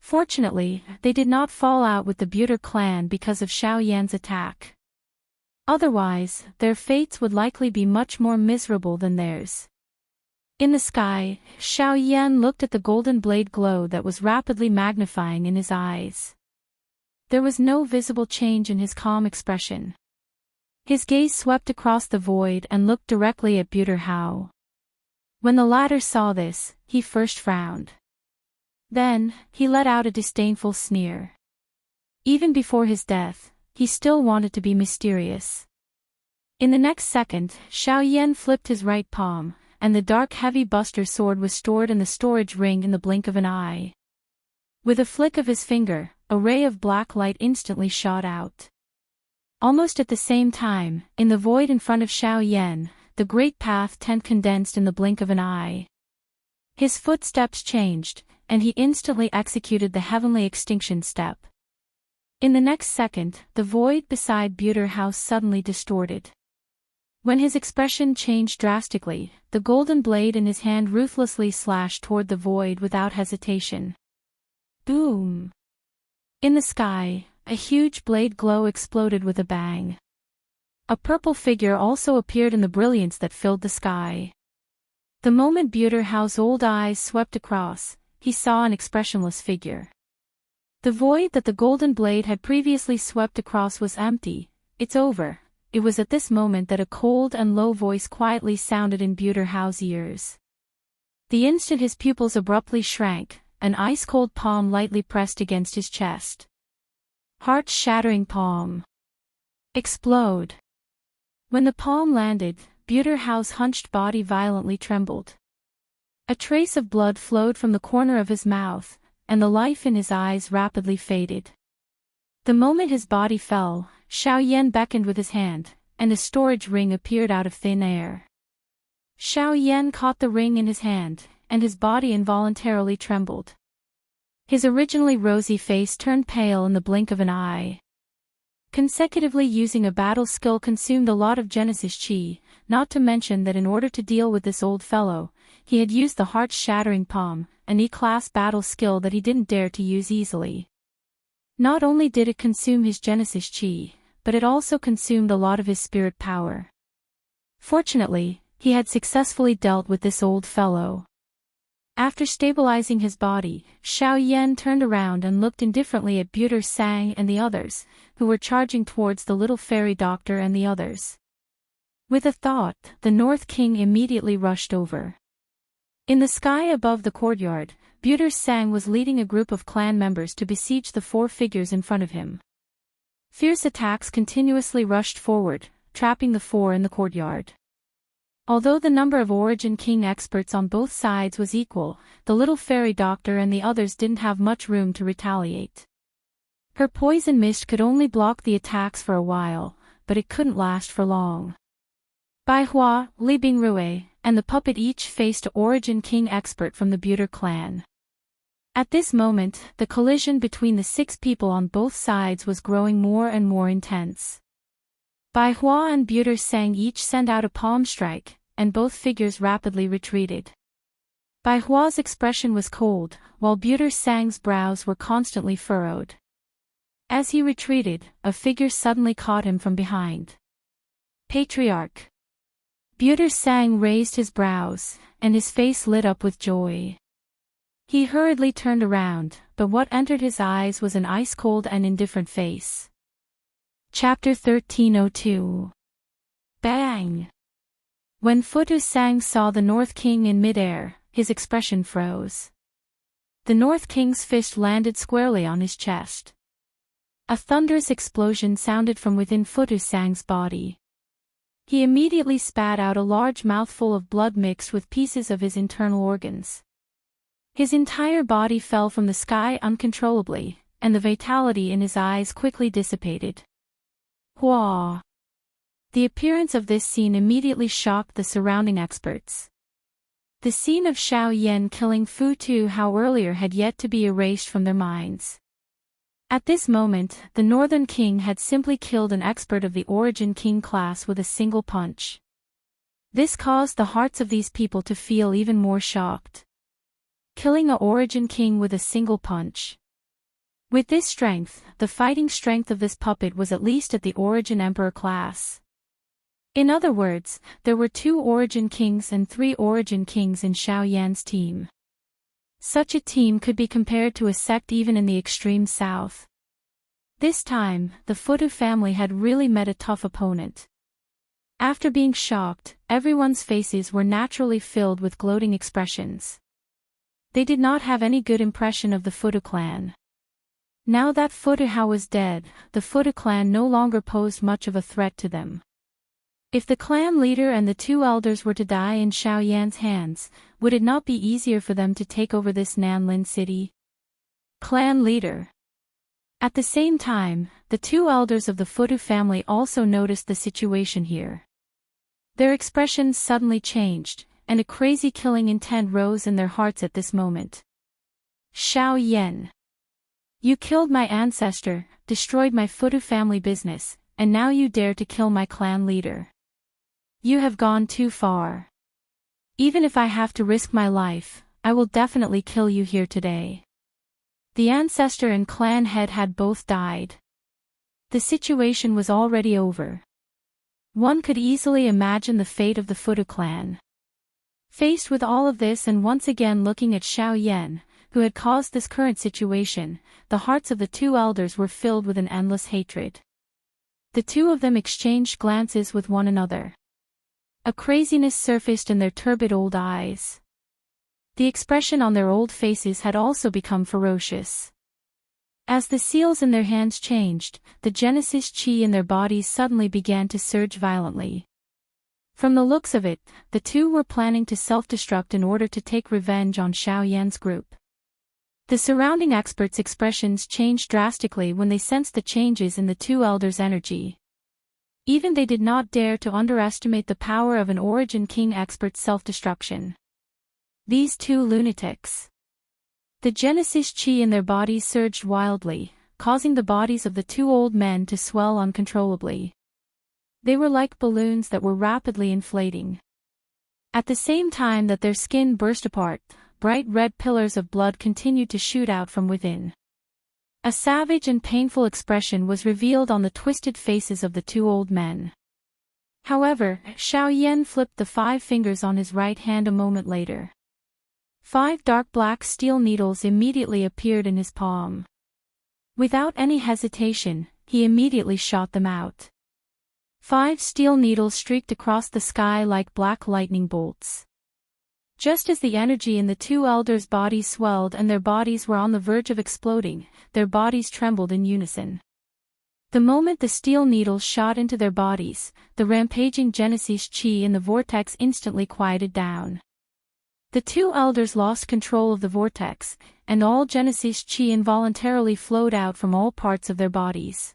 Fortunately, they did not fall out with the Buter clan because of Xiao Yan's attack. Otherwise, their fates would likely be much more miserable than theirs. In the sky, Xiao Yan looked at the golden blade glow that was rapidly magnifying in his eyes. There was no visible change in his calm expression. His gaze swept across the void and looked directly at Buterhao. When the latter saw this, he first frowned. Then, he let out a disdainful sneer. Even before his death, he still wanted to be mysterious. In the next second, Xiao Yan flipped his right palm, and the dark heavy buster sword was stored in the storage ring in the blink of an eye. With a flick of his finger, a ray of black light instantly shot out. Almost at the same time, in the void in front of Xiao Yan, the great path tent condensed in the blink of an eye. His footsteps changed, and he instantly executed the heavenly extinction step. In the next second, the void beside Buterhao suddenly distorted. When his expression changed drastically, the golden blade in his hand ruthlessly slashed toward the void without hesitation. Boom! In the sky, a huge blade glow exploded with a bang. A purple figure also appeared in the brilliance that filled the sky. The moment Buterhao's old eyes swept across, he saw an expressionless figure. The void that the golden blade had previously swept across was empty. It's over. It was at this moment that a cold and low voice quietly sounded in Buterhao's ears. The instant his pupils abruptly shrank, an ice-cold palm lightly pressed against his chest. Heart-shattering palm. Explode. When the palm landed, Buterhao's hunched body violently trembled. A trace of blood flowed from the corner of his mouth, and the life in his eyes rapidly faded. The moment his body fell, Xiao Yan beckoned with his hand, and a storage ring appeared out of thin air. Xiao Yan caught the ring in his hand, and his body involuntarily trembled. His originally rosy face turned pale in the blink of an eye. Consecutively using a battle skill consumed a lot of Genesis Chi, not to mention that in order to deal with this old fellow, he had used the heart-shattering palm, an E-class battle skill that he didn't dare to use easily. Not only did it consume his Genesis Chi, but it also consumed a lot of his spirit power. Fortunately, he had successfully dealt with this old fellow. After stabilizing his body, Xiao Yan turned around and looked indifferently at Buter Sang and the others, who were charging towards the little fairy doctor and the others. With a thought, the North King immediately rushed over. In the sky above the courtyard, Buter Sang was leading a group of clan members to besiege the four figures in front of him. Fierce attacks continuously rushed forward, trapping the four in the courtyard. Although the number of Origin King experts on both sides was equal, the little fairy doctor and the others didn't have much room to retaliate. Her poison mist could only block the attacks for a while, but it couldn't last for long. Bai Hua, Li Bingrui, and the puppet each faced an Origin King expert from the Buter clan. At this moment, the collision between the 6 people on both sides was growing more and more intense. Bai Hua and Buter Sang each sent out a palm strike, and both figures rapidly retreated. Bai Hua's expression was cold, while Buter Sang's brows were constantly furrowed. As he retreated, a figure suddenly caught him from behind. Patriarch. Buter Sang raised his brows, and his face lit up with joy. He hurriedly turned around, but what entered his eyes was an ice-cold and indifferent face. Chapter 1302. Bang! When Futu Sang saw the North King in midair, his expression froze. The North King's fist landed squarely on his chest. A thunderous explosion sounded from within Futu Sang's body. He immediately spat out a large mouthful of blood mixed with pieces of his internal organs. His entire body fell from the sky uncontrollably, and the vitality in his eyes quickly dissipated. Hua! The appearance of this scene immediately shocked the surrounding experts. The scene of Xiao Yan killing Fu Tu Hao earlier had yet to be erased from their minds. At this moment, the Northern King had simply killed an expert of the Origin King class with a single punch. This caused the hearts of these people to feel even more shocked. Killing an Origin King with a single punch. With this strength, the fighting strength of this puppet was at least at the Origin Emperor class. In other words, there were 2 Origin Kings and 3 Origin Kings in Xiao Yan's team. Such a team could be compared to a sect even in the extreme south. This time, the Futu family had really met a tough opponent. After being shocked, everyone's faces were naturally filled with gloating expressions. They did not have any good impression of the Futu clan. Now that Futu Hao was dead, the Futu clan no longer posed much of a threat to them. If the clan leader and the 2 elders were to die in Xiao Yan's hands, would it not be easier for them to take over this Nanlin city? Clan leader. At the same time, the 2 elders of the Futu family also noticed the situation here. Their expressions suddenly changed, and a crazy killing intent rose in their hearts at this moment. Xiao Yan. You killed my ancestor, destroyed my Futu family business, and now you dare to kill my clan leader. You have gone too far. Even if I have to risk my life, I will definitely kill you here today. The ancestor and clan head had both died. The situation was already over. One could easily imagine the fate of the Futu clan. Faced with all of this and once again looking at Xiao Yan, who had caused this current situation, the hearts of the 2 elders were filled with an endless hatred. The 2 of them exchanged glances with one another. A craziness surfaced in their turbid old eyes. The expression on their old faces had also become ferocious. As the seals in their hands changed, the Genesis chi in their bodies suddenly began to surge violently. From the looks of it, the 2 were planning to self-destruct in order to take revenge on Xiao Yan's group. The surrounding experts' expressions changed drastically when they sensed the changes in the 2 elders' energy. Even they did not dare to underestimate the power of an Origin King expert's self-destruction. These 2 lunatics. The Genesis chi in their bodies surged wildly, causing the bodies of the 2 old men to swell uncontrollably. They were like balloons that were rapidly inflating. At the same time that their skin burst apart, bright red pillars of blood continued to shoot out from within. A savage and painful expression was revealed on the twisted faces of the 2 old men. However, Xiao Yan flipped the 5 fingers on his right hand a moment later. 5 dark black steel needles immediately appeared in his palm. Without any hesitation, he immediately shot them out. 5 steel needles streaked across the sky like black lightning bolts. Just as the energy in the 2 elders' bodies swelled and their bodies were on the verge of exploding, their bodies trembled in unison. The moment the steel needles shot into their bodies, the rampaging Genesis chi in the vortex instantly quieted down. The two elders lost control of the vortex, and all Genesis chi involuntarily flowed out from all parts of their bodies.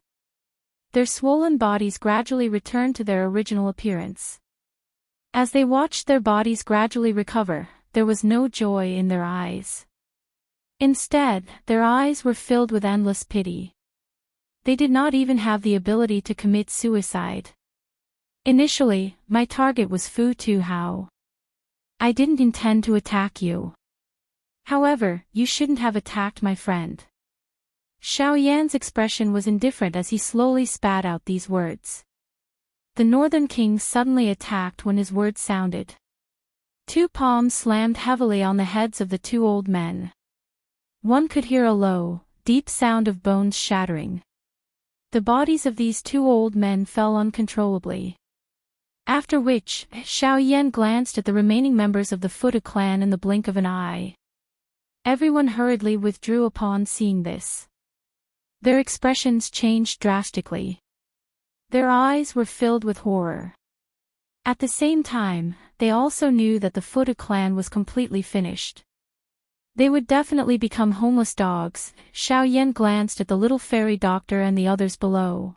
Their swollen bodies gradually returned to their original appearance. As they watched their bodies gradually recover, there was no joy in their eyes. Instead, their eyes were filled with endless pity. They did not even have the ability to commit suicide. Initially, my target was Fu Tuhao. I didn't intend to attack you. However, you shouldn't have attacked my friend. Xiao Yan's expression was indifferent as he slowly spat out these words. The Northern King suddenly attacked when his words sounded. Two palms slammed heavily on the heads of the two old men. One could hear a low, deep sound of bones shattering. The bodies of these two old men fell uncontrollably. After which, Xiao Yan glanced at the remaining members of the Fuda clan in the blink of an eye. Everyone hurriedly withdrew upon seeing this. Their expressions changed drastically. Their eyes were filled with horror. At the same time, they also knew that the Fuda clan was completely finished. They would definitely become homeless dogs. Xiao Yan glanced at the little fairy doctor and the others below.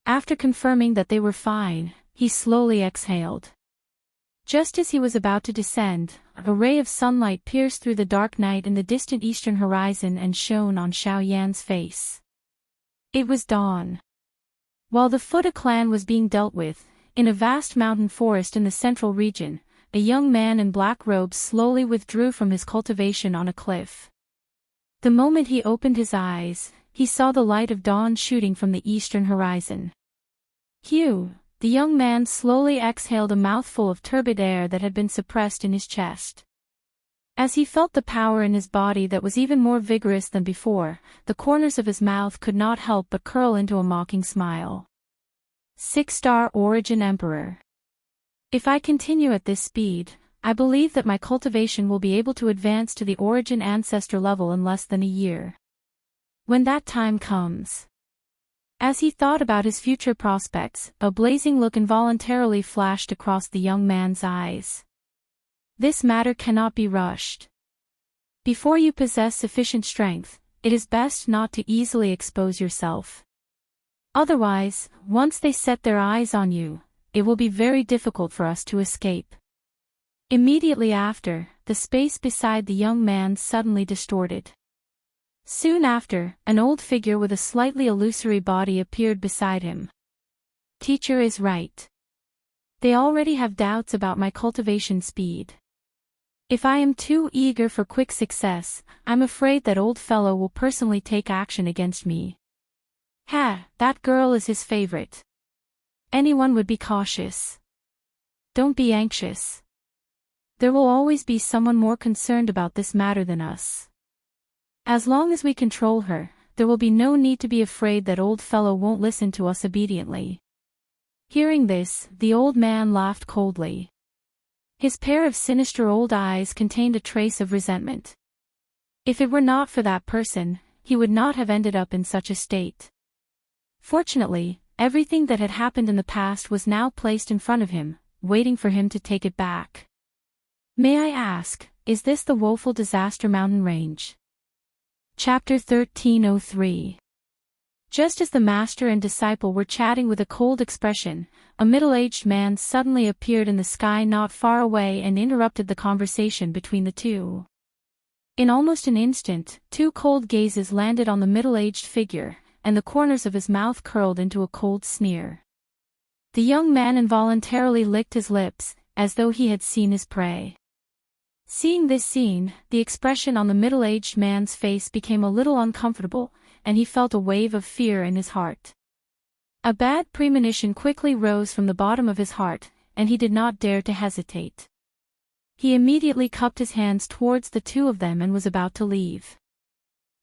After confirming that they were fine, he slowly exhaled. Just as he was about to descend, a ray of sunlight pierced through the dark night in the distant eastern horizon and shone on Xiao Yan's face. It was dawn. While the Fuda clan was being dealt with, in a vast mountain forest in the central region, a young man in black robes slowly withdrew from his cultivation on a cliff. The moment he opened his eyes, he saw the light of dawn shooting from the eastern horizon. Hugh, the young man slowly exhaled a mouthful of turbid air that had been suppressed in his chest. As he felt the power in his body that was even more vigorous than before, the corners of his mouth could not help but curl into a mocking smile. 6-star Origin Emperor. If I continue at this speed, I believe that my cultivation will be able to advance to the Origin Ancestor level in less than a year. When that time comes. As he thought about his future prospects, a blazing look involuntarily flashed across the young man's eyes. This matter cannot be rushed. Before you possess sufficient strength, it is best not to easily expose yourself. Otherwise, once they set their eyes on you, it will be very difficult for us to escape. Immediately after, the space beside the young man suddenly distorted. Soon after, an old figure with a slightly illusory body appeared beside him. Teacher is right. They already have doubts about my cultivation speed. If I am too eager for quick success, I'm afraid that old fellow will personally take action against me. Ha, that girl is his favorite. Anyone would be cautious. Don't be anxious. There will always be someone more concerned about this matter than us. As long as we control her, there will be no need to be afraid that old fellow won't listen to us obediently. Hearing this, the old man laughed coldly. His pair of sinister old eyes contained a trace of resentment. If it were not for that person, he would not have ended up in such a state. Fortunately, everything that had happened in the past was now placed in front of him, waiting for him to take it back. May I ask, is this the woeful disaster mountain range? Chapter 1303. Just as the master and disciple were chatting with a cold expression, a middle-aged man suddenly appeared in the sky not far away and interrupted the conversation between the two. In almost an instant, two cold gazes landed on the middle-aged figure, and the corners of his mouth curled into a cold sneer. The young man involuntarily licked his lips, as though he had seen his prey. Seeing this scene, the expression on the middle-aged man's face became a little uncomfortable, and he felt a wave of fear in his heart. A bad premonition quickly rose from the bottom of his heart, and he did not dare to hesitate. He immediately cupped his hands towards the two of them and was about to leave.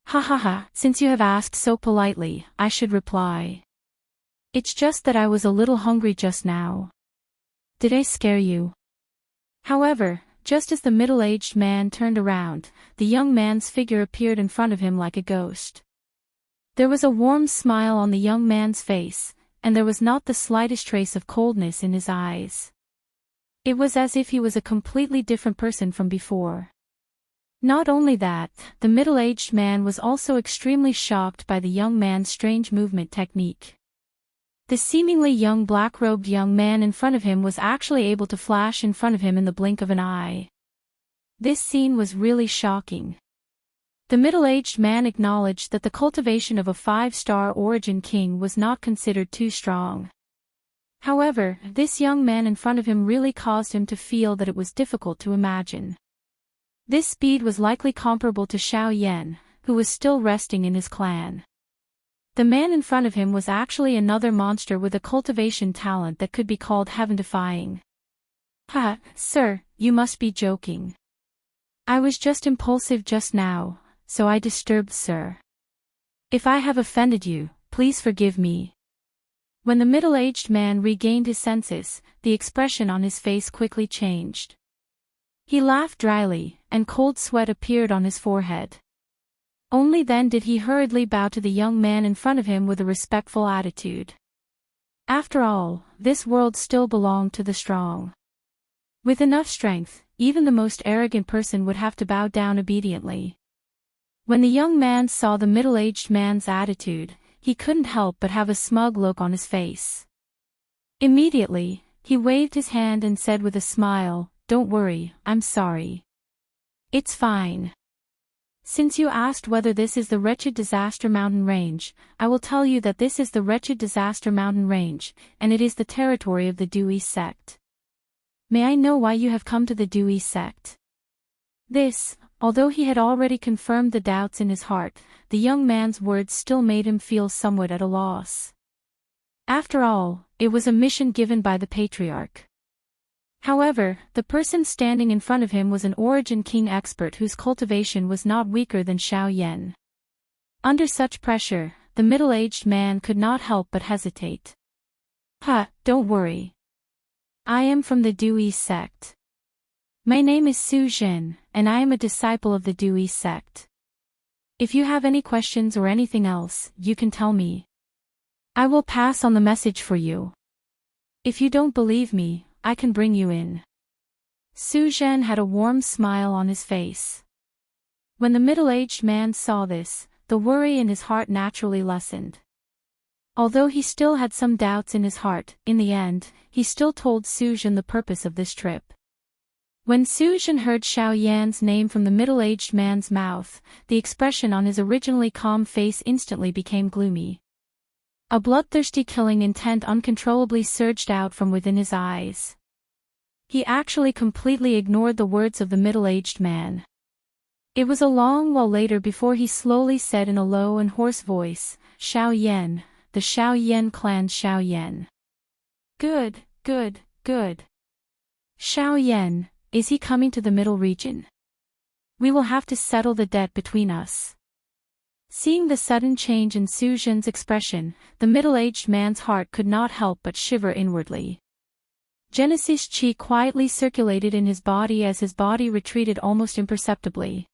Ha ha ha, since you have asked so politely, I should reply. It's just that I was a little hungry just now. Did I scare you? However, just as the middle-aged man turned around, the young man's figure appeared in front of him like a ghost. There was a warm smile on the young man's face, and there was not the slightest trace of coldness in his eyes. It was as if he was a completely different person from before. Not only that, the middle-aged man was also extremely shocked by the young man's strange movement technique. The seemingly young black-robed young man in front of him was actually able to flash in front of him in the blink of an eye. This scene was really shocking. The middle-aged man acknowledged that the cultivation of a 5-star origin king was not considered too strong. However, this young man in front of him really caused him to feel that it was difficult to imagine. This speed was likely comparable to Xiao Yan, who was still resting in his clan. The man in front of him was actually another monster with a cultivation talent that could be called heaven-defying. Ha, sir, you must be joking. I was just impulsive just now, so I disturbed sir. If I have offended you, please forgive me. When the middle-aged man regained his senses, the expression on his face quickly changed. He laughed dryly, and cold sweat appeared on his forehead. Only then did he hurriedly bow to the young man in front of him with a respectful attitude. After all, this world still belonged to the strong. With enough strength, even the most arrogant person would have to bow down obediently. When the young man saw the middle-aged man's attitude, he couldn't help but have a smug look on his face. Immediately, he waved his hand and said with a smile, "Don't worry, I'm sorry. It's fine. Since you asked whether this is the Wretched Disaster Mountain Range, I will tell you that this is the Wretched Disaster Mountain Range, and it is the territory of the Dewey sect. May I know why you have come to the Dewey sect?" This, although he had already confirmed the doubts in his heart, the young man's words still made him feel somewhat at a loss. After all, it was a mission given by the patriarch. However, the person standing in front of him was an Origin King expert whose cultivation was not weaker than Xiao Yan. Under such pressure, the middle-aged man could not help but hesitate. Don't worry. I am from the Dewey sect. My name is Su Zhen, and I am a disciple of the Dewey sect. If you have any questions or anything else, you can tell me. I will pass on the message for you. If you don't believe me, I can bring you in. Su Zhen had a warm smile on his face. When the middle-aged man saw this, the worry in his heart naturally lessened. Although he still had some doubts in his heart, in the end, he still told Su Zhen the purpose of this trip. When Su Zhen heard Xiao Yan's name from the middle-aged man's mouth, the expression on his originally calm face instantly became gloomy. A bloodthirsty killing intent uncontrollably surged out from within his eyes. He actually completely ignored the words of the middle-aged man. It was a long while later before he slowly said in a low and hoarse voice, "Xiao Yan, the Xiao Yan clan's Xiao Yan." Good. Xiao Yan, is he coming to the middle region? We will have to settle the debt between us. Seeing the sudden change in Su Zhen's expression, the middle-aged man's heart could not help but shiver inwardly. Genesis chi quietly circulated in his body as his body retreated almost imperceptibly.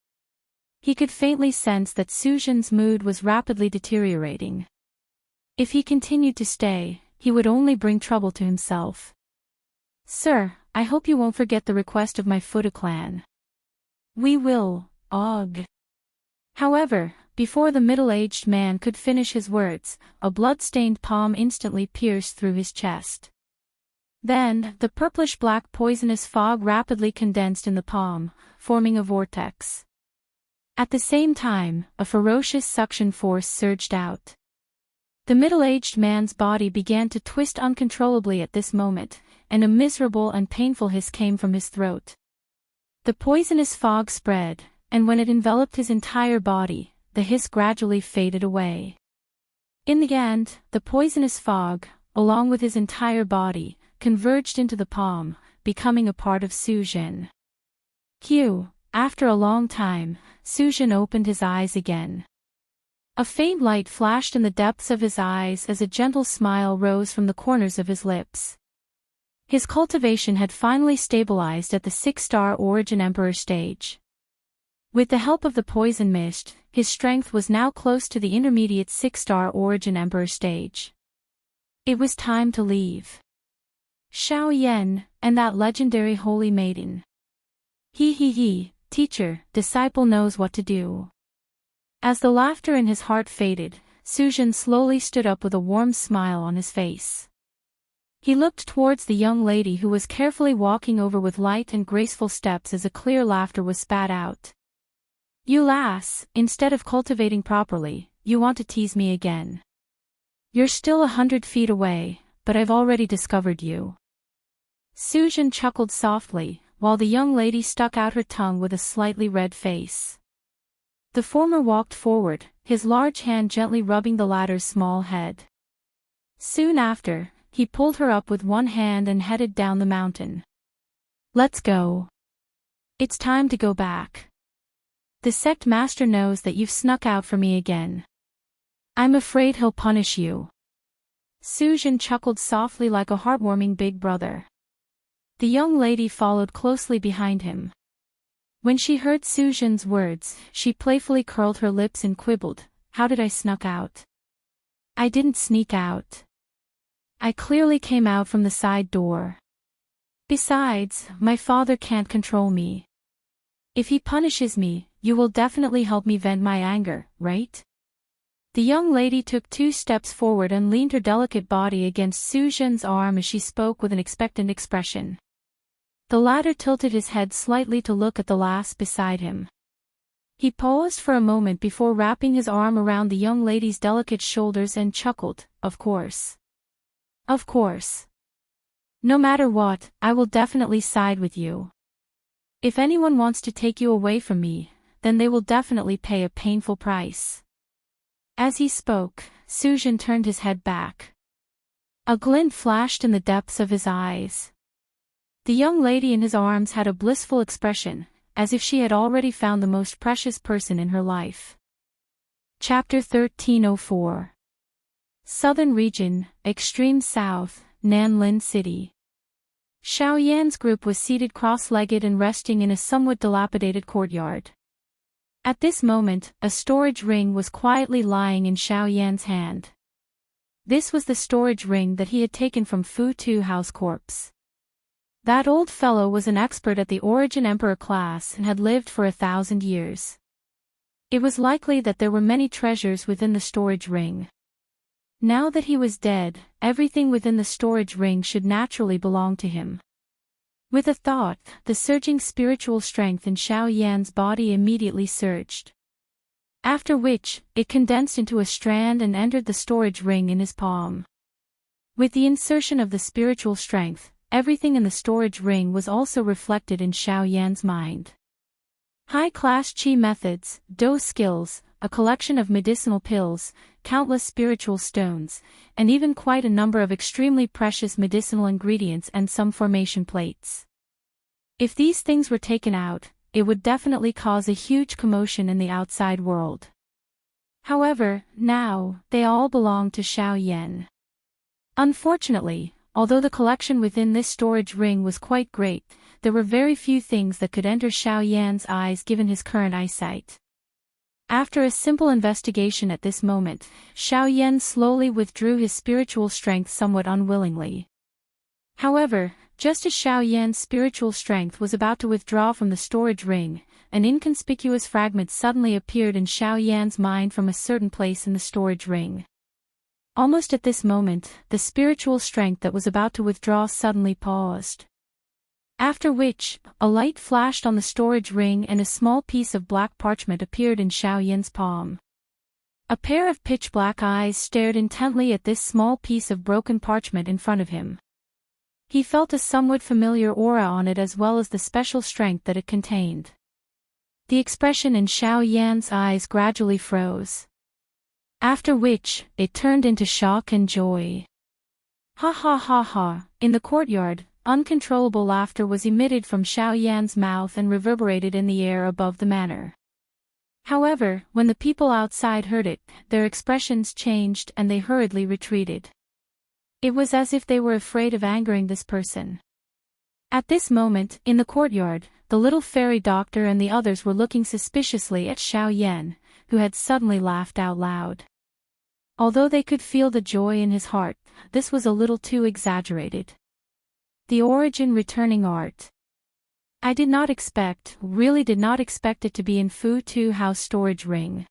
He could faintly sense that Su Zhen's mood was rapidly deteriorating. If he continued to stay, he would only bring trouble to himself. "Sir, I hope you won't forget the request of my Fuda clan." "We will, Og." However, before the middle-aged man could finish his words, a blood-stained palm instantly pierced through his chest. Then, the purplish-black poisonous fog rapidly condensed in the palm, forming a vortex. At the same time, a ferocious suction force surged out. The middle-aged man's body began to twist uncontrollably at this moment, and a miserable and painful hiss came from his throat. The poisonous fog spread, and when it enveloped his entire body, the hiss gradually faded away. In the end, the poisonous fog, along with his entire body, converged into the palm, becoming a part of Su Zhen. After a long time, Su Zhen opened his eyes again. A faint light flashed in the depths of his eyes as a gentle smile rose from the corners of his lips. His cultivation had finally stabilized at the 6-star Origin Emperor stage. With the help of the poison mist, his strength was now close to the intermediate 6-star Origin Emperor stage. It was time to leave. Xiao Yan, and that legendary holy maiden. He, teacher, disciple knows what to do. As the laughter in his heart faded, Suzhen slowly stood up with a warm smile on his face. He looked towards the young lady who was carefully walking over with light and graceful steps as a clear laughter was spat out. You lass, instead of cultivating properly, you want to tease me again. You're still 100 feet away, but I've already discovered you. Suzhen chuckled softly, while the young lady stuck out her tongue with a slightly red face. The former walked forward, his large hand gently rubbing the latter's small head. Soon after, he pulled her up with one hand and headed down the mountain. Let's go. It's time to go back. The sect master knows that you've snuck out for me again. I'm afraid he'll punish you. Suzhen chuckled softly like a heartwarming big brother. The young lady followed closely behind him. When she heard Suzhen's words, she playfully curled her lips and quibbled, How did I snuck out? I didn't sneak out. I clearly came out from the side door. Besides, my father can't control me. If he punishes me, you will definitely help me vent my anger, right? The young lady took 2 steps forward and leaned her delicate body against Suzhen's arm as she spoke with an expectant expression. The latter tilted his head slightly to look at the lass beside him. He paused for a moment before wrapping his arm around the young lady's delicate shoulders and chuckled, Of course. Of course. No matter what, I will definitely side with you. If anyone wants to take you away from me, then they will definitely pay a painful price. As he spoke, Suzhen turned his head back. A glint flashed in the depths of his eyes. The young lady in his arms had a blissful expression, as if she had already found the most precious person in her life. Chapter 1304. Southern Region, Extreme South, Nanlin City. Xiao Yan's group was seated cross-legged and resting in a somewhat dilapidated courtyard. At this moment, a storage ring was quietly lying in Xiao Yan's hand. This was the storage ring that he had taken from Fu Tu House Corpse. That old fellow was an expert at the Origin Emperor class and had lived for 1,000 years. It was likely that there were many treasures within the storage ring. Now that he was dead, everything within the storage ring should naturally belong to him. With a thought, the surging spiritual strength in Xiao Yan's body immediately surged. After which, it condensed into a strand and entered the storage ring in his palm. With the insertion of the spiritual strength, everything in the storage ring was also reflected in Xiao Yan's mind. High-class qi methods, dou skills, a collection of medicinal pills, countless spiritual stones, and even quite a number of extremely precious medicinal ingredients and some formation plates. If these things were taken out, it would definitely cause a huge commotion in the outside world. However, now, they all belong to Xiao Yan. Unfortunately, although the collection within this storage ring was quite great, there were very few things that could enter Xiao Yan's eyes given his current eyesight. After a simple investigation at this moment, Xiao Yan slowly withdrew his spiritual strength somewhat unwillingly. However, just as Xiao Yan's spiritual strength was about to withdraw from the storage ring, an inconspicuous fragment suddenly appeared in Xiao Yan's mind from a certain place in the storage ring. Almost at this moment, the spiritual strength that was about to withdraw suddenly paused. After which, a light flashed on the storage ring and a small piece of black parchment appeared in Xiao Yan's palm. A pair of pitch-black eyes stared intently at this small piece of broken parchment in front of him. He felt a somewhat familiar aura on it as well as the special strength that it contained. The expression in Xiao Yan's eyes gradually froze. After which, it turned into shock and joy. Ha ha ha ha, in the courtyard, uncontrollable laughter was emitted from Xiao Yan's mouth and reverberated in the air above the manor. However, when the people outside heard it, their expressions changed and they hurriedly retreated. It was as if they were afraid of angering this person. At this moment, in the courtyard, the little fairy doctor and the others were looking suspiciously at Xiao Yan, who had suddenly laughed out loud. Although they could feel the joy in his heart, this was a little too exaggerated. The origin returning art. I really did not expect it to be in Fu Tu House storage ring.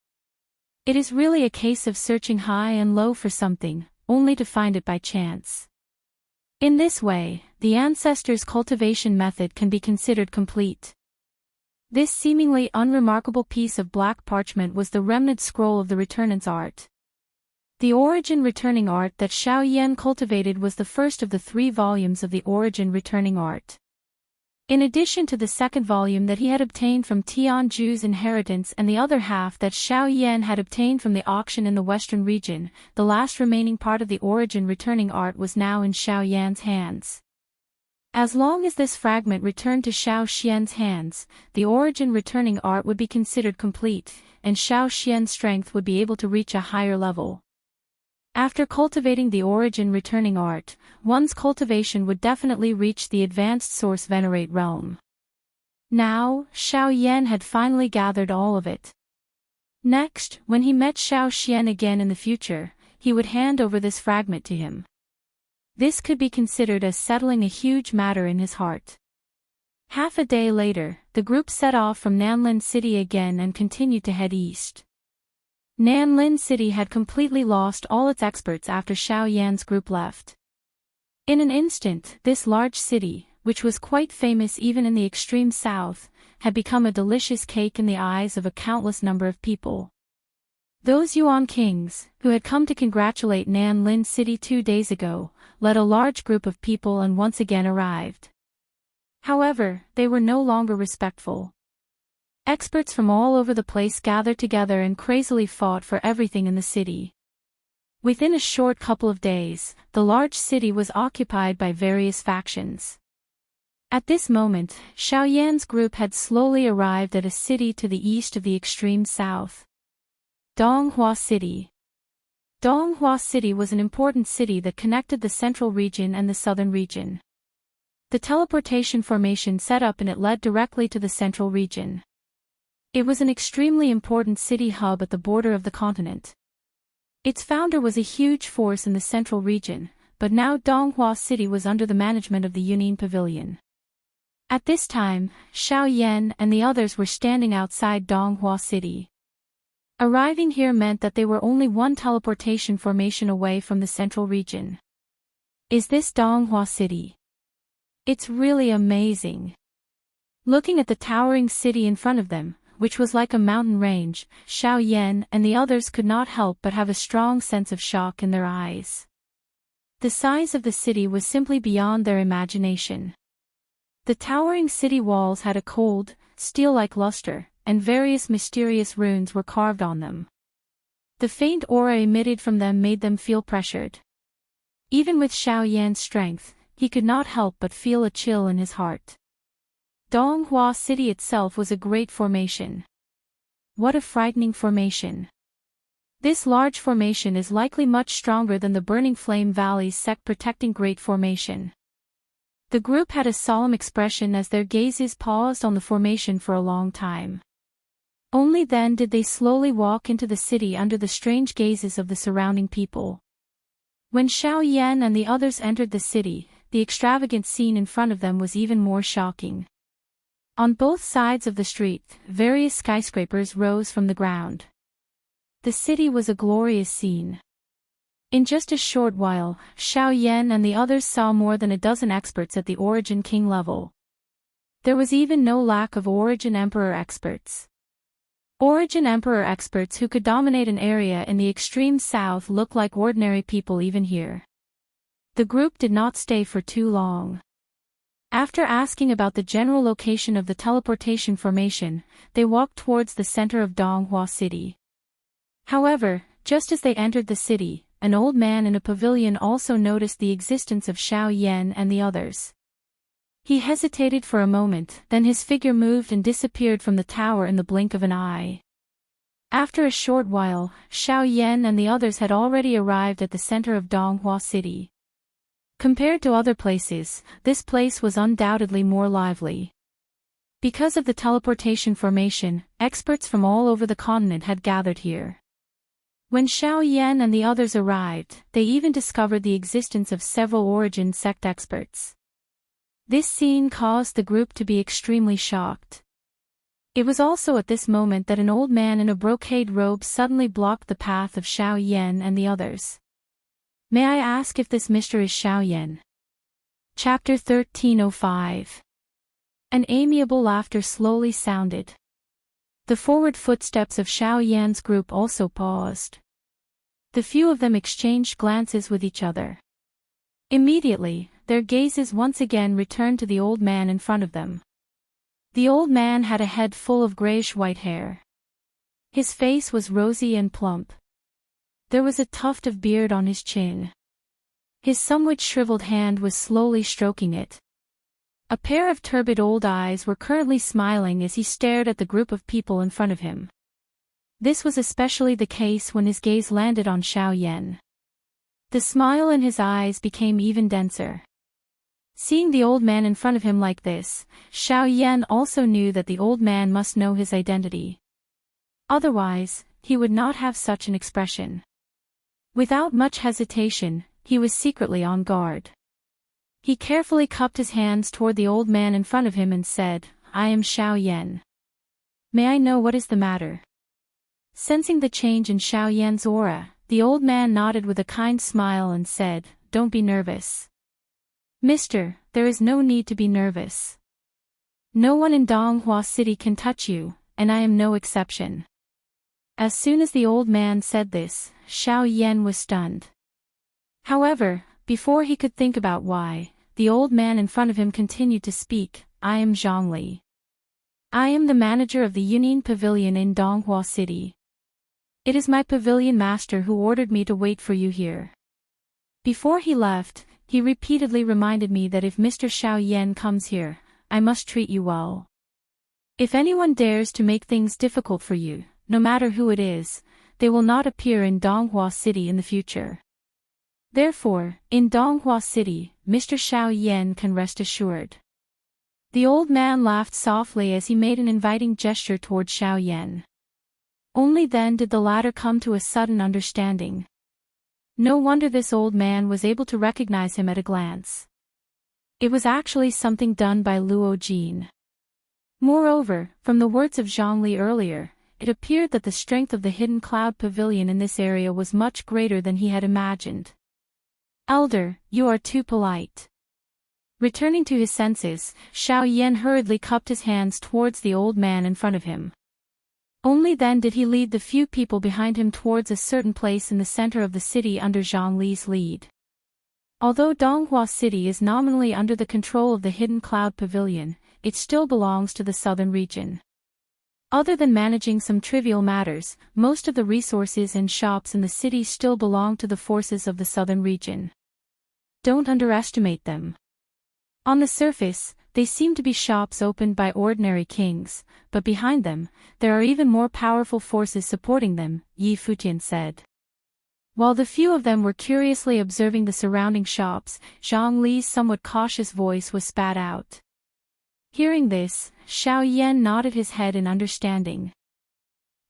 It is really a case of searching high and low for something, only to find it by chance. In this way, the ancestors' cultivation method can be considered complete. This seemingly unremarkable piece of black parchment was the remnant scroll of the returnant's art. The origin returning art that Xiao Yan cultivated was the first of the 3 volumes of the origin returning art. In addition to the second volume that he had obtained from Tianju's inheritance and the other half that Xiao Yan had obtained from the auction in the western region, the last remaining part of the origin returning art was now in Xiao Yan's hands. As long as this fragment returned to Xiao Xian's hands, the origin returning art would be considered complete, and Xiao Xian's strength would be able to reach a higher level. After cultivating the origin returning art, one's cultivation would definitely reach the advanced source venerate realm. Now, Xiao Yan had finally gathered all of it. Next, when he met Xiao Xian again in the future, he would hand over this fragment to him. This could be considered as settling a huge matter in his heart. Half a day later, the group set off from Nanlin City again and continued to head east. Nanlin City had completely lost all its experts after Xiao Yan's group left. In an instant, this large city, which was quite famous even in the extreme south, had become a delicious cake in the eyes of a countless number of people. Those Yuan kings, who had come to congratulate Nanlin City 2 days ago, led a large group of people and once again arrived. However, they were no longer respectful. Experts from all over the place gathered together and crazily fought for everything in the city. Within a short couple of days, the large city was occupied by various factions. At this moment, Xiao Yan's group had slowly arrived at a city to the east of the extreme south. Donghua City. Donghua City was an important city that connected the central region and the southern region. The teleportation formation set up in it led directly to the central region. It was an extremely important city hub at the border of the continent. Its founder was a huge force in the central region, but now Donghua City was under the management of the Yunin Pavilion. At this time, Xiao Yan and the others were standing outside Donghua City. Arriving here meant that they were only one teleportation formation away from the central region. Is this Donghua City? It's really amazing. Looking at the towering city in front of them, which was like a mountain range, Xiao Yan and the others could not help but have a strong sense of shock in their eyes. The size of the city was simply beyond their imagination. The towering city walls had a cold, steel-like luster, and various mysterious runes were carved on them. The faint aura emitted from them made them feel pressured. Even with Xiao Yan's strength, he could not help but feel a chill in his heart. Donghua City itself was a great formation. What a frightening formation. This large formation is likely much stronger than the Burning Flame Valley's sect protecting Great Formation. The group had a solemn expression as their gazes paused on the formation for a long time. Only then did they slowly walk into the city under the strange gazes of the surrounding people. When Xiao Yan and the others entered the city, the extravagant scene in front of them was even more shocking. On both sides of the street, various skyscrapers rose from the ground. The city was a glorious scene. In just a short while, Xiao Yan and the others saw more than a dozen experts at the Origin King level. There was even no lack of Origin Emperor experts. Origin Emperor experts who could dominate an area in the extreme south looked like ordinary people even here. The group did not stay for too long. After asking about the general location of the teleportation formation, they walked towards the center of Donghua City. However, just as they entered the city, an old man in a pavilion also noticed the existence of Xiao Yan and the others. He hesitated for a moment, then his figure moved and disappeared from the tower in the blink of an eye. After a short while, Xiao Yan and the others had already arrived at the center of Donghua City. Compared to other places, this place was undoubtedly more lively. Because of the teleportation formation, experts from all over the continent had gathered here. When Xiao Yan and the others arrived, they even discovered the existence of several origin sect experts. This scene caused the group to be extremely shocked. It was also at this moment that an old man in a brocade robe suddenly blocked the path of Xiao Yan and the others. May I ask if this Mr. is Xiao Yan? Chapter 1305. An amiable laughter slowly sounded. The forward footsteps of Xiao Yan's group also paused. The few of them exchanged glances with each other. Immediately, their gazes once again returned to the old man in front of them. The old man had a head full of grayish-white hair. His face was rosy and plump. There was a tuft of beard on his chin. His somewhat shriveled hand was slowly stroking it. A pair of turbid old eyes were currently smiling as he stared at the group of people in front of him. This was especially the case when his gaze landed on Xiao Yan. The smile in his eyes became even denser. Seeing the old man in front of him like this, Xiao Yan also knew that the old man must know his identity. Otherwise, he would not have such an expression. Without much hesitation, he was secretly on guard. He carefully cupped his hands toward the old man in front of him and said, "I am Xiao Yan. May I know what is the matter?" Sensing the change in Xiao Yan's aura, the old man nodded with a kind smile and said, "Don't be nervous. Mister, there is no need to be nervous. No one in Donghua City can touch you, and I am no exception." As soon as the old man said this, Xiao Yan was stunned. However, before he could think about why, the old man in front of him continued to speak, "I am Zhongli. I am the manager of the Union Pavilion in Donghua City. It is my pavilion master who ordered me to wait for you here." Before he left, he repeatedly reminded me that if Mr. Xiao Yan comes here, I must treat you well. If anyone dares to make things difficult for you, no matter who it is, they will not appear in Donghua City in the future. Therefore, in Donghua City, Mr. Xiao Yan can rest assured. The old man laughed softly as he made an inviting gesture toward Xiao Yan. Only then did the latter come to a sudden understanding. No wonder this old man was able to recognize him at a glance. It was actually something done by Luo Jin. Moreover, from the words of Zhongli earlier, it appeared that the strength of the hidden cloud pavilion in this area was much greater than he had imagined. "Elder, you are too polite." Returning to his senses, Xiao Yan hurriedly cupped his hands towards the old man in front of him. Only then did he lead the few people behind him towards a certain place in the center of the city under Zhongli's lead. Although Donghua City is nominally under the control of the Hidden Cloud Pavilion, it still belongs to the southern region. Other than managing some trivial matters, most of the resources and shops in the city still belong to the forces of the southern region. Don't underestimate them. On the surface, they seem to be shops opened by ordinary kings, but behind them, there are even more powerful forces supporting them, Yi Futian said. While the few of them were curiously observing the surrounding shops, Zhang Li's somewhat cautious voice was spat out. Hearing this, Xiao Yan nodded his head in understanding.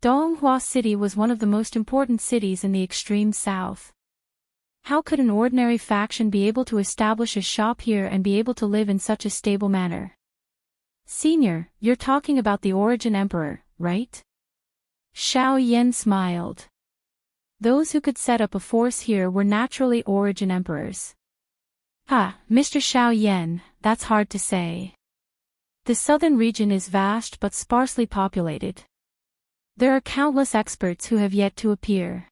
Donghua City was one of the most important cities in the extreme south. How could an ordinary faction be able to establish a shop here and be able to live in such a stable manner? Senior, you're talking about the Origin Emperor, right? Xiao Yan smiled. Those who could set up a force here were naturally Origin Emperors. Mr. Xiao Yan, that's hard to say. The southern region is vast but sparsely populated. There are countless experts who have yet to appear.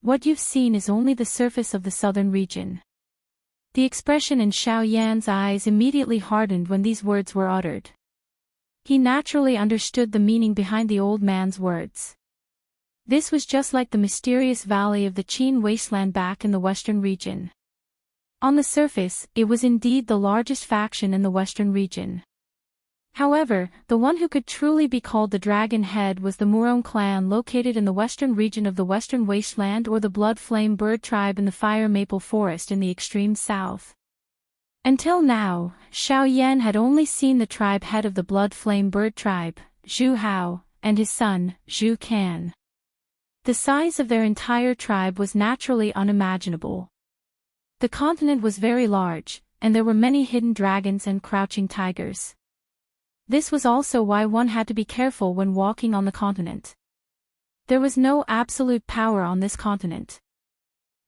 What you've seen is only the surface of the southern region. The expression in Xiao Yan's eyes immediately hardened when these words were uttered. He naturally understood the meaning behind the old man's words. This was just like the mysterious valley of the Qin wasteland back in the western region. On the surface, it was indeed the largest faction in the western region. However, the one who could truly be called the Dragon Head was the Murong clan located in the western region of the Western Wasteland, or the Blood Flame Bird tribe in the Fire Maple Forest in the extreme south. Until now, Xiao Yan had only seen the tribe head of the Blood Flame Bird tribe, Zhu Hao, and his son, Zhu Can. The size of their entire tribe was naturally unimaginable. The continent was very large, and there were many hidden dragons and crouching tigers. This was also why one had to be careful when walking on the continent. There was no absolute power on this continent.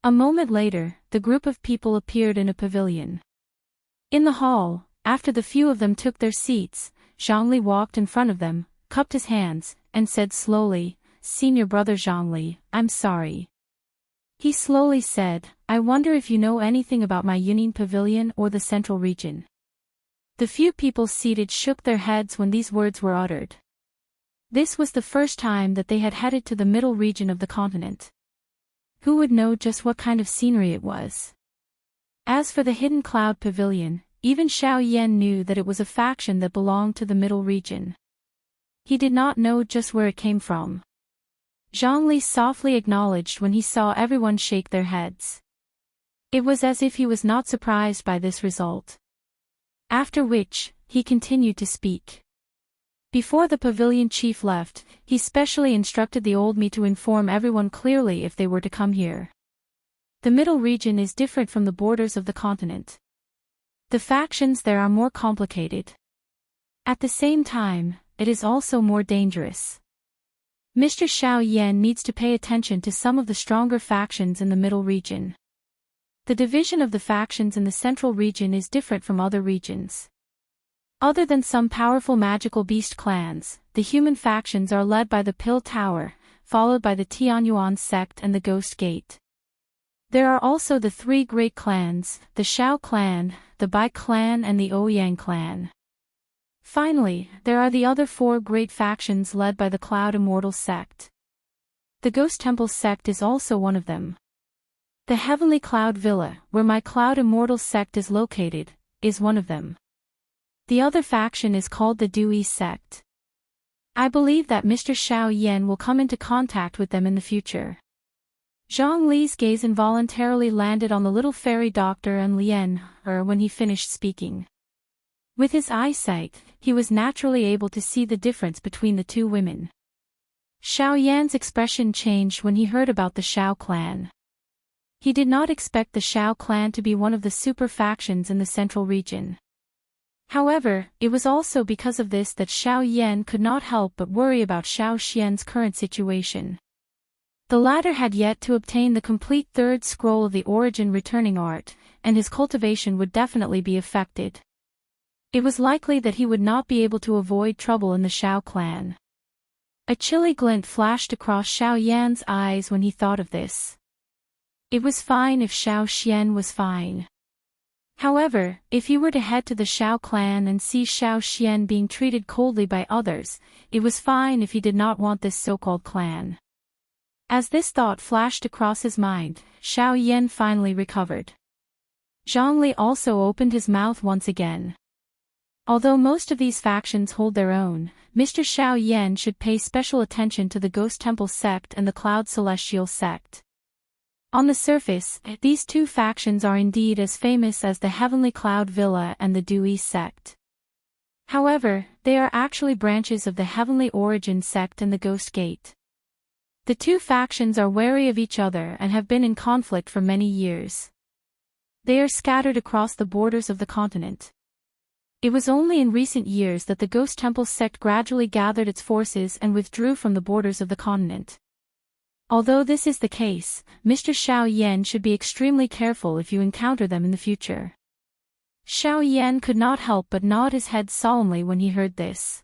A moment later, the group of people appeared in a pavilion. In the hall, after the few of them took their seats, Zhongli walked in front of them, cupped his hands, and said slowly, "Senior brother Zhongli, I'm sorry." He slowly said, "I wonder if you know anything about my Yunin Pavilion or the Central Region." The few people seated shook their heads when these words were uttered. This was the first time that they had headed to the middle region of the continent. Who would know just what kind of scenery it was? As for the Hidden Cloud Pavilion, even Xiao Yan knew that it was a faction that belonged to the middle region. He did not know just where it came from. Zhongli softly acknowledged when he saw everyone shake their heads. It was as if he was not surprised by this result. After which, he continued to speak. Before the pavilion chief left, he specially instructed the old me to inform everyone clearly if they were to come here. The middle region is different from the borders of the continent. The factions there are more complicated. At the same time, it is also more dangerous. Mr. Xiao Yan needs to pay attention to some of the stronger factions in the middle region. The division of the factions in the central region is different from other regions. Other than some powerful magical beast clans, the human factions are led by the Pill Tower, followed by the Tianyuan sect and the Ghost Gate. There are also the three great clans, the Shao clan, the Bai clan and the Ouyang clan. Finally, there are the other four great factions led by the Cloud Immortal sect. The Ghost Temple sect is also one of them. The Heavenly Cloud Villa, where my Cloud Immortal sect is located, is one of them. The other faction is called the Dewey sect. I believe that Mr. Xiao Yan will come into contact with them in the future. Zhang Li's gaze involuntarily landed on the little fairy doctor and Lian when he finished speaking. With his eyesight, he was naturally able to see the difference between the two women. Xiao Yan's expression changed when he heard about the Shao clan. He did not expect the Shao clan to be one of the super factions in the central region. However, it was also because of this that Xiao Yan could not help but worry about Xiao Xian's current situation. The latter had yet to obtain the complete third scroll of the origin returning art, and his cultivation would definitely be affected. It was likely that he would not be able to avoid trouble in the Shao clan. A chilly glint flashed across Xiao Yan's eyes when he thought of this. It was fine if Xiao Xian was fine. However, if he were to head to the Shao clan and see Xiao Xian being treated coldly by others, it was fine if he did not want this so-called clan. As this thought flashed across his mind, Xiao Yan finally recovered. Zhongli also opened his mouth once again. Although most of these factions hold their own, Mr. Xiao Yan should pay special attention to the Ghost Temple sect and the Cloud Celestial sect. On the surface, these two factions are indeed as famous as the Heavenly Cloud Villa and the Dewey sect. However, they are actually branches of the Heavenly Origin sect and the Ghost Gate. The two factions are wary of each other and have been in conflict for many years. They are scattered across the borders of the continent. It was only in recent years that the Ghost Temple sect gradually gathered its forces and withdrew from the borders of the continent. Although this is the case, Mr. Xiao Yan should be extremely careful if you encounter them in the future. Xiao Yan could not help but nod his head solemnly when he heard this.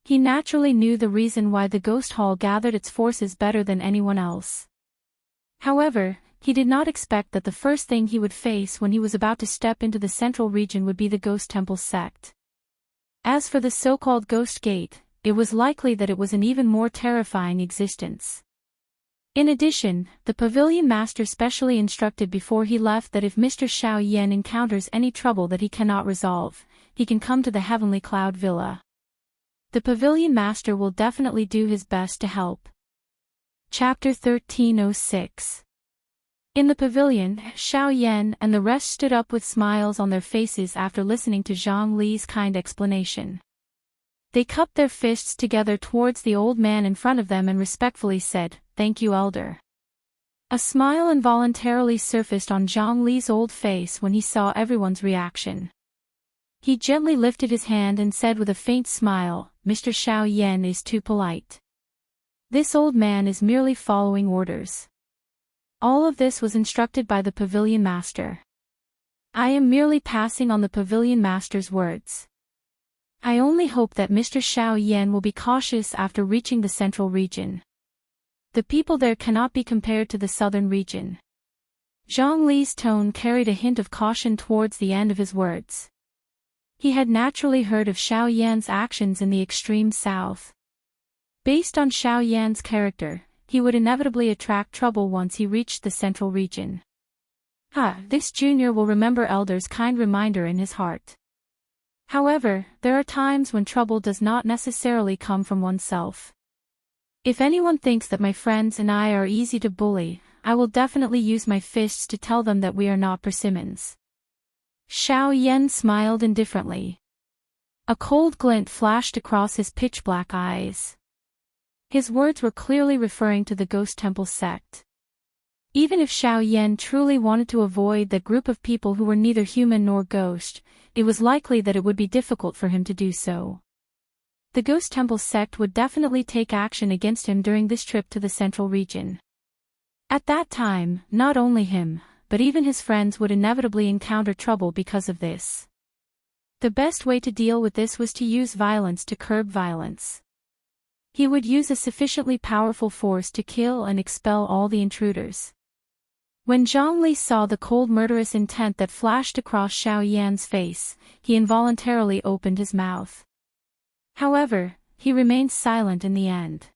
He naturally knew the reason why the Ghost Hall gathered its forces better than anyone else. However, he did not expect that the first thing he would face when he was about to step into the central region would be the Ghost Temple sect. As for the so-called Ghost Gate, it was likely that it was an even more terrifying existence. In addition, the pavilion master specially instructed before he left that if Mr. Xiao Yan encounters any trouble that he cannot resolve, he can come to the Heavenly Cloud Villa. The pavilion master will definitely do his best to help. Chapter 1306. In the pavilion, Xiao Yan and the rest stood up with smiles on their faces after listening to Zhang Li's kind explanation. They cupped their fists together towards the old man in front of them and respectfully said, "Thank you, elder." A smile involuntarily surfaced on Zhang Li's old face when he saw everyone's reaction. He gently lifted his hand and said with a faint smile, "Mr. Xiao Yan is too polite. This old man is merely following orders. All of this was instructed by the pavilion master. I am merely passing on the pavilion master's words. I only hope that Mr. Xiao Yan will be cautious after reaching the central region. The people there cannot be compared to the southern region." Zhang Li's tone carried a hint of caution towards the end of his words. He had naturally heard of Xiao Yan's actions in the extreme south. Based on Xiao Yan's character, he would inevitably attract trouble once he reached the central region. This junior will remember elder's kind reminder in his heart. However, there are times when trouble does not necessarily come from oneself. If anyone thinks that my friends and I are easy to bully, I will definitely use my fists to tell them that we are not persimmons. Xiao Yan smiled indifferently. A cold glint flashed across his pitch-black eyes. His words were clearly referring to the Ghost Temple sect. Even if Xiao Yan truly wanted to avoid that group of people who were neither human nor ghost, it was likely that it would be difficult for him to do so. The Ghost Temple sect would definitely take action against him during this trip to the central region. At that time, not only him, but even his friends would inevitably encounter trouble because of this. The best way to deal with this was to use violence to curb violence. He would use a sufficiently powerful force to kill and expel all the intruders. When Zhang Li saw the cold murderous intent that flashed across Xiao Yan's face, he involuntarily opened his mouth. However, he remained silent in the end.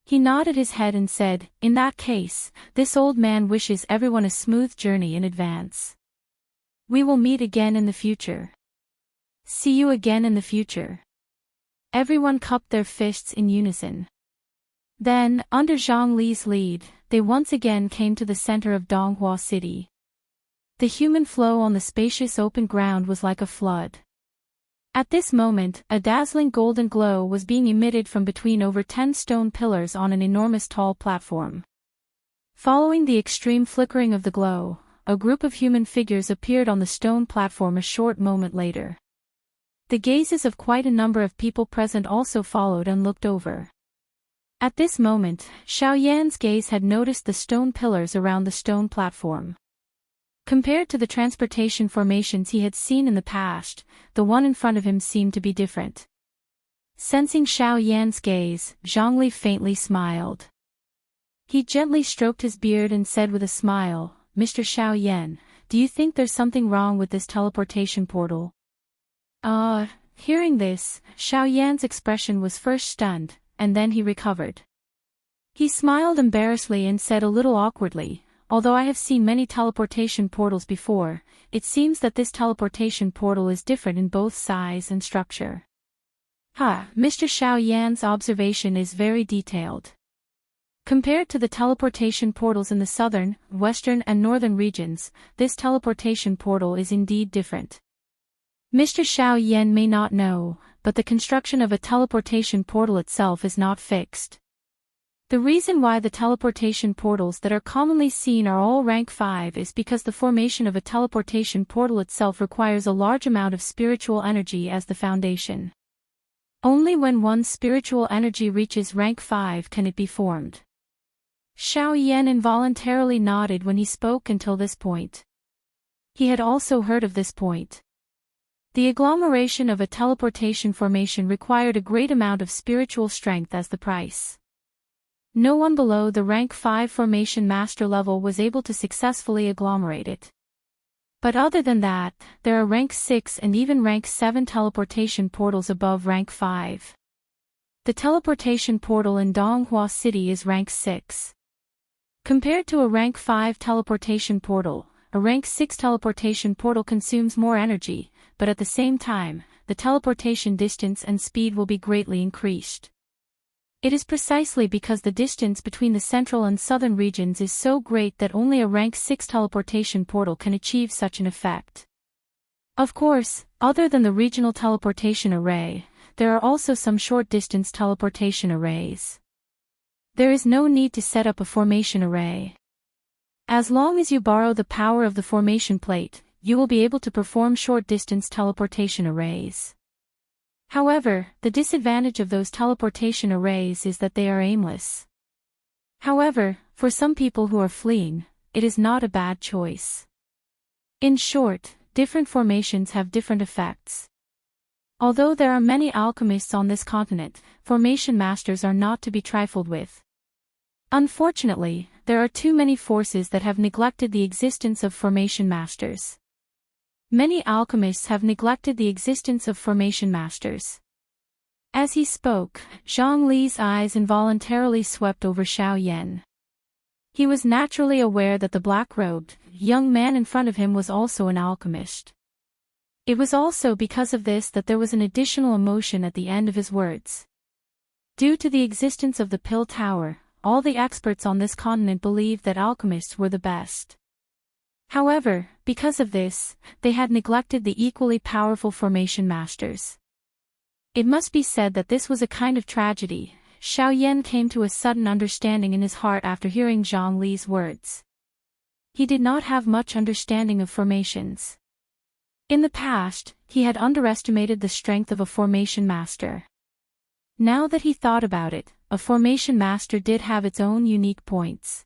He nodded his head and said, "In that case, this old man wishes everyone a smooth journey in advance. We will meet again in the future. See you again in the future." Everyone cupped their fists in unison. Then, under Zhang Li's lead, they once again came to the center of Donghua City. The human flow on the spacious open ground was like a flood. At this moment, a dazzling golden glow was being emitted from between over 10 stone pillars on an enormous tall platform. Following the extreme flickering of the glow, a group of human figures appeared on the stone platform a short moment later. The gazes of quite a number of people present also followed and looked over. At this moment, Xiao Yan's gaze had noticed the stone pillars around the stone platform. Compared to the transportation formations he had seen in the past, the one in front of him seemed to be different. Sensing Xiao Yan's gaze, Zhang Li faintly smiled. He gently stroked his beard and said with a smile, "Mr. Xiao Yan, do you think there's something wrong with this teleportation portal?" Hearing this, Xiao Yan's expression was first stunned, and then he recovered. He smiled embarrassedly and said a little awkwardly, "Although I have seen many teleportation portals before, it seems that this teleportation portal is different in both size and structure." Mr. Xiao Yan's observation is very detailed. Compared to the teleportation portals in the southern, western and northern regions, this teleportation portal is indeed different. Mr. Xiao Yan may not know, but the construction of a teleportation portal itself is not fixed. The reason why the teleportation portals that are commonly seen are all rank 5 is because the formation of a teleportation portal itself requires a large amount of spiritual energy as the foundation. Only when one's spiritual energy reaches rank 5 can it be formed. Xiao Yan involuntarily nodded when he spoke until this point. He had also heard of this point. The agglomeration of a teleportation formation required a great amount of spiritual strength as the price. No one below the rank 5 formation master level was able to successfully agglomerate it. But other than that, there are rank 6 and even rank 7 teleportation portals above rank 5. The teleportation portal in Donghua City is rank 6. Compared to a rank 5 teleportation portal, a rank 6 teleportation portal consumes more energy, but at the same time, the teleportation distance and speed will be greatly increased. It is precisely because the distance between the central and southern regions is so great that only a rank 6 teleportation portal can achieve such an effect. Of course, other than the regional teleportation array, there are also some short-distance teleportation arrays. There is no need to set up a formation array. As long as you borrow the power of the formation plate, you will be able to perform short-distance teleportation arrays. However, the disadvantage of those teleportation arrays is that they are aimless. However, for some people who are fleeing, it is not a bad choice. In short, different formations have different effects. Although there are many alchemists on this continent, formation masters are not to be trifled with. Unfortunately, there are too many forces that have neglected the existence of formation masters. Many alchemists have neglected the existence of formation masters. As he spoke, Zhang Li's eyes involuntarily swept over Xiao Yan. He was naturally aware that the black-robed, young man in front of him was also an alchemist. It was also because of this that there was an additional emotion at the end of his words. Due to the existence of the Pill Tower, all the experts on this continent believed that alchemists were the best. However, because of this, they had neglected the equally powerful formation masters. It must be said that this was a kind of tragedy. Xiao Yan came to a sudden understanding in his heart after hearing Zhang Li's words. He did not have much understanding of formations. In the past, he had underestimated the strength of a formation master. Now that he thought about it, a formation master did have its own unique points.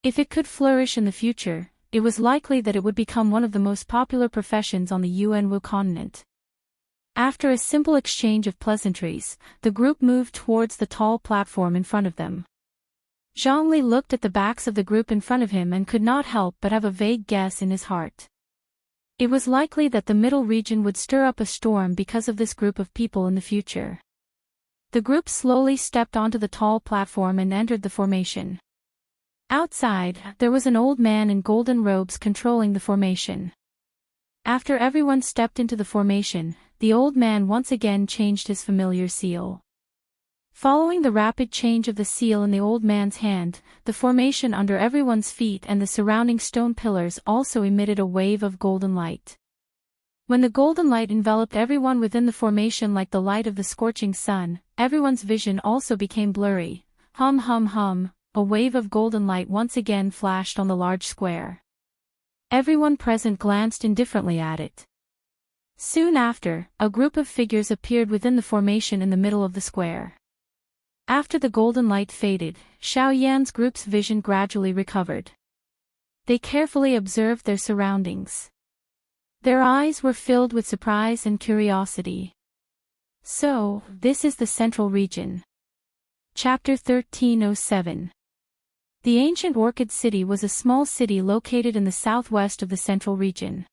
If it could flourish in the future, it was likely that it would become one of the most popular professions on the Yuanwu continent. After a simple exchange of pleasantries, the group moved towards the tall platform in front of them. Zhang Li looked at the backs of the group in front of him and could not help but have a vague guess in his heart. It was likely that the middle region would stir up a storm because of this group of people in the future. The group slowly stepped onto the tall platform and entered the formation. Outside, there was an old man in golden robes controlling the formation. After everyone stepped into the formation, the old man once again changed his familiar seal. Following the rapid change of the seal in the old man's hand, the formation under everyone's feet and the surrounding stone pillars also emitted a wave of golden light. When the golden light enveloped everyone within the formation like the light of the scorching sun, everyone's vision also became blurry. Hum hum hum. A wave of golden light once again flashed on the large square. Everyone present glanced indifferently at it. Soon after, a group of figures appeared within the formation in the middle of the square. After the golden light faded, Xiao Yan's group's vision gradually recovered. They carefully observed their surroundings. Their eyes were filled with surprise and curiosity. So, this is the central region. Chapter 1307. The ancient Orchid City was a small city located in the southwest of the central region.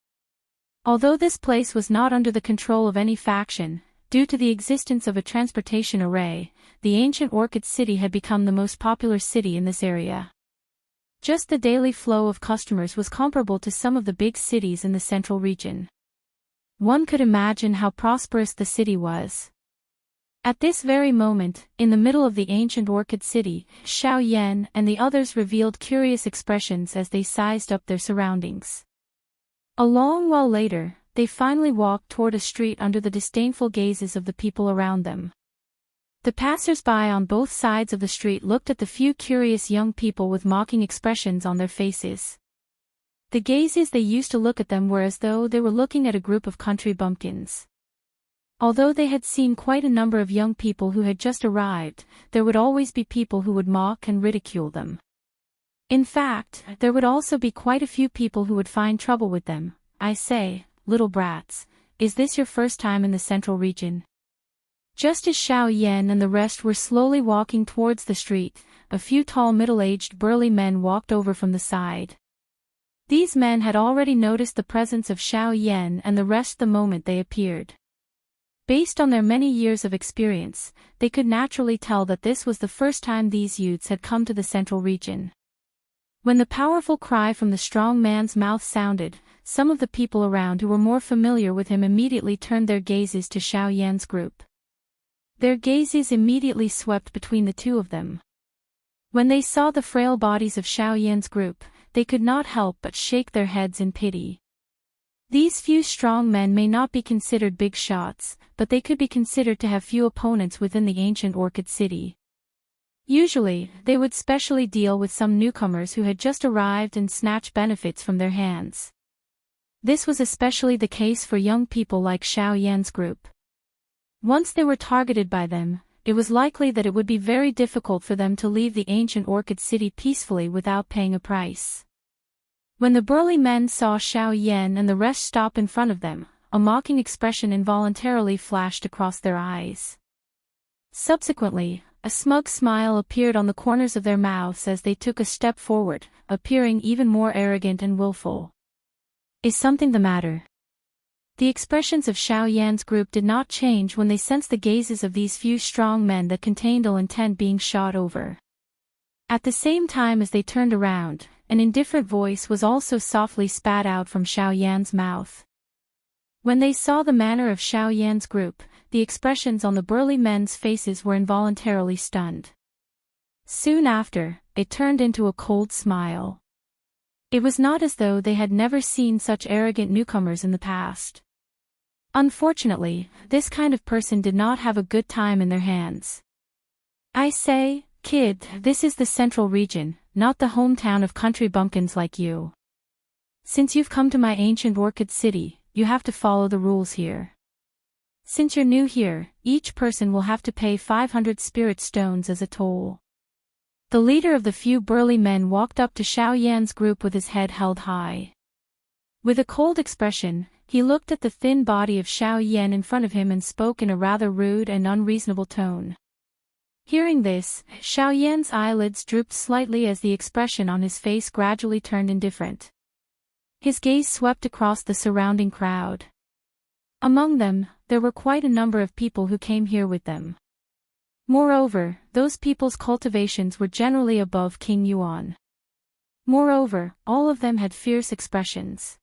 Although this place was not under the control of any faction, due to the existence of a transportation array, the ancient Orchid City had become the most popular city in this area. Just the daily flow of customers was comparable to some of the big cities in the central region. One could imagine how prosperous the city was. At this very moment, in the middle of the ancient Orchid City, Xiao Yan and the others revealed curious expressions as they sized up their surroundings. A long while later, they finally walked toward a street under the disdainful gazes of the people around them. The passers-by on both sides of the street looked at the few curious young people with mocking expressions on their faces. The gazes they used to look at them were as though they were looking at a group of country bumpkins. Although they had seen quite a number of young people who had just arrived, there would always be people who would mock and ridicule them. In fact, there would also be quite a few people who would find trouble with them. I say, little brats, is this your first time in the central region? Just as Xiao Yan and the rest were slowly walking towards the street, a few tall middle-aged burly men walked over from the side. These men had already noticed the presence of Xiao Yan and the rest the moment they appeared. Based on their many years of experience, they could naturally tell that this was the first time these youths had come to the central region. When the powerful cry from the strong man's mouth sounded, some of the people around who were more familiar with him immediately turned their gazes to Xiao Yan's group. Their gazes immediately swept between the two of them. When they saw the frail bodies of Xiao Yan's group, they could not help but shake their heads in pity. These few strong men may not be considered big shots, but they could be considered to have few opponents within the ancient Orchid City. Usually, they would specially deal with some newcomers who had just arrived and snatch benefits from their hands. This was especially the case for young people like Xiao Yan's group. Once they were targeted by them, it was likely that it would be very difficult for them to leave the ancient Orchid City peacefully without paying a price. When the burly men saw Xiao Yan and the rest stop in front of them, a mocking expression involuntarily flashed across their eyes. Subsequently, a smug smile appeared on the corners of their mouths as they took a step forward, appearing even more arrogant and willful. Is something the matter? The expressions of Xiao Yan's group did not change when they sensed the gazes of these few strong men that contained ill intent being shot over. At the same time as they turned around, an indifferent voice was also softly spat out from Xiao Yan's mouth. When they saw the manner of Xiao Yan's group, the expressions on the burly men's faces were involuntarily stunned. Soon after, it turned into a cold smile. It was not as though they had never seen such arrogant newcomers in the past. Unfortunately, this kind of person did not have a good time in their hands. I say, kid, this is the central region, not the hometown of country bumpkins like you. Since you've come to my ancient Orchid City, you have to follow the rules here. Since you're new here, each person will have to pay 500 spirit stones as a toll. The leader of the few burly men walked up to Xiao Yan's group with his head held high. With a cold expression, he looked at the thin body of Xiao Yan in front of him and spoke in a rather rude and unreasonable tone. Hearing this, Xiao Yan's eyelids drooped slightly as the expression on his face gradually turned indifferent. His gaze swept across the surrounding crowd. Among them, there were quite a number of people who came here with them. Moreover, those people's cultivations were generally above King Yuan. Moreover, all of them had fierce expressions.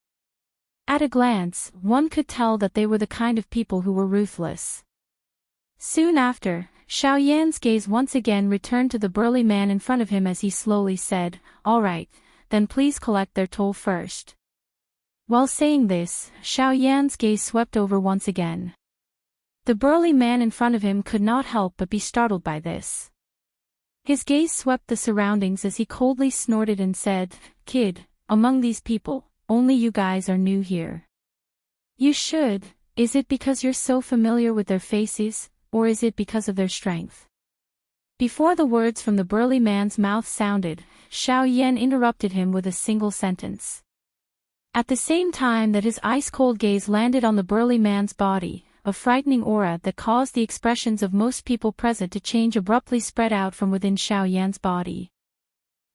At a glance, one could tell that they were the kind of people who were ruthless. Soon after, Xiao Yan's gaze once again returned to the burly man in front of him as he slowly said, "All right, then please collect their toll first." While saying this, Xiao Yan's gaze swept over once again. The burly man in front of him could not help but be startled by this. His gaze swept the surroundings as he coldly snorted and said, "Kid, among these people, only you guys are new here. You should, is it because you're so familiar with their faces, or is it because of their strength?" Before the words from the burly man's mouth sounded, Xiao Yan interrupted him with a single sentence. At the same time that his ice-cold gaze landed on the burly man's body, a frightening aura that caused the expressions of most people present to change abruptly spread out from within Xiao Yan's body.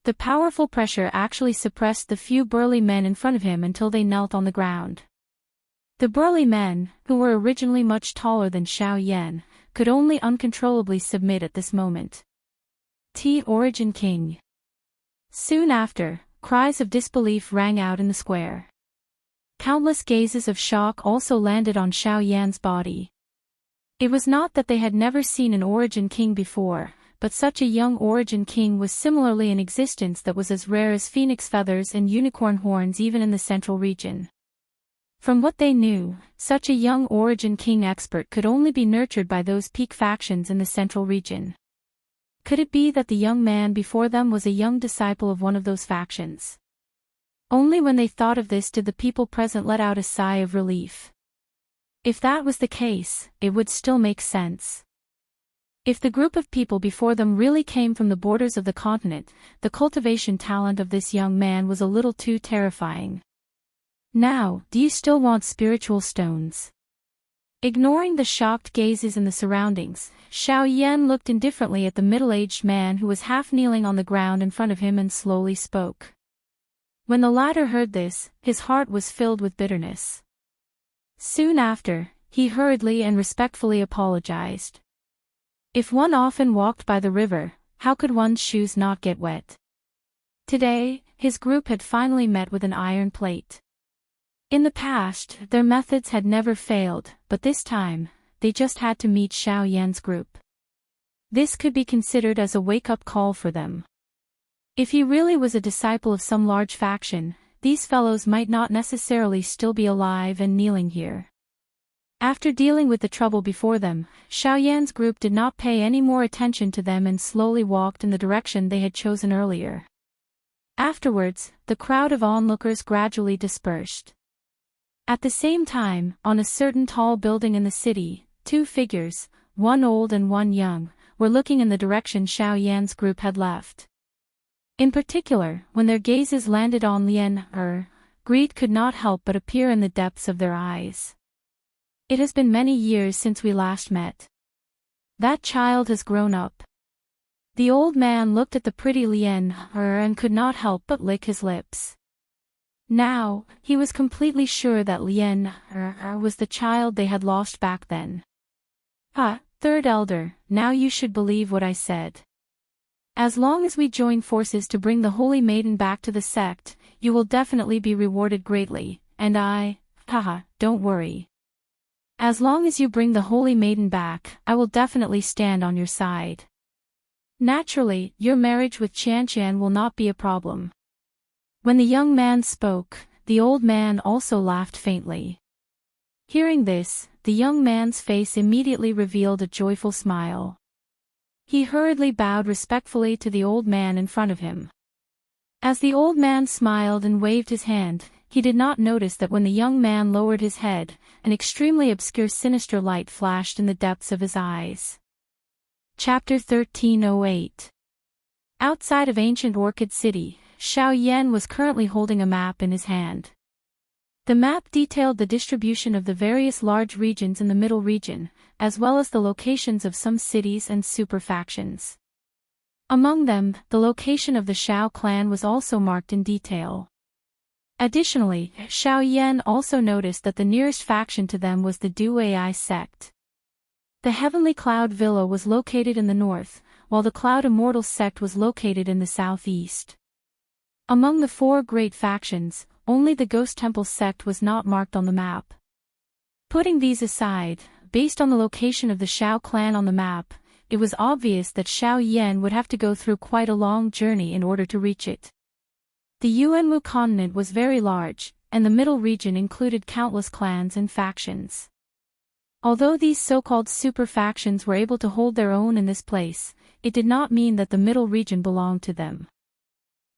The powerful pressure actually suppressed the few burly men in front of him until they knelt on the ground. The burly men, who were originally much taller than Xiao Yan, could only uncontrollably submit at this moment. Origin King. Soon after, cries of disbelief rang out in the square. Countless gazes of shock also landed on Xiao Yan's body. It was not that they had never seen an Origin King before, but such a young Origin King was similarly in existence that was as rare as phoenix feathers and unicorn horns even in the central region. From what they knew, such a young Origin King expert could only be nurtured by those peak factions in the central region. Could it be that the young man before them was a young disciple of one of those factions? Only when they thought of this did the people present let out a sigh of relief. If that was the case, it would still make sense. If the group of people before them really came from the borders of the continent, the cultivation talent of this young man was a little too terrifying. Now, do you still want spiritual stones? Ignoring the shocked gazes in the surroundings, Xiao Yan looked indifferently at the middle-aged man who was half kneeling on the ground in front of him and slowly spoke. When the latter heard this, his heart was filled with bitterness. Soon after, he hurriedly and respectfully apologized. If one often walked by the river, how could one's shoes not get wet? Today, his group had finally met with an iron plate. In the past, their methods had never failed, but this time, they just had to meet Xiao Yan's group. This could be considered as a wake-up call for them. If he really was a disciple of some large faction, these fellows might not necessarily still be alive and kneeling here. After dealing with the trouble before them, Xiao Yan's group did not pay any more attention to them and slowly walked in the direction they had chosen earlier. Afterwards, the crowd of onlookers gradually dispersed. At the same time, on a certain tall building in the city, two figures, one old and one young, were looking in the direction Xiao Yan's group had left. In particular, when their gazes landed on Lian, greed could not help but appear in the depths of their eyes. It has been many years since we last met. That child has grown up. The old man looked at the pretty Lian and could not help but lick his lips. Now, he was completely sure that Lian was the child they had lost back then. Third elder, now you should believe what I said. As long as we join forces to bring the Holy Maiden back to the sect, you will definitely be rewarded greatly, and don't worry. As long as you bring the Holy Maiden back, I will definitely stand on your side. Naturally, your marriage with Qian will not be a problem. When the young man spoke, the old man also laughed faintly. Hearing this, the young man's face immediately revealed a joyful smile. He hurriedly bowed respectfully to the old man in front of him. As the old man smiled and waved his hand, he did not notice that when the young man lowered his head, an extremely obscure sinister light flashed in the depths of his eyes. Chapter 1308. Outside of ancient Orchid City, Xiao Yan was currently holding a map in his hand. The map detailed the distribution of the various large regions in the middle region, as well as the locations of some cities and super factions. Among them, the location of the Xiao clan was also marked in detail. Additionally, Xiao Yan also noticed that the nearest faction to them was the Du Ai sect. The Heavenly Cloud Villa was located in the north, while the Cloud Immortal sect was located in the southeast. Among the four great factions, only the Ghost Temple sect was not marked on the map. Putting these aside, based on the location of the Xiao clan on the map, it was obvious that Xiao Yan would have to go through quite a long journey in order to reach it. The Yuanwu continent was very large, and the middle region included countless clans and factions. Although these so-called super factions were able to hold their own in this place, it did not mean that the middle region belonged to them.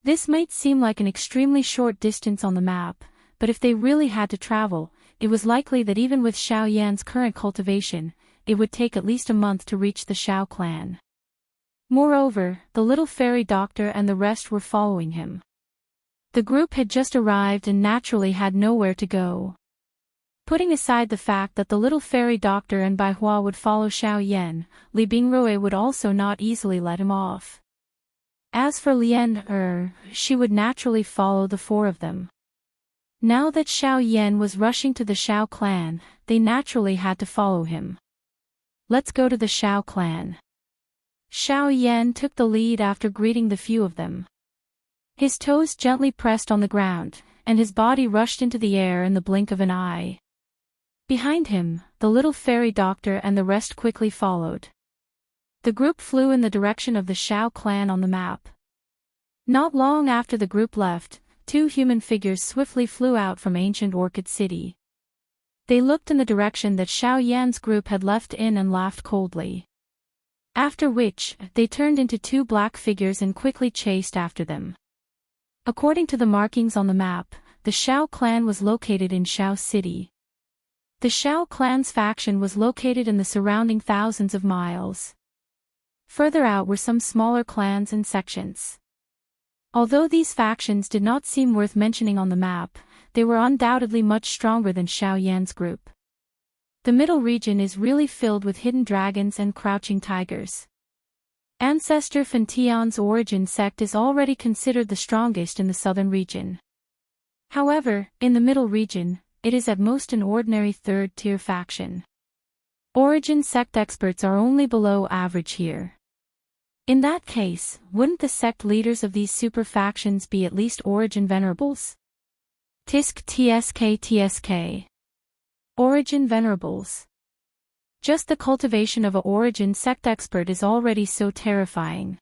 This might seem like an extremely short distance on the map, but if they really had to travel, it was likely that even with Xiao Yan's current cultivation, it would take at least a month to reach the Xiao clan. Moreover, the little fairy doctor and the rest were following him. The group had just arrived and naturally had nowhere to go. Putting aside the fact that the little fairy doctor and Bai Hua would follow Xiao Yan, Li Bingrui would also not easily let him off. As for Lian, she would naturally follow the four of them. Now that Xiao Yan was rushing to the Xiao clan, they naturally had to follow him. Let's go to the Xiao clan. Xiao Yan took the lead after greeting the few of them. His toes gently pressed on the ground, and his body rushed into the air in the blink of an eye. Behind him, the little fairy doctor and the rest quickly followed. The group flew in the direction of the Xiao clan on the map. Not long after the group left, two human figures swiftly flew out from ancient Orchid City. They looked in the direction that Xiao Yan's group had left in and laughed coldly. After which, they turned into two black figures and quickly chased after them. According to the markings on the map, the Xiao clan was located in Xiao City. The Xiao clan's faction was located in the surrounding thousands of miles. Further out were some smaller clans and sections. Although these factions did not seem worth mentioning on the map, they were undoubtedly much stronger than Xiao Yan's group. The middle region is really filled with hidden dragons and crouching tigers. Ancestor Fantian's origin sect is already considered the strongest in the southern region. However, in the middle region, it is at most an ordinary third-tier faction. Origin sect experts are only below average here. In that case, wouldn't the sect leaders of these super factions be at least origin venerables? Tisk tsk tsk. Origin venerables. Just the cultivation of a origin sect expert is already so terrifying.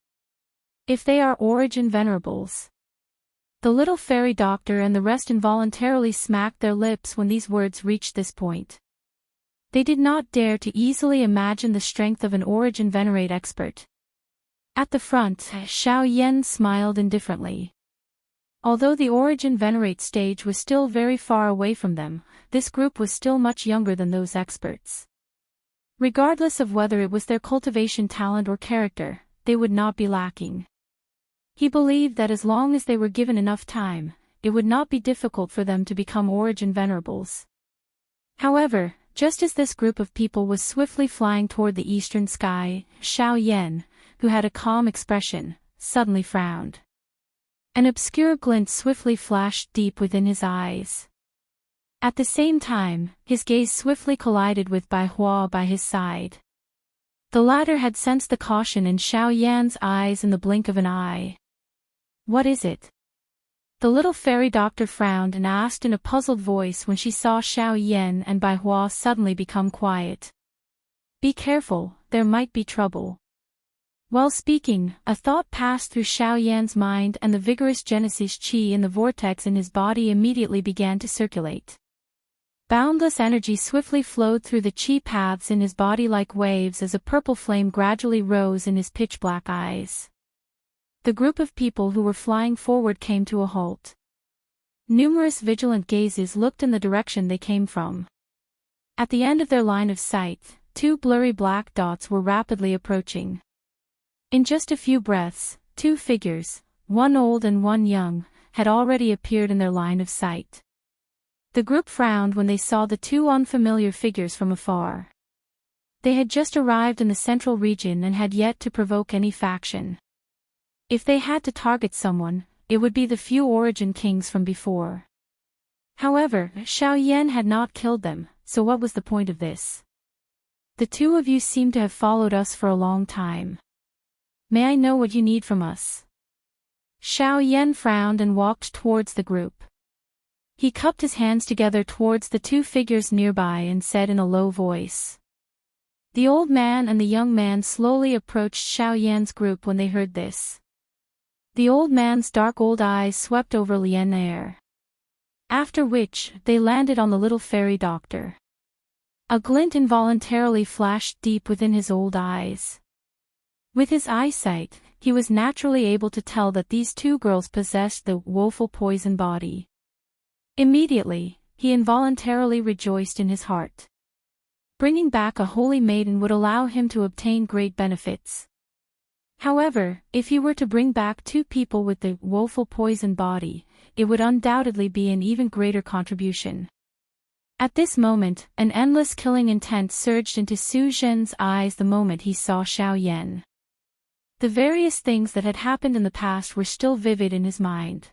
If they are origin venerables. The little fairy doctor and the rest involuntarily smacked their lips when these words reached this point. They did not dare to easily imagine the strength of an origin venerate expert. At the front, Xiao Yan smiled indifferently. Although the origin venerate stage was still very far away from them, this group was still much younger than those experts. Regardless of whether it was their cultivation talent or character, they would not be lacking. He believed that as long as they were given enough time, it would not be difficult for them to become origin venerables. However, just as this group of people was swiftly flying toward the eastern sky, Xiao Yan, who had a calm expression, suddenly frowned. An obscure glint swiftly flashed deep within his eyes. At the same time, his gaze swiftly collided with Bai Hua by his side. The latter had sensed the caution in Xiao Yan's eyes in the blink of an eye. "What is it?" The little fairy doctor frowned and asked in a puzzled voice when she saw Xiao Yan and Bai Hua suddenly become quiet. "Be careful, there might be trouble." While speaking, a thought passed through Xiao Yan's mind and the vigorous Genesis Qi in the vortex in his body immediately began to circulate. Boundless energy swiftly flowed through the Qi paths in his body like waves as a purple flame gradually rose in his pitch-black eyes. The group of people who were flying forward came to a halt. Numerous vigilant gazes looked in the direction they came from. At the end of their line of sight, two blurry black dots were rapidly approaching. In just a few breaths, two figures, one old and one young, had already appeared in their line of sight. The group frowned when they saw the two unfamiliar figures from afar. They had just arrived in the central region and had yet to provoke any faction. If they had to target someone, it would be the few origin kings from before. However, Xiao Yan had not killed them, so what was the point of this? "The two of you seem to have followed us for a long time. May I know what you need from us?" Xiao Yan frowned and walked towards the group. He cupped his hands together towards the two figures nearby and said in a low voice. The old man and the young man slowly approached Xiao Yan's group when they heard this. The old man's dark old eyes swept over Lian air. After which, they landed on the little fairy doctor. A glint involuntarily flashed deep within his old eyes. With his eyesight, he was naturally able to tell that these two girls possessed the woeful poison body. Immediately, he involuntarily rejoiced in his heart. Bringing back a holy maiden would allow him to obtain great benefits. However, if he were to bring back two people with the woeful poison body, it would undoubtedly be an even greater contribution. At this moment, an endless killing intent surged into Su Zhen's eyes the moment he saw Xiao Yan. The various things that had happened in the past were still vivid in his mind.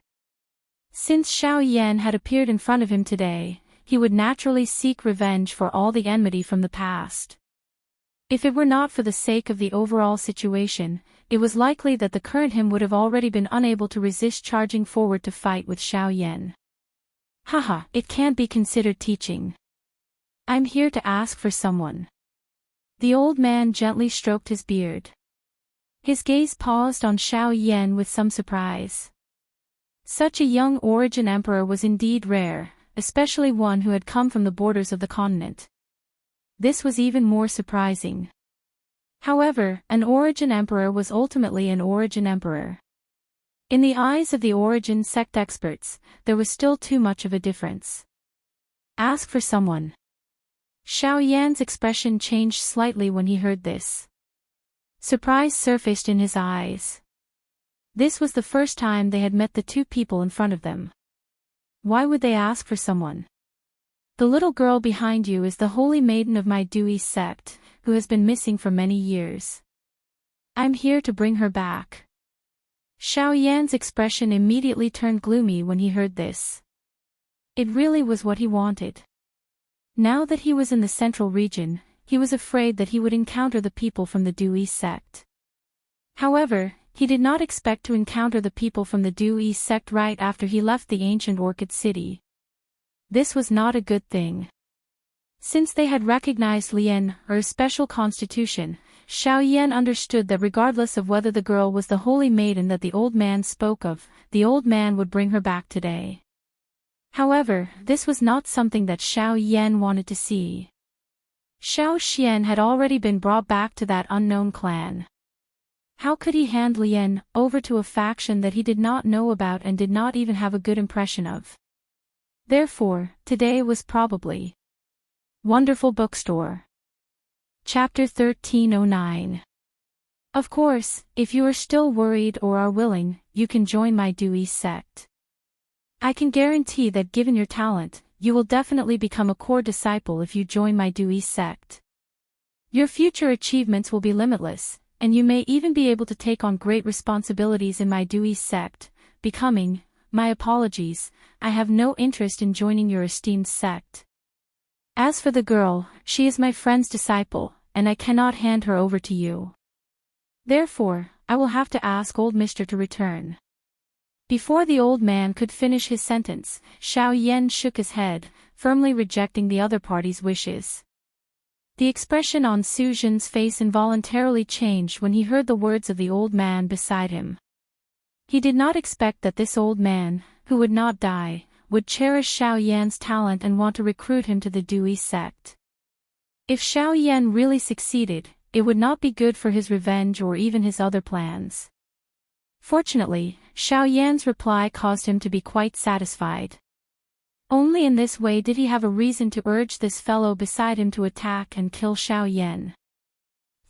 Since Xiao Yan had appeared in front of him today, he would naturally seek revenge for all the enmity from the past. If it were not for the sake of the overall situation, it was likely that the current him would have already been unable to resist charging forward to fight with Xiao Yan. Haha, it can't be considered teaching. I'm here to ask for someone. The old man gently stroked his beard. His gaze paused on Xiao Yan with some surprise. Such a young origin emperor was indeed rare, especially one who had come from the borders of the continent. This was even more surprising. However, an origin emperor was ultimately an origin emperor. In the eyes of the origin sect experts, there was still too much of a difference. Ask for someone. Xiao Yan's expression changed slightly when he heard this. Surprise surfaced in his eyes. This was the first time they had met the two people in front of them. Why would they ask for someone? The little girl behind you is the holy maiden of my Dewey sect, who has been missing for many years. I'm here to bring her back. Xiao Yan's expression immediately turned gloomy when he heard this. It really was what he wanted. Now that he was in the central region, he was afraid that he would encounter the people from the Dewey sect. However, he did not expect to encounter the people from the Dewey sect right after he left the ancient Orchid City. This was not a good thing. Since they had recognized Lian, her special constitution, Xiao Yan understood that regardless of whether the girl was the holy maiden that the old man spoke of, the old man would bring her back today. However, this was not something that Xiao Yan wanted to see. Xiao Xian had already been brought back to that unknown clan. How could he hand Lian over to a faction that he did not know about and did not even have a good impression of? Therefore, today was probably Wonderful Bookstore. Chapter 1309. Of course, if you are still worried or are willing, you can join my Dewey sect. I can guarantee that given your talent, you will definitely become a core disciple if you join my Dewey sect. Your future achievements will be limitless, and you may even be able to take on great responsibilities in my Dewey sect, becoming, my apologies, I have no interest in joining your esteemed sect. As for the girl, she is my friend's disciple, and I cannot hand her over to you. Therefore, I will have to ask old Mr. to return. Before the old man could finish his sentence, Xiao Yan shook his head, firmly rejecting the other party's wishes. The expression on Su Zhen's face involuntarily changed when he heard the words of the old man beside him. He did not expect that this old man, who would not die, would cherish Xiao Yan's talent and want to recruit him to the Dewey sect. If Xiao Yan really succeeded, it would not be good for his revenge or even his other plans. Fortunately, Xiao Yan's reply caused him to be quite satisfied. Only in this way did he have a reason to urge this fellow beside him to attack and kill Xiao Yan.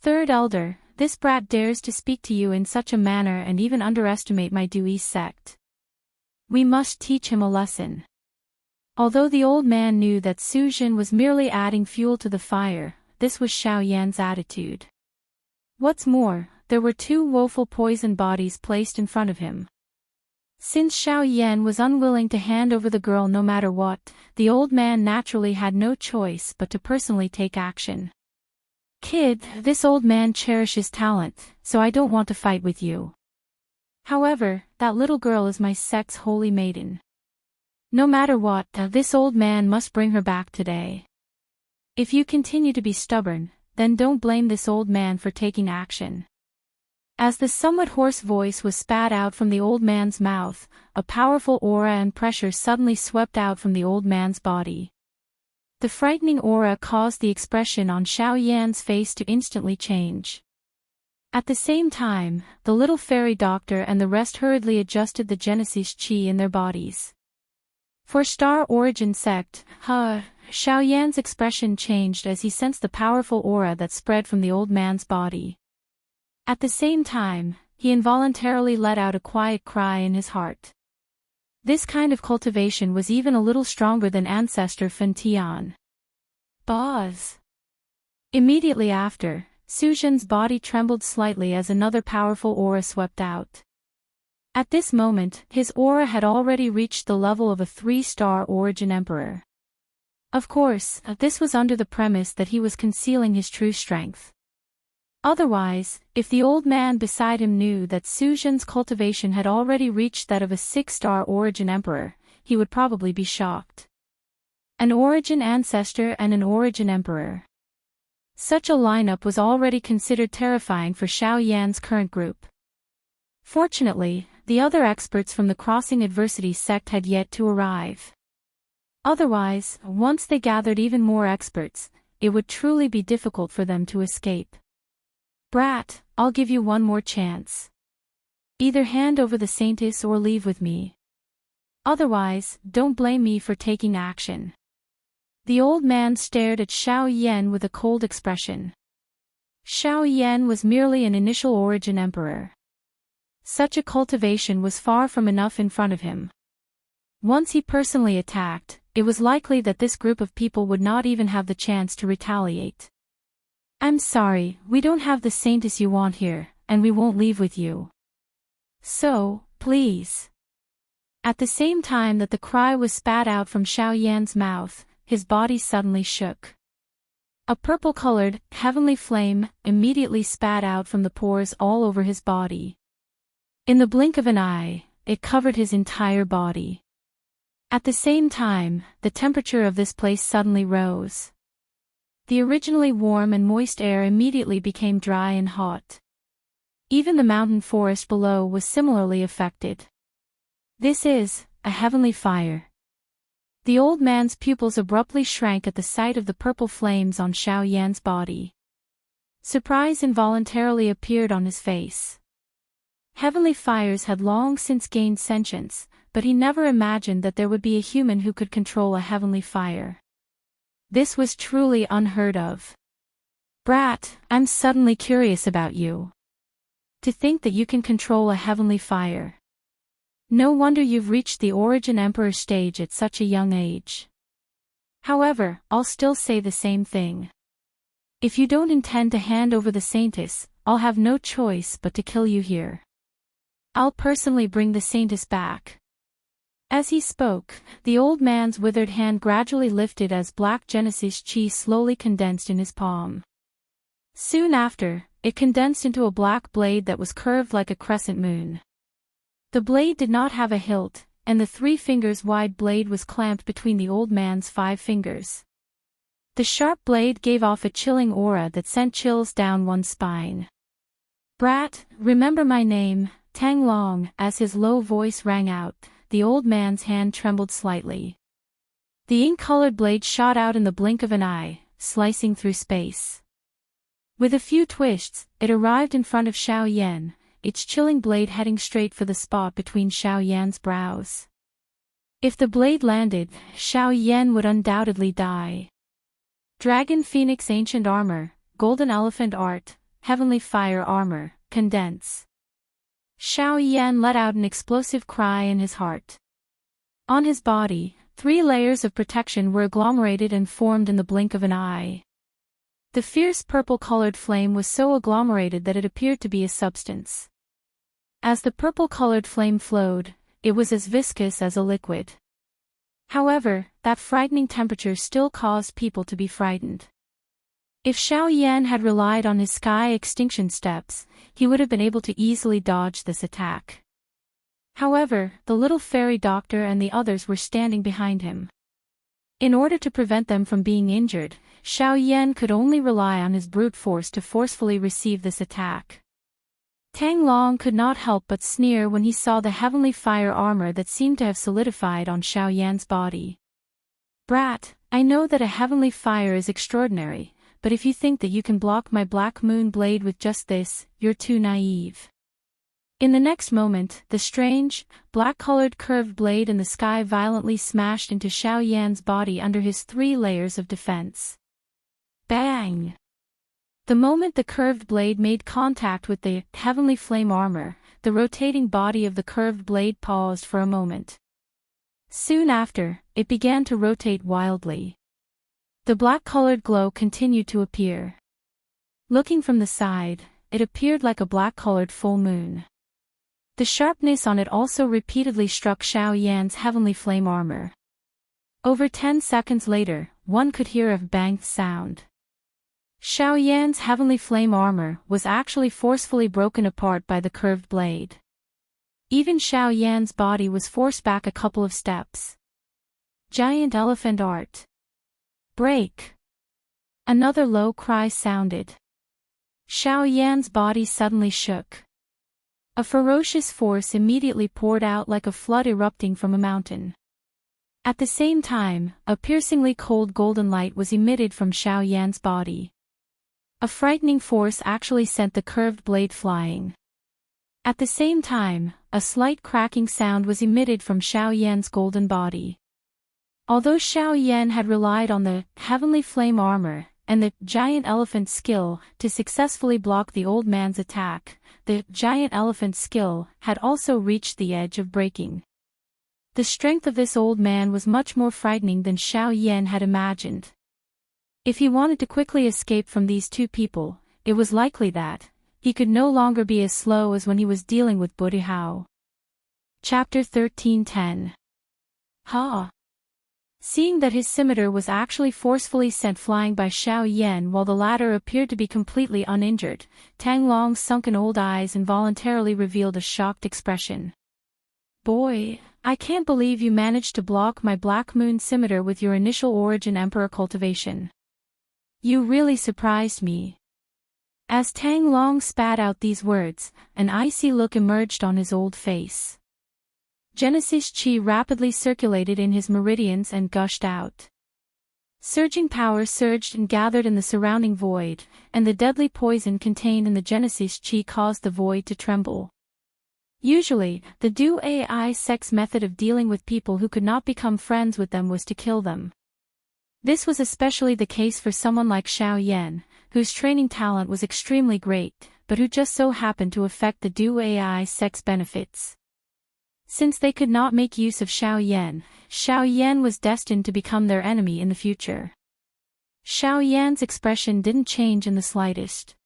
Third elder, this brat dares to speak to you in such a manner and even underestimate my Dewey sect. We must teach him a lesson. Although the old man knew that Su Zhen was merely adding fuel to the fire, this was Xiao Yan's attitude. What's more, there were two woeful poison bodies placed in front of him. Since Xiao Yan was unwilling to hand over the girl no matter what, the old man naturally had no choice but to personally take action. Kid, this old man cherishes talent, so I don't want to fight with you. However, that little girl is my sect's holy maiden. No matter what, this old man must bring her back today. If you continue to be stubborn, then don't blame this old man for taking action. As the somewhat hoarse voice was spat out from the old man's mouth, a powerful aura and pressure suddenly swept out from the old man's body. The frightening aura caused the expression on Xiao Yan's face to instantly change. At the same time, the little fairy doctor and the rest hurriedly adjusted the Genesis chi in their bodies. For Star Origin Sect, Xiao Yan's expression changed as he sensed the powerful aura that spread from the old man's body. At the same time, he involuntarily let out a quiet cry in his heart. This kind of cultivation was even a little stronger than ancestor Fen Tian. Boz. Immediately after, Su Zhen's body trembled slightly as another powerful aura swept out. At this moment, his aura had already reached the level of a 3-star origin emperor. Of course, this was under the premise that he was concealing his true strength. Otherwise, if the old man beside him knew that Su Zhen's cultivation had already reached that of a 6-star origin emperor, he would probably be shocked. An origin ancestor and an origin emperor. Such a lineup was already considered terrifying for Xiao Yan's current group. Fortunately, the other experts from the Crossing Adversity sect had yet to arrive. Otherwise, once they gathered even more experts, it would truly be difficult for them to escape. Brat, I'll give you one more chance. Either hand over the Saintess or leave with me. Otherwise, don't blame me for taking action. The old man stared at Xiao Yan with a cold expression. Xiao Yan was merely an initial origin emperor. Such a cultivation was far from enough in front of him. Once he personally attacked, it was likely that this group of people would not even have the chance to retaliate. I'm sorry, we don't have the Saintess you want here, and we won't leave with you. So, please. At the same time that the cry was spat out from Xiao Yan's mouth, his body suddenly shook. A purple-colored, heavenly flame immediately spat out from the pores all over his body. In the blink of an eye, it covered his entire body. At the same time, the temperature of this place suddenly rose. The originally warm and moist air immediately became dry and hot. Even the mountain forest below was similarly affected. This is a heavenly fire. The old man's pupils abruptly shrank at the sight of the purple flames on Xiao Yan's body. Surprise involuntarily appeared on his face. Heavenly fires had long since gained sentience, but he never imagined that there would be a human who could control a heavenly fire. This was truly unheard of. Brat, I'm suddenly curious about you. To think that you can control a heavenly fire. No wonder you've reached the Origin Emperor stage at such a young age. However, I'll still say the same thing. If you don't intend to hand over the Saintess, I'll have no choice but to kill you here. I'll personally bring the Saintess back. As he spoke, the old man's withered hand gradually lifted as black Genesis chi slowly condensed in his palm. Soon after, it condensed into a black blade that was curved like a crescent moon. The blade did not have a hilt, and the 3 fingers wide blade was clamped between the old man's 5 fingers. The sharp blade gave off a chilling aura that sent chills down one's spine. Brat, remember my name, Tang Long. As his low voice rang out, the old man's hand trembled slightly. The ink-colored blade shot out in the blink of an eye, slicing through space. With a few twists, it arrived in front of Xiao Yan, its chilling blade heading straight for the spot between Xiao Yan's brows. If the blade landed, Xiao Yan would undoubtedly die. Dragon Phoenix Ancient Armor, Golden Elephant Art, Heavenly Fire Armor, Condense. Xiao Yan let out an explosive cry in his heart. On his body, 3 layers of protection were agglomerated and formed in the blink of an eye. The fierce purple-colored flame was so agglomerated that it appeared to be a substance. As the purple-colored flame flowed, it was as viscous as a liquid. However, that frightening temperature still caused people to be frightened. If Xiao Yan had relied on his sky extinction steps, he would have been able to easily dodge this attack. However, the little fairy doctor and the others were standing behind him. In order to prevent them from being injured, Xiao Yan could only rely on his brute force to forcefully receive this attack. Tang Long could not help but sneer when he saw the heavenly fire armor that seemed to have solidified on Xiao Yan's body. Brat, I know that a heavenly fire is extraordinary, but if you think that you can block my black moon blade with just this, you're too naive. In the next moment, the strange, black-colored curved blade in the sky violently smashed into Xiao Yan's body under his 3 layers of defense. Bang! The moment the curved blade made contact with the heavenly flame armor, the rotating body of the curved blade paused for a moment. Soon after, it began to rotate wildly. The black-colored glow continued to appear. Looking from the side, it appeared like a black-colored full moon. The sharpness on it also repeatedly struck Xiao Yan's heavenly flame armor. Over 10 seconds later, one could hear a banged sound. Xiao Yan's heavenly flame armor was actually forcefully broken apart by the curved blade. Even Xiao Yan's body was forced back a couple of steps. Giant elephant art. Break! Another low cry sounded. Xiao Yan's body suddenly shook. A ferocious force immediately poured out like a flood erupting from a mountain. At the same time, a piercingly cold golden light was emitted from Xiao Yan's body. A frightening force actually sent the curved blade flying. At the same time, a slight cracking sound was emitted from Xiao Yan's golden body. Although Xiao Yan had relied on the heavenly flame armor and the giant elephant skill to successfully block the old man's attack, the giant elephant skill had also reached the edge of breaking. The strength of this old man was much more frightening than Xiao Yan had imagined. If he wanted to quickly escape from these 2 people, it was likely that he could no longer be as slow as when he was dealing with Buddha Hao. Chapter 13:10. Ha! Seeing that his scimitar was actually forcefully sent flying by Xiao Yan while the latter appeared to be completely uninjured, Tang Long's sunken old eyes involuntarily revealed a shocked expression. Boy, I can't believe you managed to block my Black Moon scimitar with your initial Origin Emperor cultivation. You really surprised me. As Tang Long spat out these words, an icy look emerged on his old face. Genesis Qi rapidly circulated in his meridians and gushed out. Surging power surged and gathered in the surrounding void, and the deadly poison contained in the Genesis Qi caused the void to tremble. Usually, the Du Ai sect's method of dealing with people who could not become friends with them was to kill them. This was especially the case for someone like Xiao Yan, whose training talent was extremely great, but who just so happened to affect the Du Ai sect's benefits. Since they could not make use of Xiao Yan was destined to become their enemy in the future. Xiao Yan's expression didn't change in the slightest.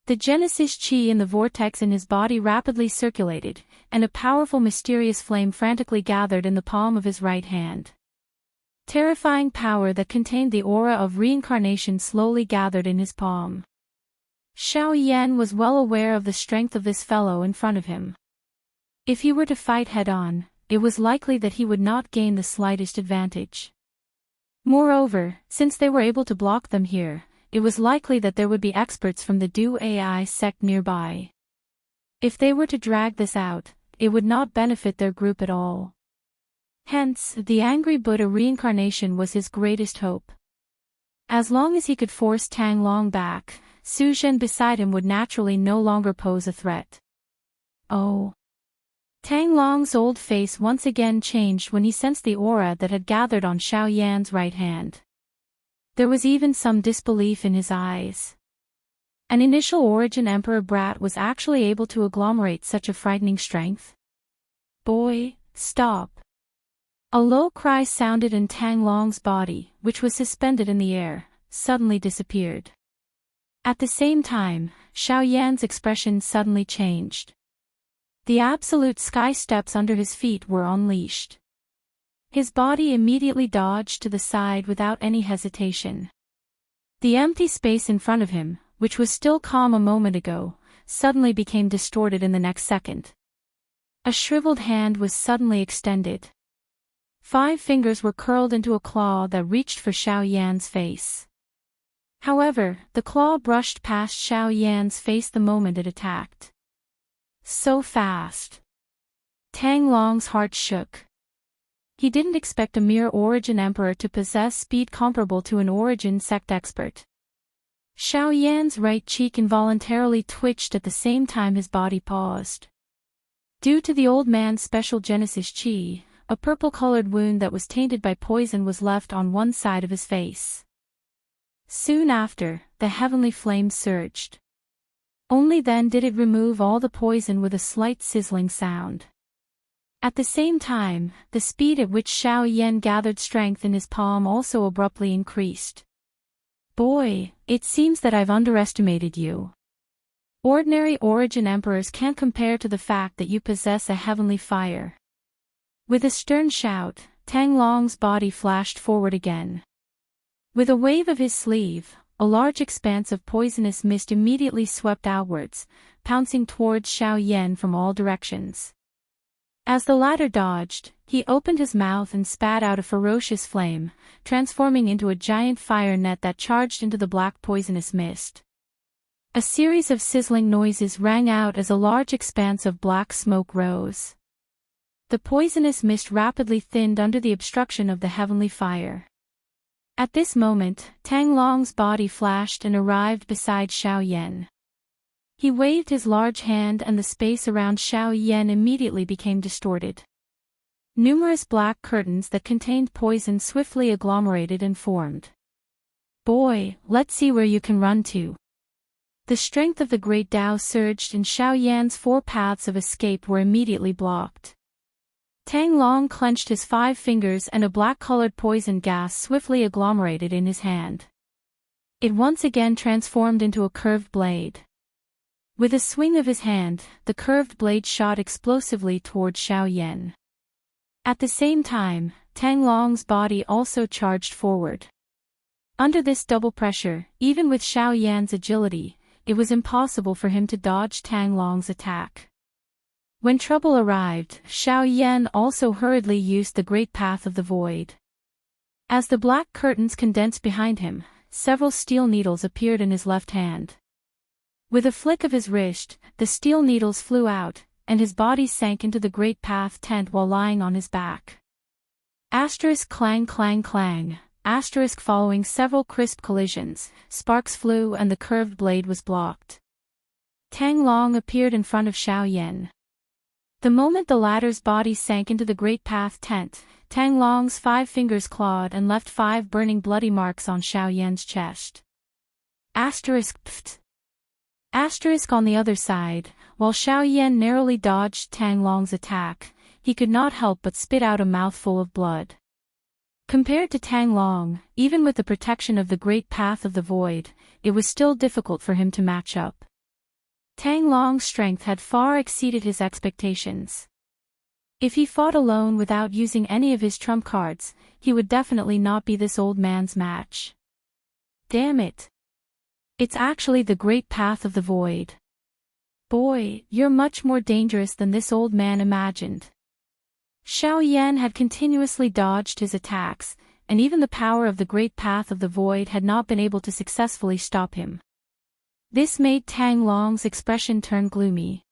The Genesis Qi in the vortex in his body rapidly circulated, and a powerful mysterious flame frantically gathered in the palm of his right hand. Terrifying power that contained the aura of reincarnation slowly gathered in his palm. Xiao Yan was well aware of the strength of this fellow in front of him. If he were to fight head-on, it was likely that he would not gain the slightest advantage. Moreover, since they were able to block them here, it was likely that there would be experts from the Du Ai sect nearby. If they were to drag this out, it would not benefit their group at all. Hence, the angry Buddha reincarnation was his greatest hope. As long as he could force Tang Long back, Su Zhen beside him would naturally no longer pose a threat. Oh. Tang Long's old face once again changed when he sensed the aura that had gathered on Xiao Yan's right hand. There was even some disbelief in his eyes. An initial origin emperor brat was actually able to agglomerate such a frightening strength? Boy, stop. A low cry sounded and Tang Long's body, which was suspended in the air, suddenly disappeared. At the same time, Xiao Yan's expression suddenly changed. The absolute sky steps under his feet were unleashed. His body immediately dodged to the side without any hesitation. The empty space in front of him, which was still calm a moment ago, suddenly became distorted in the next second. A shriveled hand was suddenly extended. 5 fingers were curled into a claw that reached for Xiao Yan's face. However, the claw brushed past Xiao Yan's face the moment it attacked. So fast. Tang Long's heart shook. He didn't expect a mere origin emperor to possess speed comparable to an origin sect expert. Xiao Yan's right cheek involuntarily twitched at the same time his body paused. Due to the old man's special Genesis Qi, a purple-colored wound that was tainted by poison was left on one side of his face. Soon after, the heavenly flame surged. Only then did it remove all the poison with a slight sizzling sound. At the same time, the speed at which Xiao Yan gathered strength in his palm also abruptly increased. Boy, it seems that I've underestimated you. Ordinary origin emperors can't compare to the fact that you possess a heavenly fire. With a stern shout, Tang Long's body flashed forward again. With a wave of his sleeve, a large expanse of poisonous mist immediately swept outwards, pouncing towards Xiao Yan from all directions. As the latter dodged, he opened his mouth and spat out a ferocious flame, transforming into a giant fire net that charged into the black poisonous mist. A series of sizzling noises rang out as a large expanse of black smoke rose. The poisonous mist rapidly thinned under the obstruction of the heavenly fire. At this moment, Tang Long's body flashed and arrived beside Xiao Yan. He waved his large hand and the space around Xiao Yan immediately became distorted. Numerous black curtains that contained poison swiftly agglomerated and formed. Boy, let's see where you can run to. The strength of the great Tao surged and Xiao Yan's 4 paths of escape were immediately blocked. Tang Long clenched his 5 fingers and a black-colored poison gas swiftly agglomerated in his hand. It once again transformed into a curved blade. With a swing of his hand, the curved blade shot explosively toward Xiao Yan. At the same time, Tang Long's body also charged forward. Under this double pressure, even with Xiao Yan's agility, it was impossible for him to dodge Tang Long's attack. When trouble arrived, Xiao Yan also hurriedly used the great path of the void. As the black curtains condensed behind him, several steel needles appeared in his left hand. With a flick of his wrist, the steel needles flew out, and his body sank into the great path tent while lying on his back. Asterisk clang clang clang, asterisk following several crisp collisions, sparks flew and the curved blade was blocked. Tang Long appeared in front of Xiao Yan. The moment the latter's body sank into the great path tent, Tang Long's 5 fingers clawed and left 5 burning bloody marks on Xiao Yan's chest. Asterisk pft. Asterisk on the other side, while Xiao Yan narrowly dodged Tang Long's attack, he could not help but spit out a mouthful of blood. Compared to Tang Long, even with the protection of the great path of the void, it was still difficult for him to match up. Tang Long's strength had far exceeded his expectations. If he fought alone without using any of his trump cards, he would definitely not be this old man's match. Damn it. It's actually the great path of the void. Boy, you're much more dangerous than this old man imagined. Xiao Yan had continuously dodged his attacks, and even the power of the great path of the void had not been able to successfully stop him. This made Tang Long's expression turn gloomy.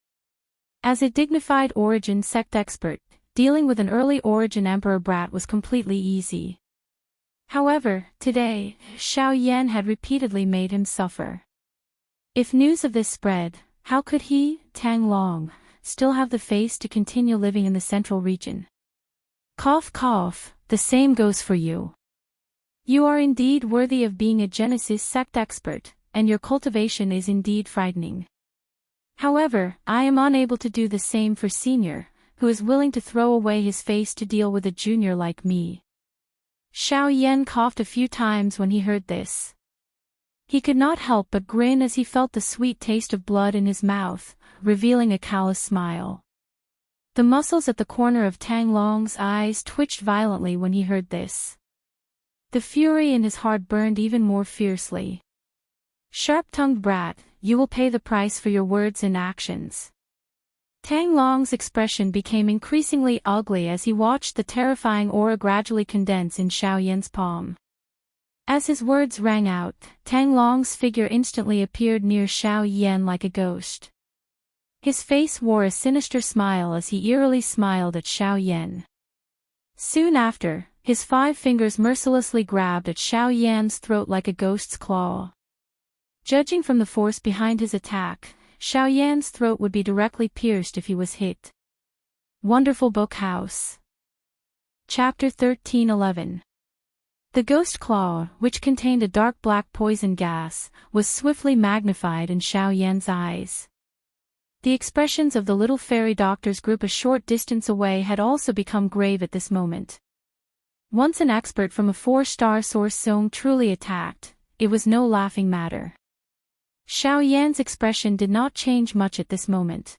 As a dignified origin sect expert, dealing with an early origin emperor brat was completely easy. However, today, Xiao Yan had repeatedly made him suffer. If news of this spread, how could he, Tang Long, still have the face to continue living in the central region? Cough cough, the same goes for you. You are indeed worthy of being a Genesis sect expert, and your cultivation is indeed frightening. However, I am unable to do the same for Senior, who is willing to throw away his face to deal with a junior like me. Xiao Yan coughed a few times when he heard this. He could not help but grin as he felt the sweet taste of blood in his mouth, revealing a callous smile. The muscles at the corner of Tang Long's eyes twitched violently when he heard this. The fury in his heart burned even more fiercely. Sharp-tongued brat, you will pay the price for your words and actions. Tang Long's expression became increasingly ugly as he watched the terrifying aura gradually condense in Xiao Yan's palm. As his words rang out, Tang Long's figure instantly appeared near Xiao Yan like a ghost. His face wore a sinister smile as he eerily smiled at Xiao Yan. Soon after, his 5 fingers mercilessly grabbed at Xiao Yan's throat like a ghost's claw. Judging from the force behind his attack, Xiao Yan's throat would be directly pierced if he was hit. Wonderful Book House. Chapter 13:11. The ghost claw, which contained a dark black poison gas, was swiftly magnified in Xiao Yan's eyes. The expressions of the little fairy doctors group a short distance away had also become grave at this moment. Once an expert from a 4-star source zone truly attacked, it was no laughing matter. Xiao Yan's expression did not change much at this moment.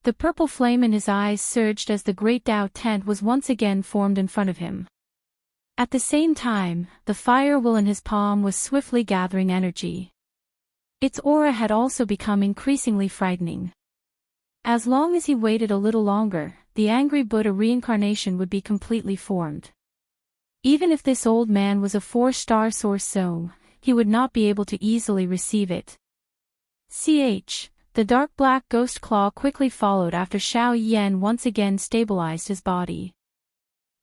The purple flame in his eyes surged as the great Dao tent was once again formed in front of him. At the same time, the fire will in his palm was swiftly gathering energy. Its aura had also become increasingly frightening. As long as he waited a little longer, the angry Buddha reincarnation would be completely formed. Even if this old man was a 4-star source zone, he would not be able to easily receive it. The dark black ghost claw quickly followed after Xiao Yan once again stabilized his body.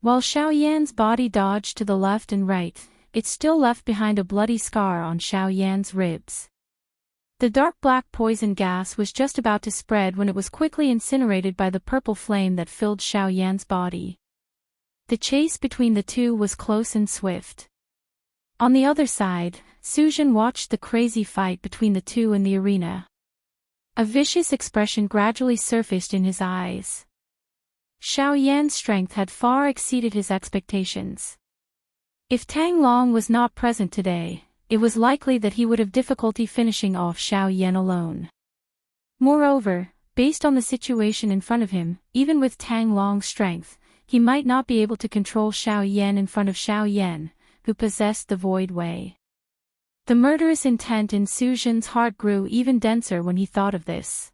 While Xiao Yan's body dodged to the left and right, it still left behind a bloody scar on Xiao Yan's ribs. The dark black poison gas was just about to spread when it was quickly incinerated by the purple flame that filled Xiao Yan's body. The chase between the two was close and swift. On the other side, Suzhen watched the crazy fight between the two in the arena. A vicious expression gradually surfaced in his eyes. Xiao Yan's strength had far exceeded his expectations. If Tang Long was not present today, it was likely that he would have difficulty finishing off Xiao Yan alone. Moreover, based on the situation in front of him, even with Tang Long's strength, he might not be able to control Xiao Yan in front of Xiao Yan, who possessed the void way. The murderous intent in Suzhen's heart grew even denser when he thought of this.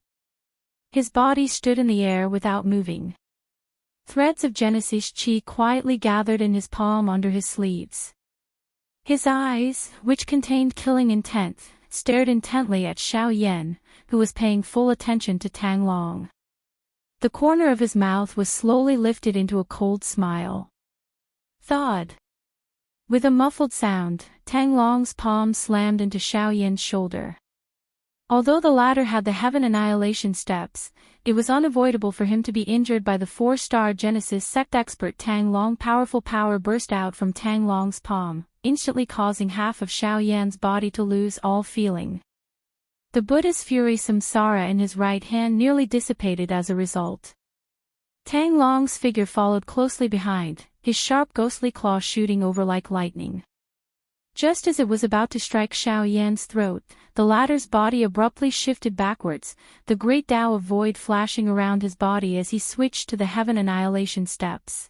His body stood in the air without moving. Threads of Genesis chi quietly gathered in his palm under his sleeves. His eyes, which contained killing intent, stared intently at Xiao Yan, who was paying full attention to Tang Long. The corner of his mouth was slowly lifted into a cold smile. Thud. With a muffled sound, Tang Long's palm slammed into Xiao Yan's shoulder. Although the latter had the Heaven Annihilation steps, it was unavoidable for him to be injured by the 4-star Genesis sect expert Tang Long. Powerful power burst out from Tang Long's palm, instantly causing half of Xiao Yan's body to lose all feeling. The Buddha's fury samsara in his right hand nearly dissipated as a result. Tang Long's figure followed closely behind, his sharp ghostly claw shooting over like lightning. Just as it was about to strike Xiao Yan's throat, the latter's body abruptly shifted backwards, the great Tao of void flashing around his body as he switched to the Heaven Annihilation steps.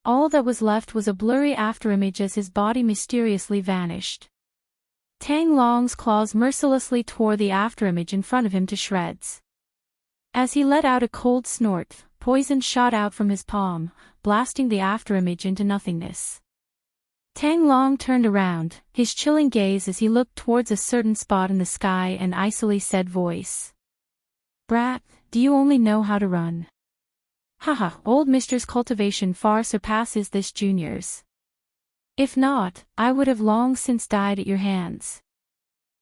All that was left was a blurry afterimage as his body mysteriously vanished. Tang Long's claws mercilessly tore the afterimage in front of him to shreds. As he let out a cold snort, poison shot out from his palm, blasting the afterimage into nothingness. Tang Long turned around, his chilling gaze as he looked towards a certain spot in the sky and icily said voice. "Brat, do you only know how to run? Haha, old Mister's cultivation far surpasses this junior's. If not, I would have long since died at your hands.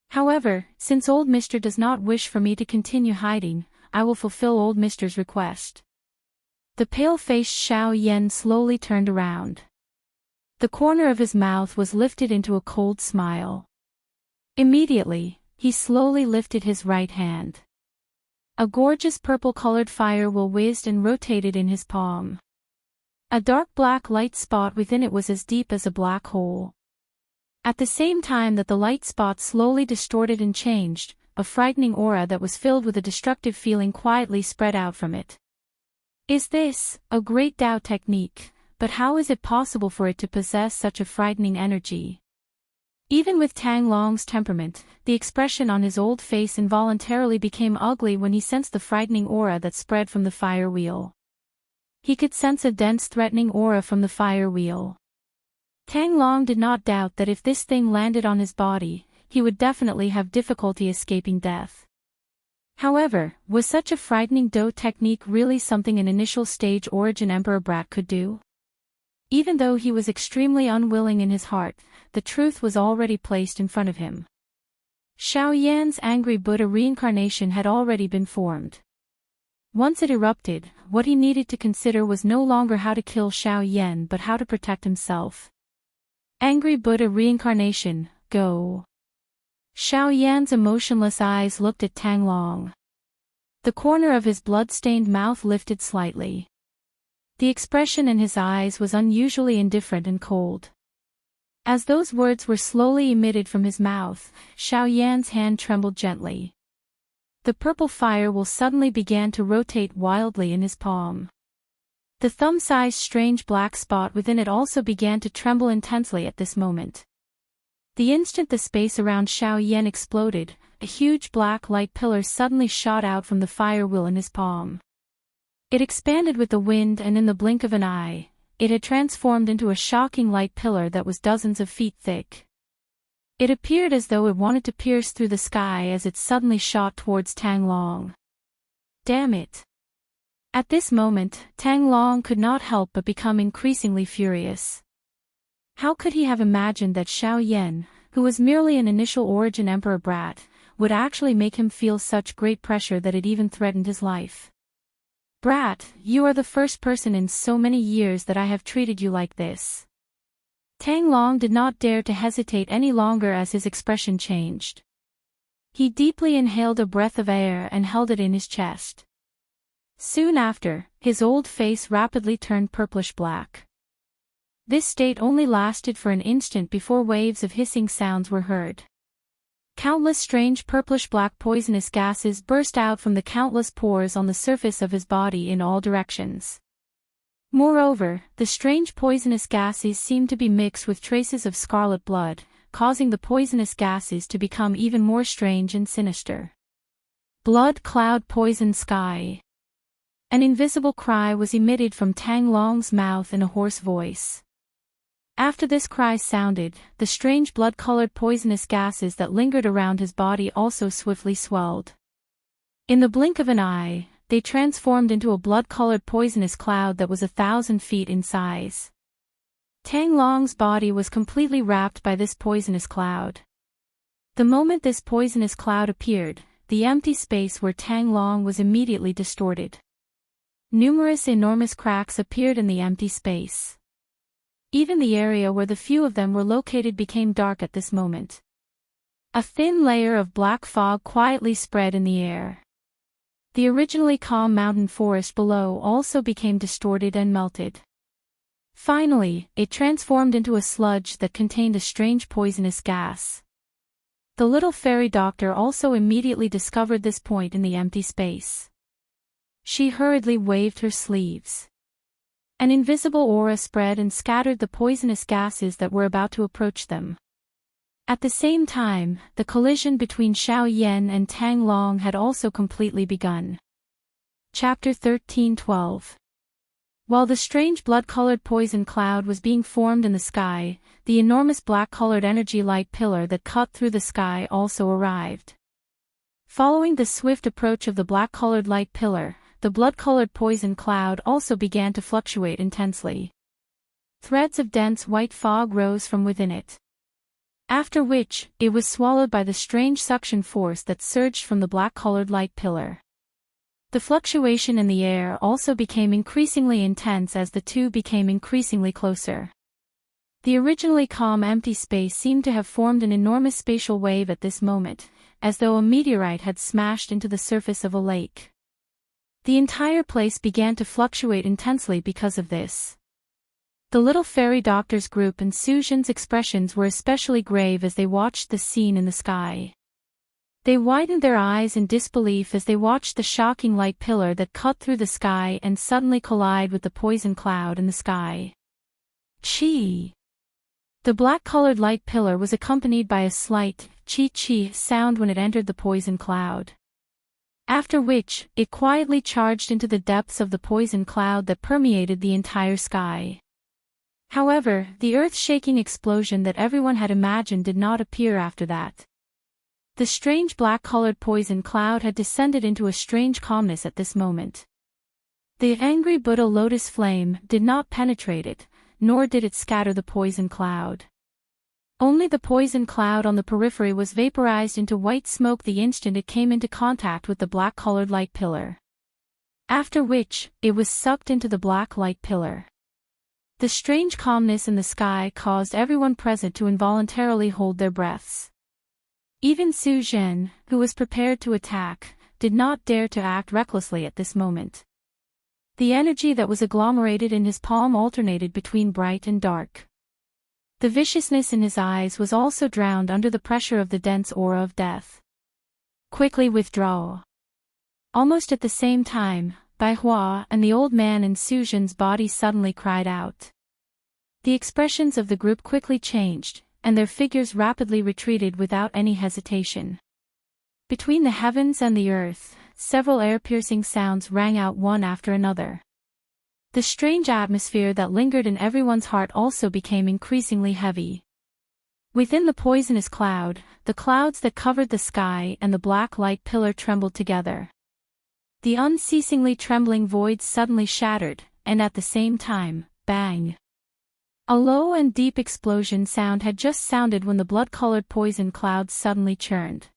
However, since old Mister does not wish for me to continue hiding, I will fulfill old Mister's request." The pale-faced Xiao Yan slowly turned around. The corner of his mouth was lifted into a cold smile. Immediately, he slowly lifted his right hand. A gorgeous purple-colored firewheel whizzed and rotated in his palm. A dark black light spot within it was as deep as a black hole. At the same time that the light spot slowly distorted and changed, a frightening aura that was filled with a destructive feeling quietly spread out from it. Is this a great Tao technique? But how is it possible for it to possess such a frightening energy? Even with Tang Long's temperament, the expression on his old face involuntarily became ugly when he sensed the frightening aura that spread from the fire wheel. He could sense a dense threatening aura from the fire wheel. Tang Long did not doubt that if this thing landed on his body, he would definitely have difficulty escaping death. However, was such a frightening Dou technique really something an initial stage origin Emperor Brat could do? Even though he was extremely unwilling in his heart, the truth was already placed in front of him. Xiao Yan's angry Buddha reincarnation had already been formed. Once it erupted, what he needed to consider was no longer how to kill Xiao Yan but how to protect himself. Angry Buddha reincarnation, go. Xiao Yan's emotionless eyes looked at Tang Long. The corner of his blood-stained mouth lifted slightly. The expression in his eyes was unusually indifferent and cold. As those words were slowly emitted from his mouth, Xiao Yan's hand trembled gently. The purple firewheel suddenly began to rotate wildly in his palm. The thumb-sized strange black spot within it also began to tremble intensely at this moment. The instant the space around Xiao Yan exploded, a huge black light pillar suddenly shot out from the firewheel in his palm. It expanded with the wind and in the blink of an eye, it had transformed into a shocking light pillar that was dozens of feet thick. It appeared as though it wanted to pierce through the sky as it suddenly shot towards Tang Long. Damn it! At this moment, Tang Long could not help but become increasingly furious. How could he have imagined that Xiao Yan, who was merely an initial origin Emperor Brat, would actually make him feel such great pressure that it even threatened his life? Brat, you are the first person in so many years that I have treated you like this. Tang Long did not dare to hesitate any longer as his expression changed. He deeply inhaled a breath of air and held it in his chest. Soon after, his old face rapidly turned purplish black. This state only lasted for an instant before waves of hissing sounds were heard. Countless strange purplish-black poisonous gases burst out from the countless pores on the surface of his body in all directions. Moreover, the strange poisonous gases seemed to be mixed with traces of scarlet blood, causing the poisonous gases to become even more strange and sinister. Blood cloud poison sky. An invisible cry was emitted from Tang Long's mouth in a hoarse voice. After this cry sounded, the strange blood-colored poisonous gases that lingered around his body also swiftly swelled. In the blink of an eye, they transformed into a blood-colored poisonous cloud that was 1,000 feet in size. Tang Long's body was completely wrapped by this poisonous cloud. The moment this poisonous cloud appeared, the empty space where Tang Long was immediately distorted. Numerous enormous cracks appeared in the empty space. Even the area where the few of them were located became dark at this moment. A thin layer of black fog quietly spread in the air. The originally calm mountain forest below also became distorted and melted. Finally, it transformed into a sludge that contained a strange poisonous gas. The little fairy doctor also immediately discovered this point in the empty space. She hurriedly waved her sleeves. An invisible aura spread and scattered the poisonous gases that were about to approach them. At the same time, the collision between Xiao Yan and Tang Long had also completely begun. Chapter 13:12. While the strange blood-colored poison cloud was being formed in the sky, the enormous black-colored energy light pillar that cut through the sky also arrived. Following the swift approach of the black-colored light pillar, the blood-colored poison cloud also began to fluctuate intensely. Threads of dense white fog rose from within it. After which, it was swallowed by the strange suction force that surged from the black-colored light pillar. The fluctuation in the air also became increasingly intense as the two became increasingly closer. The originally calm empty space seemed to have formed an enormous spatial wave at this moment, as though a meteorite had smashed into the surface of a lake. The entire place began to fluctuate intensely because of this. The little fairy doctor's group and Su Zhen's expressions were especially grave as they watched the scene in the sky. They widened their eyes in disbelief as they watched the shocking light pillar that cut through the sky and suddenly collide with the poison cloud in the sky. Chi! The black-colored light pillar was accompanied by a slight chi-chi sound when it entered the poison cloud. After which, it quietly charged into the depths of the poison cloud that permeated the entire sky. However, the earth-shaking explosion that everyone had imagined did not appear after that. The strange black-colored poison cloud had descended into a strange calmness at this moment. The angry Buddha lotus flame did not penetrate it, nor did it scatter the poison cloud. Only the poison cloud on the periphery was vaporized into white smoke the instant it came into contact with the black-colored light pillar. After which, it was sucked into the black light pillar. The strange calmness in the sky caused everyone present to involuntarily hold their breaths. Even Su Zhen, who was prepared to attack, did not dare to act recklessly at this moment. The energy that was agglomerated in his palm alternated between bright and dark. The viciousness in his eyes was also drowned under the pressure of the dense aura of death. Quickly withdraw. Almost at the same time, Bai Hua and the old man in Su Zhen's body suddenly cried out. The expressions of the group quickly changed, and their figures rapidly retreated without any hesitation. Between the heavens and the earth, several air-piercing sounds rang out one after another. The strange atmosphere that lingered in everyone's heart also became increasingly heavy. Within the poisonous cloud, the clouds that covered the sky and the black light pillar trembled together. The unceasingly trembling void suddenly shattered, and at the same time, bang! A low and deep explosion sound had just sounded when the blood-colored poison cloud suddenly churned.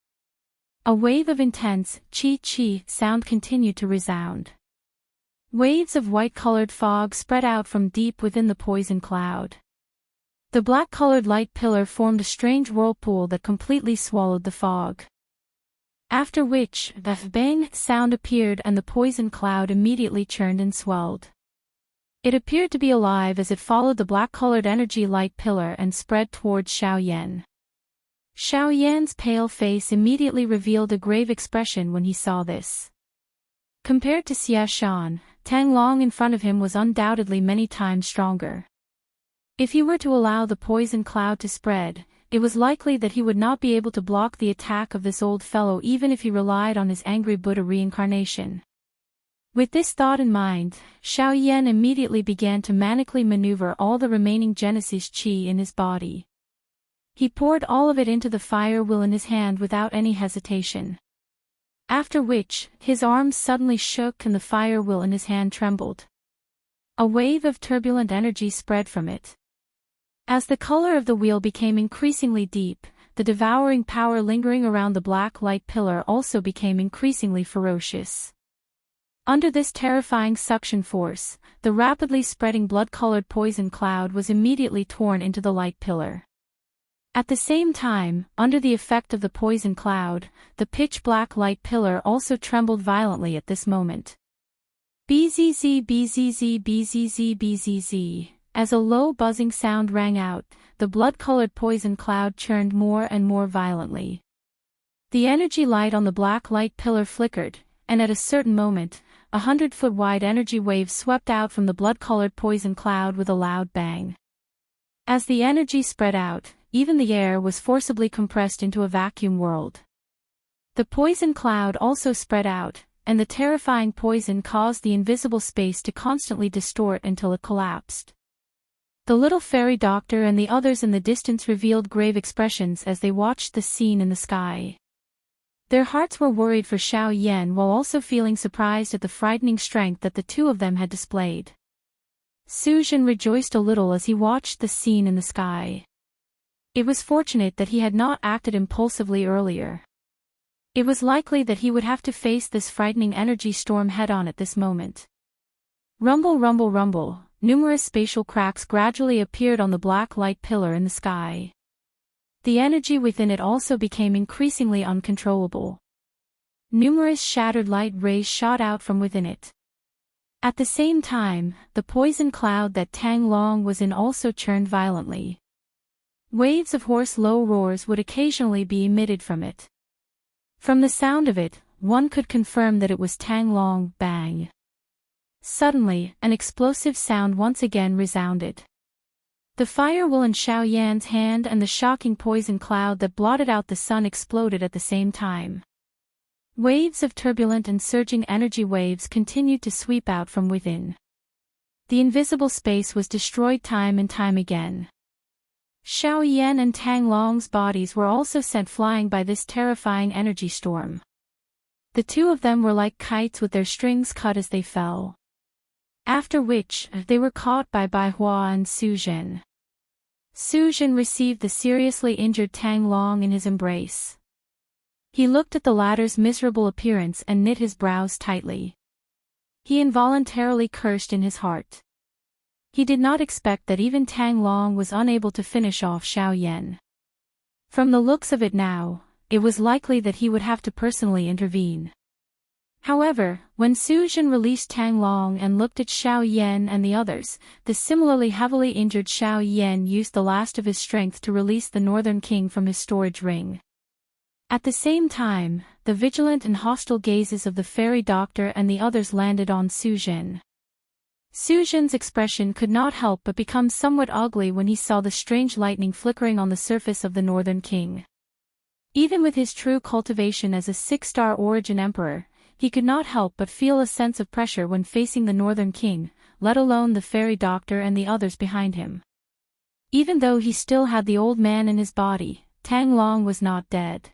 A wave of intense, chi-chi sound continued to resound. Waves of white-colored fog spread out from deep within the poison cloud. The black-colored light pillar formed a strange whirlpool that completely swallowed the fog. After which, the bang sound appeared and the poison cloud immediately churned and swelled. It appeared to be alive as it followed the black-colored energy light pillar and spread towards Xiao Yan. Xiao Yan's pale face immediately revealed a grave expression when he saw this. Compared to Xia Shan, Tang Long in front of him was undoubtedly many times stronger. If he were to allow the poison cloud to spread, it was likely that he would not be able to block the attack of this old fellow even if he relied on his angry Buddha reincarnation. With this thought in mind, Xiao Yan immediately began to manically maneuver all the remaining Genesis Qi in his body. He poured all of it into the fire wheel in his hand without any hesitation. After which, his arms suddenly shook and the fire wheel in his hand trembled. A wave of turbulent energy spread from it. As the color of the wheel became increasingly deep, the devouring power lingering around the black light pillar also became increasingly ferocious. Under this terrifying suction force, the rapidly spreading blood-colored poison cloud was immediately torn into the light pillar. At the same time, under the effect of the poison cloud, the pitch-black light pillar also trembled violently at this moment. Bzz bzz bzz bzz. As a low buzzing sound rang out, the blood-colored poison cloud churned more and more violently. The energy light on the black light pillar flickered, and at a certain moment, 100-foot-wide energy wave swept out from the blood-colored poison cloud with a loud bang. As the energy spread out, even the air was forcibly compressed into a vacuum world. The poison cloud also spread out, and the terrifying poison caused the invisible space to constantly distort until it collapsed. The little fairy doctor and the others in the distance revealed grave expressions as they watched the scene in the sky. Their hearts were worried for Xiao Yan while also feeling surprised at the frightening strength that the two of them had displayed. Su Jin rejoiced a little as he watched the scene in the sky. It was fortunate that he had not acted impulsively earlier. It was likely that he would have to face this frightening energy storm head-on at this moment. Rumble, rumble, rumble, numerous spatial cracks gradually appeared on the black light pillar in the sky. The energy within it also became increasingly uncontrollable. Numerous shattered light rays shot out from within it. At the same time, the poison cloud that Tang Long was in also churned violently. Waves of hoarse low roars would occasionally be emitted from it. From the sound of it, one could confirm that it was Tang Long. Bang. Suddenly, an explosive sound once again resounded. The fire wheel in Xiao Yan's hand and the shocking poison cloud that blotted out the sun exploded at the same time. Waves of turbulent and surging energy waves continued to sweep out from within. The invisible space was destroyed time and time again. Xiao Yan and Tang Long's bodies were also sent flying by this terrifying energy storm. The two of them were like kites with their strings cut as they fell. After which, they were caught by Bai Hua and Su Jin. Su Jin received the seriously injured Tang Long in his embrace. He looked at the latter's miserable appearance and knit his brows tightly. He involuntarily cursed in his heart. He did not expect that even Tang Long was unable to finish off Xiao Yan. From the looks of it now, it was likely that he would have to personally intervene. However, when Su Jin released Tang Long and looked at Xiao Yan and the others, the similarly heavily injured Xiao Yan used the last of his strength to release the Northern King from his storage ring. At the same time, the vigilant and hostile gazes of the fairy doctor and the others landed on Su Jin. Su Jin's expression could not help but become somewhat ugly when he saw the strange lightning flickering on the surface of the Northern King. Even with his true cultivation as a 6-star origin emperor, he could not help but feel a sense of pressure when facing the Northern King, let alone the fairy doctor and the others behind him. Even though he still had the old man in his body, Tang Long was not dead.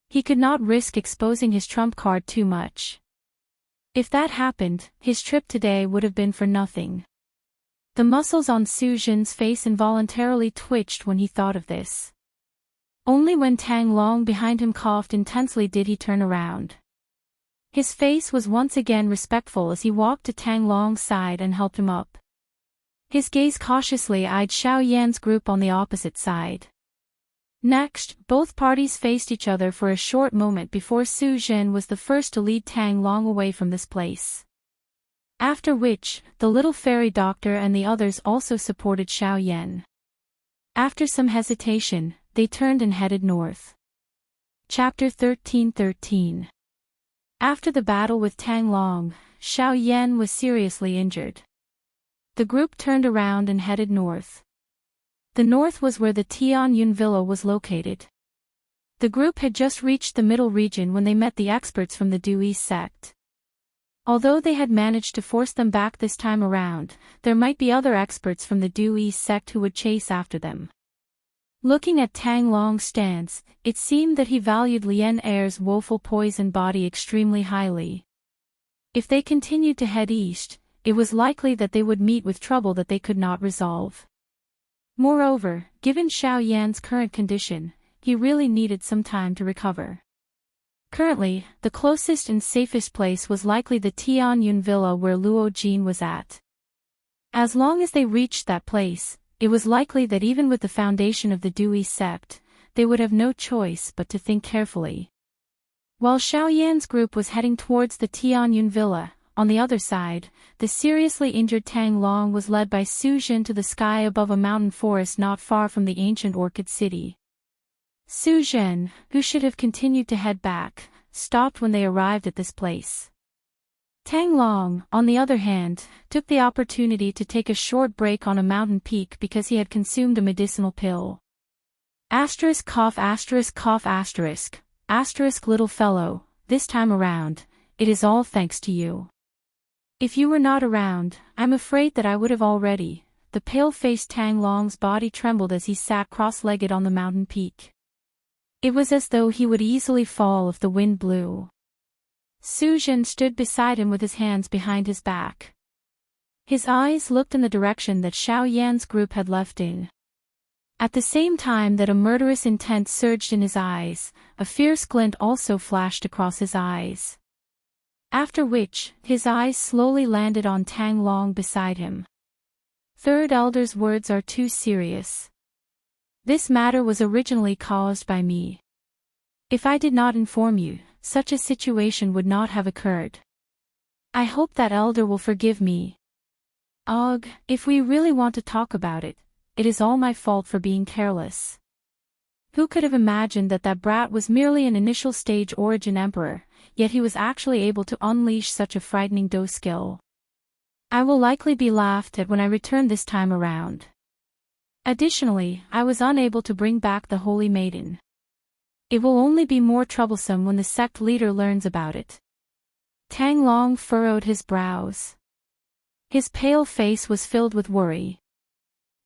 He could not risk exposing his trump card too much. If that happened, his trip today would have been for nothing. The muscles on Su Jin's face involuntarily twitched when he thought of this. Only when Tang Long behind him coughed intensely did he turn around. His face was once again respectful as he walked to Tang Long's side and helped him up. His gaze cautiously eyed Xiao Yan's group on the opposite side. Next, both parties faced each other for a short moment before Su Jin was the first to lead Tang Long away from this place. After which, the little fairy doctor and the others also supported Xiao Yan. After some hesitation, they turned and headed north. Chapter 13:13. After the battle with Tang Long, Xiao Yan was seriously injured. The group turned around and headed north. The north was where the Tian Yun Villa was located. The group had just reached the middle region when they met the experts from the Dui sect. Although they had managed to force them back this time around, there might be other experts from the Dewey sect who would chase after them. Looking at Tang Long's stance, it seemed that he valued Lien Er's woeful poison body extremely highly. If they continued to head east, it was likely that they would meet with trouble that they could not resolve. Moreover, given Xiao Yan's current condition, he really needed some time to recover. Currently, the closest and safest place was likely the Tianyun villa where Luo Jin was at. As long as they reached that place, it was likely that even with the foundation of the Dewey sept, they would have no choice but to think carefully. While Xiao Yan's group was heading towards the Tianyun villa, on the other side, the seriously injured Tang Long was led by Su Jin to the sky above a mountain forest not far from the ancient Orchid City. Su Jin, who should have continued to head back, stopped when they arrived at this place. Tang Long, on the other hand, took the opportunity to take a short break on a mountain peak because he had consumed a medicinal pill. Asterisk cough asterisk cough asterisk, asterisk little fellow, this time around, it is all thanks to you. If you were not around, I'm afraid that I would have already. The pale-faced Tang Long's body trembled as he sat cross-legged on the mountain peak. It was as though he would easily fall if the wind blew. Su Jin stood beside him with his hands behind his back. His eyes looked in the direction that Xiao Yan's group had left in. At the same time that a murderous intent surged in his eyes, a fierce glint also flashed across his eyes. After which, his eyes slowly landed on Tang Long beside him. Third Elder's words are too serious. This matter was originally caused by me. If I did not inform you, such a situation would not have occurred. I hope that Elder will forgive me. Ugh, if we really want to talk about it, it is all my fault for being careless. Who could have imagined that that brat was merely an initial stage origin emperor, yet he was actually able to unleash such a frightening Do skill. I will likely be laughed at when I return this time around. Additionally, I was unable to bring back the Holy Maiden. It will only be more troublesome when the sect leader learns about it. Tang Long furrowed his brows. His pale face was filled with worry.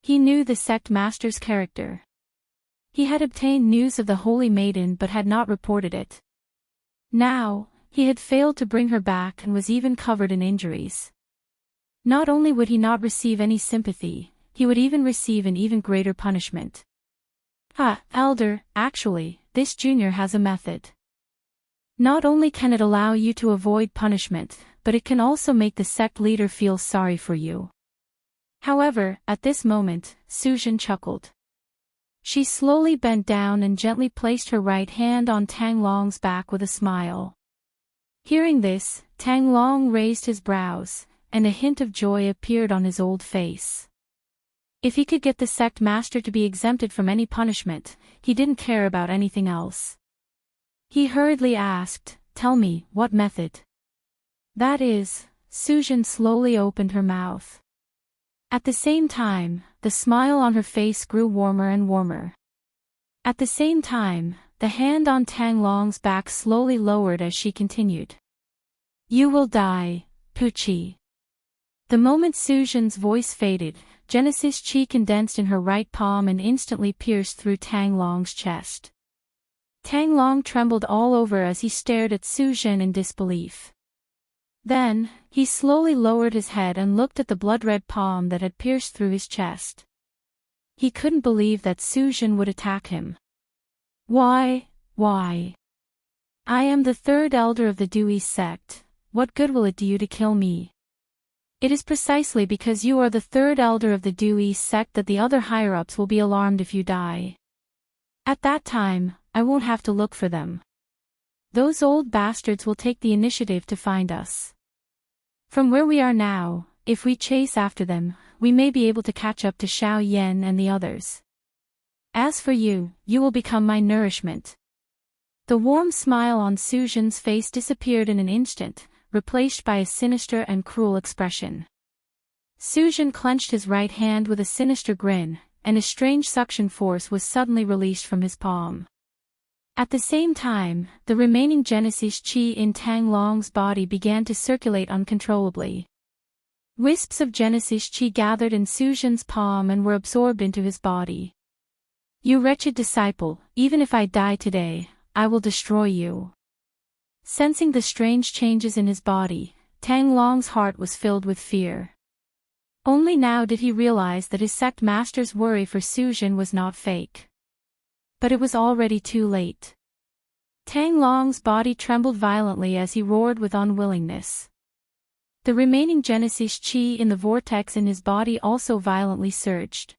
He knew the sect master's character. He had obtained news of the Holy Maiden but had not reported it. Now, he had failed to bring her back and was even covered in injuries. Not only would he not receive any sympathy, he would even receive an even greater punishment. Elder, actually, this junior has a method. Not only can it allow you to avoid punishment, but it can also make the sect leader feel sorry for you. However, at this moment, Su Jin chuckled. She slowly bent down and gently placed her right hand on Tang Long's back with a smile. Hearing this, Tang Long raised his brows, and a hint of joy appeared on his old face. If he could get the sect master to be exempted from any punishment, he didn't care about anything else. He hurriedly asked, "Tell me, what method?" That is, Su Jin slowly opened her mouth. At the same time, the smile on her face grew warmer and warmer. At the same time, the hand on Tang Long's back slowly lowered as she continued. "You will die, Puchi." The moment Su Jin's voice faded, Genesis' chi condensed in her right palm and instantly pierced through Tang Long's chest. Tang Long trembled all over as he stared at Su Jin in disbelief. Then, he slowly lowered his head and looked at the blood-red palm that had pierced through his chest. He couldn't believe that Su Jin would attack him. Why? I am the third elder of the Dewey sect. What good will it do you to kill me? It is precisely because you are the third elder of the Dewey sect that the other higher-ups will be alarmed if you die. At that time, I won't have to look for them. Those old bastards will take the initiative to find us. From where we are now, if we chase after them, we may be able to catch up to Xiao Yan and the others. As for you, you will become my nourishment. The warm smile on Su Jin's face disappeared in an instant, replaced by a sinister and cruel expression. Su Jin clenched his right hand with a sinister grin, and a strange suction force was suddenly released from his palm. At the same time, the remaining Genesis chi in Tang Long's body began to circulate uncontrollably. Wisps of Genesis chi gathered in Su Zhen's palm and were absorbed into his body. You wretched disciple, even if I die today, I will destroy you. Sensing the strange changes in his body, Tang Long's heart was filled with fear. Only now did he realize that his sect master's worry for Su Zhen was not fake. But it was already too late. Tang Long's body trembled violently as he roared with unwillingness. The remaining Genesis chi in the vortex in his body also violently surged.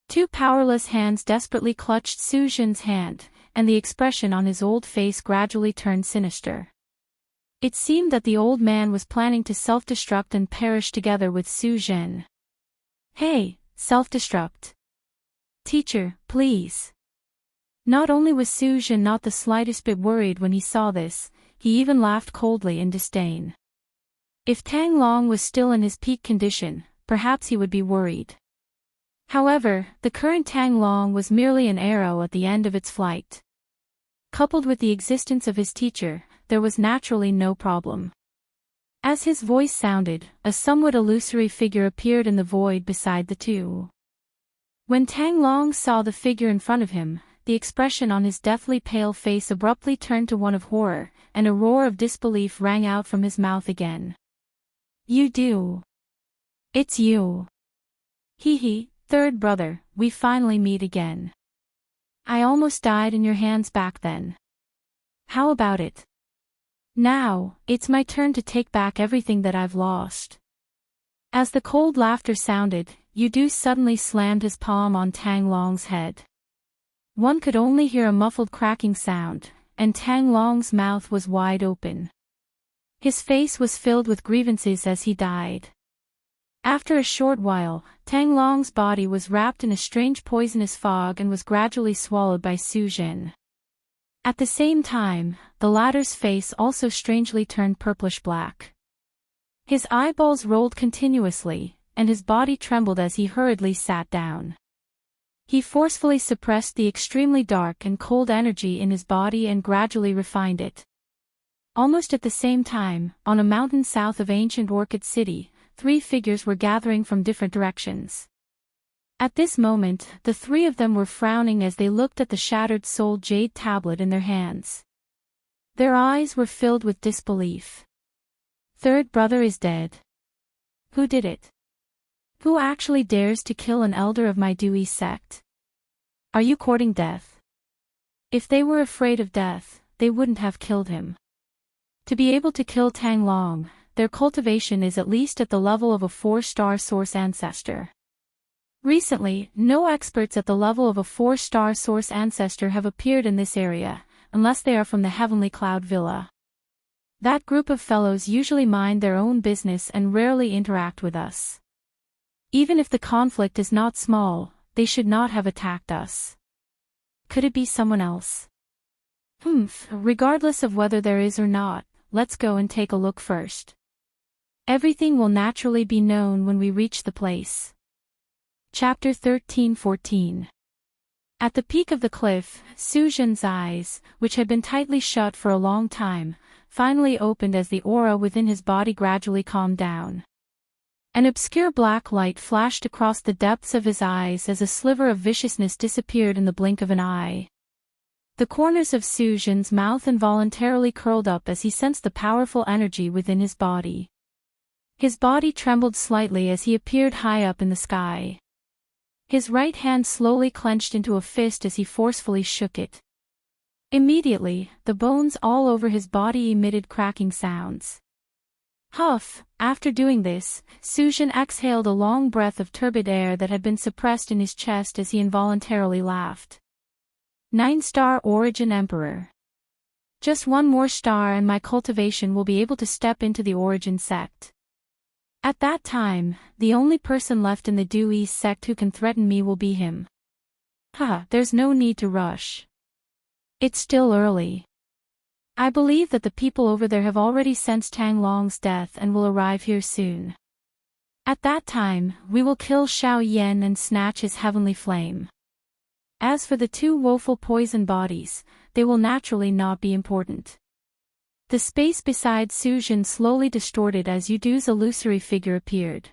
Two powerless hands desperately clutched Su Zhen's hand, and the expression on his old face gradually turned sinister. It seemed that the old man was planning to self-destruct and perish together with Su Zhen. Hey, self-destruct. Teacher, please. Not only was Su Zhen not the slightest bit worried when he saw this, he even laughed coldly in disdain. If Tang Long was still in his peak condition, perhaps he would be worried. However, the current Tang Long was merely an arrow at the end of its flight. Coupled with the existence of his teacher, there was naturally no problem. As his voice sounded, a somewhat illusory figure appeared in the void beside the two. When Tang Long saw the figure in front of him, the expression on his deathly pale face abruptly turned to one of horror, and a roar of disbelief rang out from his mouth again. You do. It's you. Hee, third brother, we finally meet again. I almost died in your hands back then. How about it? Now, it's my turn to take back everything that I've lost. As the cold laughter sounded, Yudu suddenly slammed his palm on Tang Long's head. One could only hear a muffled cracking sound, and Tang Long's mouth was wide open. His face was filled with grievances as he died. After a short while, Tang Long's body was wrapped in a strange poisonous fog and was gradually swallowed by Su Zhen. At the same time, the latter's face also strangely turned purplish-black. His eyeballs rolled continuously, and his body trembled as he hurriedly sat down. He forcefully suppressed the extremely dark and cold energy in his body and gradually refined it. Almost at the same time, on a mountain south of ancient Orchid City, three figures were gathering from different directions. At this moment, the three of them were frowning as they looked at the shattered soul jade tablet in their hands. Their eyes were filled with disbelief. Third brother is dead. Who did it? Who actually dares to kill an elder of my Dewey sect? Are you courting death? If they were afraid of death, they wouldn't have killed him. To be able to kill Tang Long, their cultivation is at least at the level of a 4-star source ancestor. Recently, no experts at the level of a 4-star source ancestor have appeared in this area, unless they are from the Heavenly Cloud Villa. That group of fellows usually mind their own business and rarely interact with us. Even if the conflict is not small, they should not have attacked us. Could it be someone else? Regardless of whether there is or not, let's go and take a look first. Everything will naturally be known when we reach the place. Chapter 13-14. At the peak of the cliff, Su Zhen's eyes, which had been tightly shut for a long time, finally opened as the aura within his body gradually calmed down. An obscure black light flashed across the depths of his eyes as a sliver of viciousness disappeared in the blink of an eye. The corners of Su Zhen's mouth involuntarily curled up as he sensed the powerful energy within his body. His body trembled slightly as he appeared high up in the sky. His right hand slowly clenched into a fist as he forcefully shook it. Immediately, the bones all over his body emitted cracking sounds. Huff! After doing this, Su Zhen exhaled a long breath of turbid air that had been suppressed in his chest as he involuntarily laughed. 9-star Origin Emperor. Just one more star and my cultivation will be able to step into the Origin sect. At that time, the only person left in the Dewey sect who can threaten me will be him. There's no need to rush. It's still early. I believe that the people over there have already sensed Tang Long's death and will arrive here soon. At that time, we will kill Xiao Yan and snatch his heavenly flame. As for the two woeful poison bodies, they will naturally not be important. The space beside Su Jin slowly distorted as Yudu's illusory figure appeared.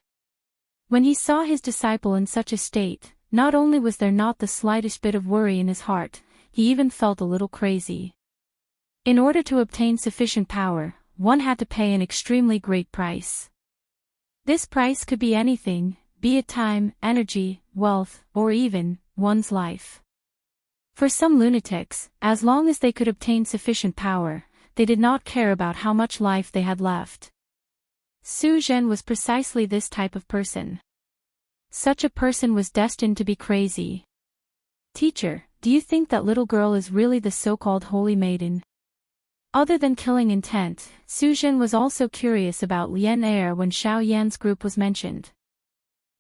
When he saw his disciple in such a state, not only was there not the slightest bit of worry in his heart, he even felt a little crazy. In order to obtain sufficient power, one had to pay an extremely great price. This price could be anything, be it time, energy, wealth, or even one's life. For some lunatics, as long as they could obtain sufficient power, they did not care about how much life they had left. Su Jin was precisely this type of person. Such a person was destined to be crazy. Teacher, do you think that little girl is really the so-called holy maiden? Other than killing intent, Su Jin was also curious about Lien Er when Xiao Yan's group was mentioned.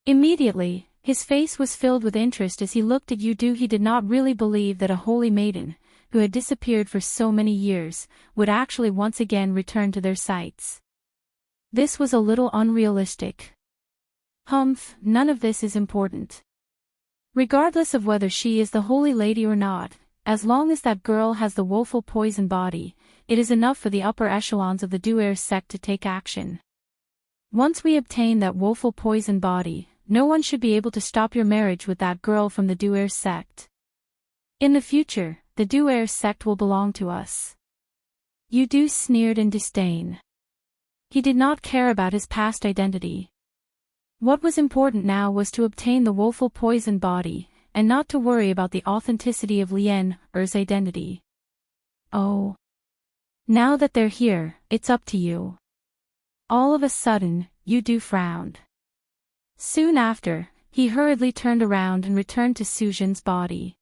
Immediately, his face was filled with interest as he looked at Yudu. He did not really believe that a holy maiden, who had disappeared for so many years, would actually once again return to their sights. This was a little unrealistic. Humph, none of this is important. Regardless of whether she is the holy lady or not, as long as that girl has the woeful poison body, it is enough for the upper echelons of the Duer sect to take action. Once we obtain that woeful poison body, no one should be able to stop your marriage with that girl from the Duer sect. In the future, the Duer sect will belong to us. Yudu sneered in disdain. He did not care about his past identity. What was important now was to obtain the woeful poison body, and not to worry about the authenticity of Lien Er's identity. Oh. Now that they're here, it's up to you. All of a sudden, Yudu frowned. Soon after, he hurriedly turned around and returned to Su Jin's body.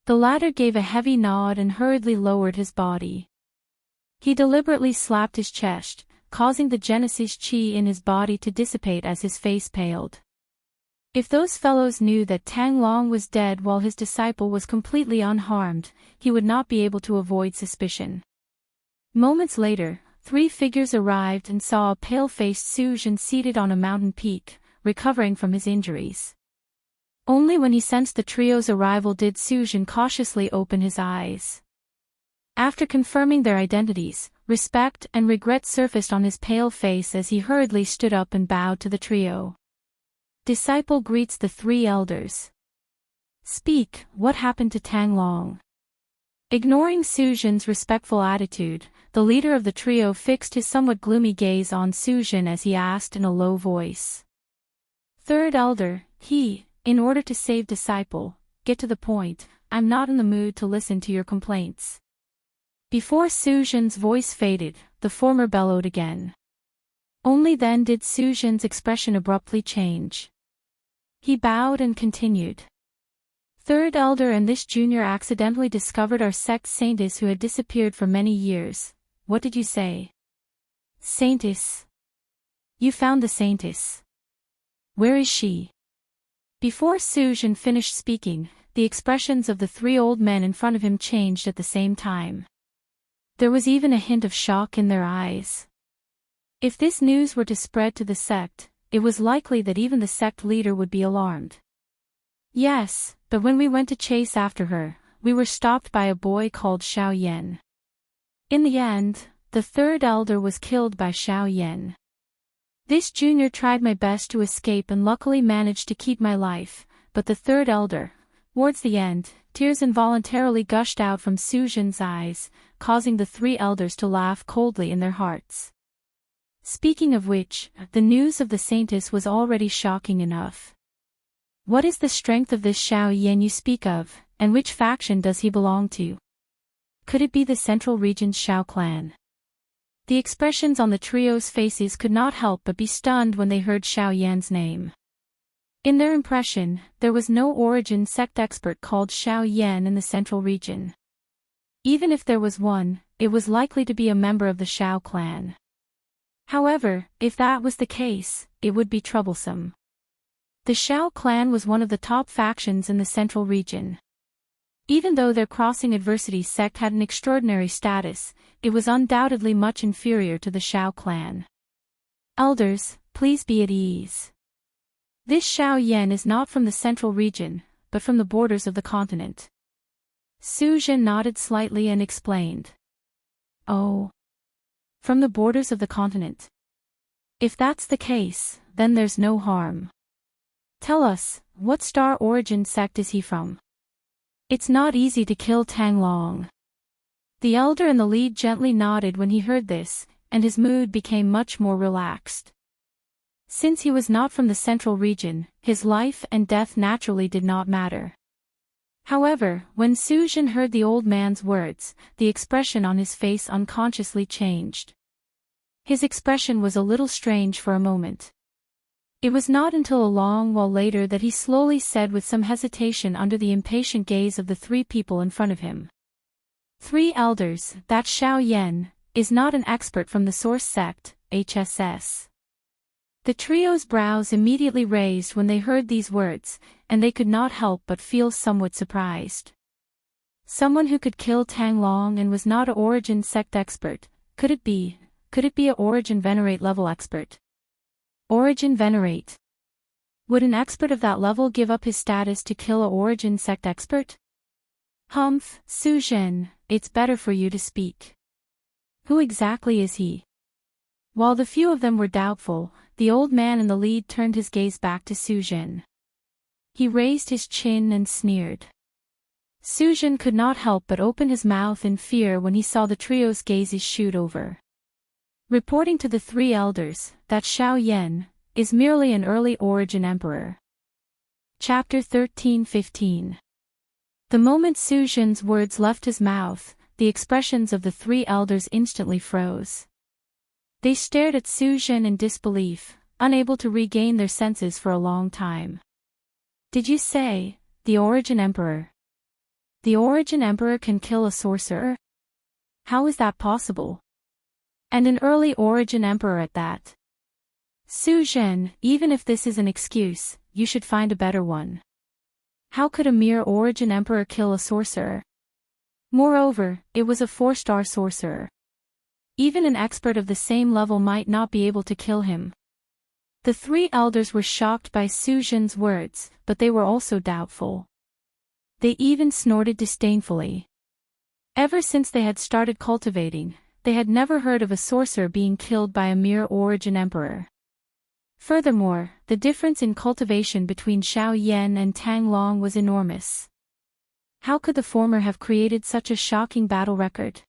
The latter gave a heavy nod and hurriedly lowered his body. He deliberately slapped his chest, causing the Genesis chi in his body to dissipate as his face paled. If those fellows knew that Tang Long was dead while his disciple was completely unharmed, he would not be able to avoid suspicion. Moments later, 3 figures arrived and saw a pale-faced Su Jin seated on a mountain peak, recovering from his injuries. Only when he sensed the trio's arrival did Su Jin cautiously open his eyes. After confirming their identities, respect and regret surfaced on his pale face as he hurriedly stood up and bowed to the trio. Disciple greets the 3 elders. Speak, what happened to Tang Long? Ignoring Su Jin's respectful attitude, the leader of the trio fixed his somewhat gloomy gaze on Su Jin as he asked in a low voice. Third elder, in order to save disciple, get to the point, I'm not in the mood to listen to your complaints. Before Su Jin's voice faded, the former bellowed again. Only then did Su Jin's expression abruptly change. He bowed and continued. Third elder and this junior accidentally discovered our sect saintess who had disappeared for many years. What did you say? Saintess. You found the saintess. Where is she? Before Su Jin finished speaking, the expressions of the 3 old men in front of him changed at the same time. There was even a hint of shock in their eyes. If this news were to spread to the sect, it was likely that even the sect leader would be alarmed. Yes, but when we went to chase after her, we were stopped by a boy called Xiao Yan. In the end, the 3rd elder was killed by Xiao Yan. This junior tried my best to escape and luckily managed to keep my life, but the 3rd elder, towards the end, tears involuntarily gushed out from Su Jin's eyes, causing the 3 elders to laugh coldly in their hearts. Speaking of which, the news of the saintess was already shocking enough. What is the strength of this Xiao Yan you speak of, and which faction does he belong to? Could it be the Central Region's Xiao clan? The expressions on the trio's faces could not help but be stunned when they heard Xiao Yan's name. In their impression, there was no origin sect expert called Xiao Yan in the Central Region. Even if there was one, it was likely to be a member of the Xiao clan. However, if that was the case, it would be troublesome. The Xiao clan was one of the top factions in the Central Region. Even though their Crossing Adversity sect had an extraordinary status, it was undoubtedly much inferior to the Xiao clan. Elders, please be at ease. This Xiao Yan is not from the Central Region, but from the borders of the continent. Su Jin nodded slightly and explained. Oh. From the borders of the continent. If that's the case, then there's no harm. Tell us, what star origin sect is he from? It's not easy to kill Tang Long. The elder in the lead gently nodded when he heard this, and his mood became much more relaxed. Since he was not from the central region, his life and death naturally did not matter. However, when Su Jin heard the old man's words, the expression on his face unconsciously changed. His expression was a little strange for a moment. It was not until a long while later that he slowly said with some hesitation under the impatient gaze of the three people in front of him. Three elders, that Xiao Yan, is not an expert from the source sect, HSS. The trio's brows immediately raised when they heard these words, and they could not help but feel somewhat surprised. Someone who could kill Tang Long and was not a origin sect expert, could it be a origin venerate level expert? Origin venerate. Would an expert of that level give up his status to kill a origin sect expert? Humph, Su Jin, it's better for you to speak. Who exactly is he? While the few of them were doubtful, the old man in the lead turned his gaze back to Su Jin. He raised his chin and sneered. Su Jin could not help but open his mouth in fear when he saw the trio's gazes shoot over. Reporting to the three elders, that Xiao Yan is merely an early origin emperor. Chapter 13-15. The moment Su Jin's words left his mouth, the expressions of the three elders instantly froze. They stared at Su Jin in disbelief, unable to regain their senses for a long time. Did you say, the Origin Emperor? The Origin Emperor can kill a sorcerer? How is that possible? And an early Origin Emperor at that? Su Jin, even if this is an excuse, you should find a better one. How could a mere Origin Emperor kill a sorcerer? Moreover, it was a 4-star sorcerer. Even an expert of the same level might not be able to kill him. The three elders were shocked by Su Jin's words, but they were also doubtful. They even snorted disdainfully. Ever since they had started cultivating, they had never heard of a sorcerer being killed by a mere origin emperor. Furthermore, the difference in cultivation between Xiao Yan and Tang Long was enormous. How could the former have created such a shocking battle record?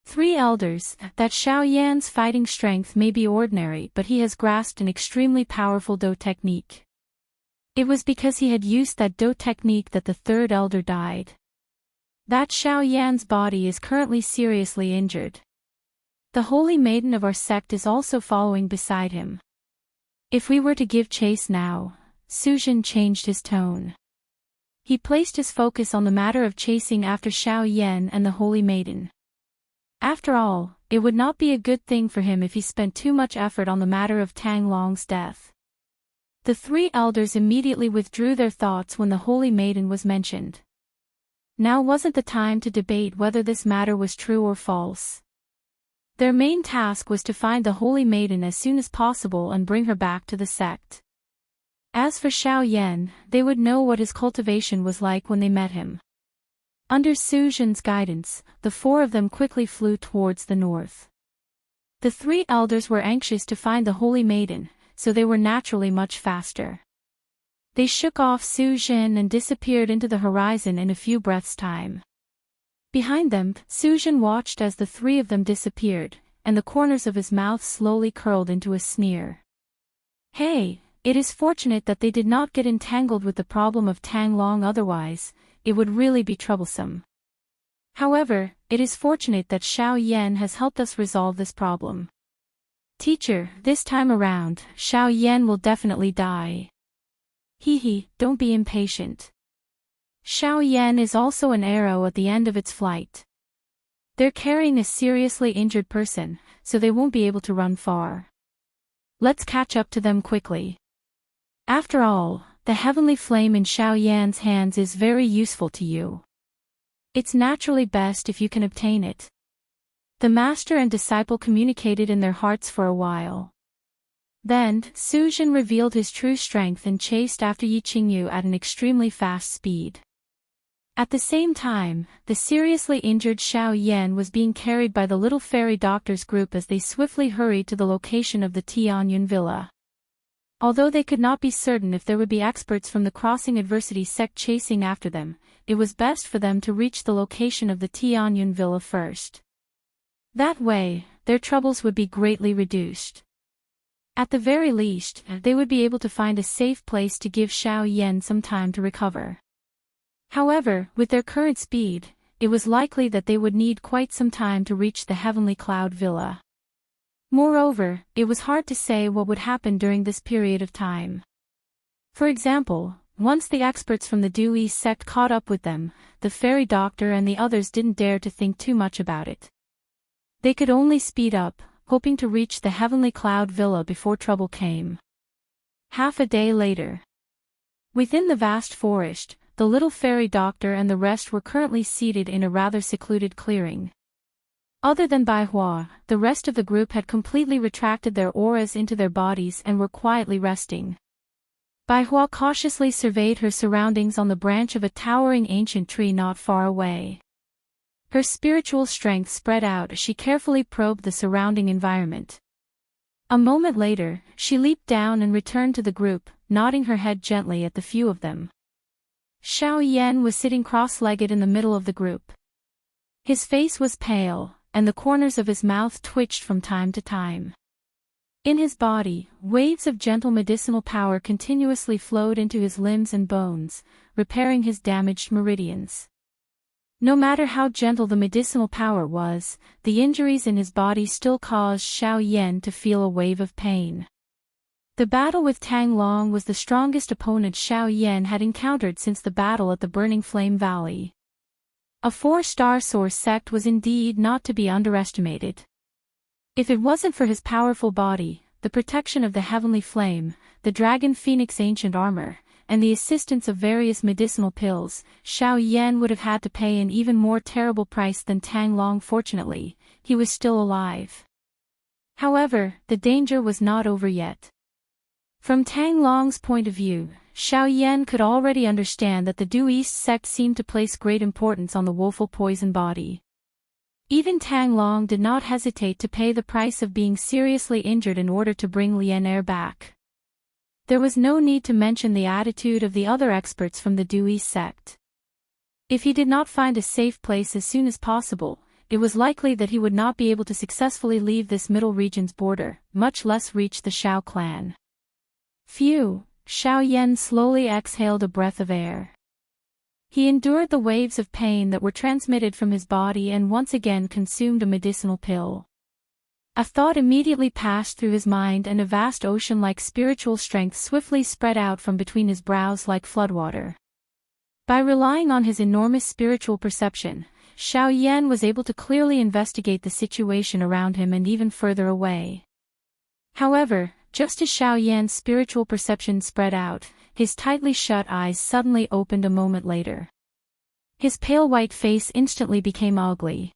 Three elders, that Xiao Yan's fighting strength may be ordinary, but he has grasped an extremely powerful Do technique. It was because he had used that Do technique that the third elder died. That Xiao Yan's body is currently seriously injured. The holy maiden of our sect is also following beside him. If we were to give chase now, Su Jin changed his tone. He placed his focus on the matter of chasing after Xiao Yan and the holy maiden. After all, it would not be a good thing for him if he spent too much effort on the matter of Tang Long's death. The three elders immediately withdrew their thoughts when the holy maiden was mentioned. Now wasn't the time to debate whether this matter was true or false. Their main task was to find the holy maiden as soon as possible and bring her back to the sect. As for Xiao Yan, they would know what his cultivation was like when they met him. Under Su Jin's guidance, the four of them quickly flew towards the north. The three elders were anxious to find the holy maiden, so they were naturally much faster. They shook off Su Jin and disappeared into the horizon in a few breaths' time. Behind them, Su Jin watched as the three of them disappeared, and the corners of his mouth slowly curled into a sneer. Hey, it is fortunate that they did not get entangled with the problem of Tang Long, otherwise, it would really be troublesome. However, it is fortunate that Xiao Yan has helped us resolve this problem. Teacher, this time around, Xiao Yan will definitely die. Hee, don't be impatient. Xiao Yan is also an arrow at the end of its flight. They're carrying a seriously injured person, so they won't be able to run far. Let's catch up to them quickly. After all, the heavenly flame in Xiao Yan's hands is very useful to you. It's naturally best if you can obtain it. The master and disciple communicated in their hearts for a while. Then, Su Jin revealed his true strength and chased after Yi Qingyu at an extremely fast speed. At the same time, the seriously injured Xiao Yan was being carried by the little fairy doctors group as they swiftly hurried to the location of the Tianyun villa. Although they could not be certain if there would be experts from the Crossing Adversity sect chasing after them, it was best for them to reach the location of the Tianyun villa first. That way, their troubles would be greatly reduced. At the very least, they would be able to find a safe place to give Xiao Yan some time to recover. However, with their current speed, it was likely that they would need quite some time to reach the Heavenly Cloud Villa. Moreover, it was hard to say what would happen during this period of time. For example, once the experts from the Dewey sect caught up with them, the fairy doctor and the others didn't dare to think too much about it. They could only speed up, hoping to reach the Heavenly Cloud Villa before trouble came. Half a day later. Within the vast forest, the little fairy doctor and the rest were currently seated in a rather secluded clearing. Other than Bai Hua, the rest of the group had completely retracted their auras into their bodies and were quietly resting. Bai Hua cautiously surveyed her surroundings on the branch of a towering ancient tree not far away. Her spiritual strength spread out as she carefully probed the surrounding environment. A moment later, she leaped down and returned to the group, nodding her head gently at the few of them. Xiao Yan was sitting cross-legged in the middle of the group. His face was pale, and the corners of his mouth twitched from time to time. In his body, waves of gentle medicinal power continuously flowed into his limbs and bones, repairing his damaged meridians. No matter how gentle the medicinal power was, the injuries in his body still caused Xiao Yan to feel a wave of pain. The battle with Tang Long was the strongest opponent Xiao Yan had encountered since the battle at the Burning Flame Valley. A 4-star soar sect was indeed not to be underestimated. If it wasn't for his powerful body, the protection of the heavenly flame, the dragon phoenix ancient armor, and the assistance of various medicinal pills, Xiao Yan would have had to pay an even more terrible price than Tang Long. Fortunately, he was still alive. However, the danger was not over yet. From Tang Long's point of view, Xiao Yan could already understand that the Due East sect seemed to place great importance on the woeful poison body. Even Tang Long did not hesitate to pay the price of being seriously injured in order to bring Lian Er back. There was no need to mention the attitude of the other experts from the Dewey sect. If he did not find a safe place as soon as possible, it was likely that he would not be able to successfully leave this middle region's border, much less reach the Xiao clan. Phew, Xiao Yan slowly exhaled a breath of air. He endured the waves of pain that were transmitted from his body and once again consumed a medicinal pill. A thought immediately passed through his mind and a vast ocean-like spiritual strength swiftly spread out from between his brows like floodwater. By relying on his enormous spiritual perception, Xiao Yan was able to clearly investigate the situation around him and even further away. However, just as Xiao Yan's spiritual perception spread out, his tightly shut eyes suddenly opened a moment later. His pale white face instantly became ugly.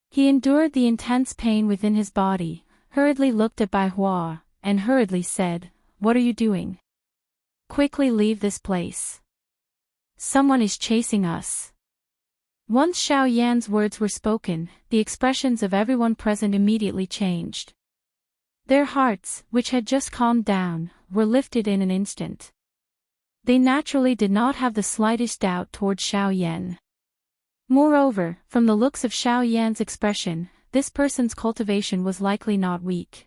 He endured the intense pain within his body, hurriedly looked at Bai Hua, and hurriedly said, "What are you doing? Quickly leave this place. Someone is chasing us." Once Xiao Yan's words were spoken, the expressions of everyone present immediately changed. Their hearts, which had just calmed down, were lifted in an instant. They naturally did not have the slightest doubt toward Xiao Yan. Moreover, from the looks of Xiao Yan's expression, this person's cultivation was likely not weak.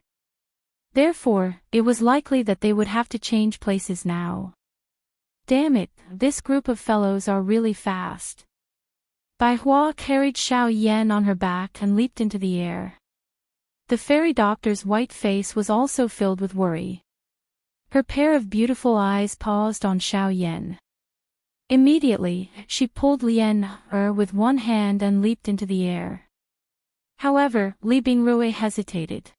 Therefore, it was likely that they would have to change places now. Damn it, this group of fellows are really fast. Bai Hua carried Xiao Yan on her back and leaped into the air. The fairy doctor's white face was also filled with worry. Her pair of beautiful eyes paused on Xiao Yan. Immediately, she pulled Lian Er with one hand and leaped into the air. However, Li Bingrui hesitated.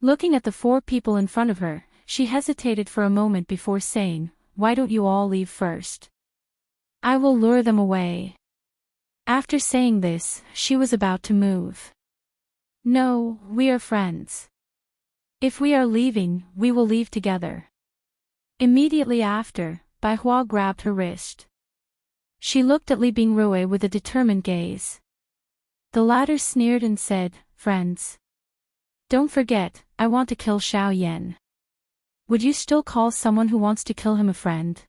Looking at the 4 people in front of her, she hesitated for a moment before saying, "Why don't you all leave first? I will lure them away." After saying this, she was about to move. "No, we are friends. If we are leaving, we will leave together." Immediately after, Bai Hua grabbed her wrist. She looked at Li Bingrui with a determined gaze. The latter sneered and said, "Friends. Don't forget, I want to kill Xiao Yan. Would you still call someone who wants to kill him a friend?"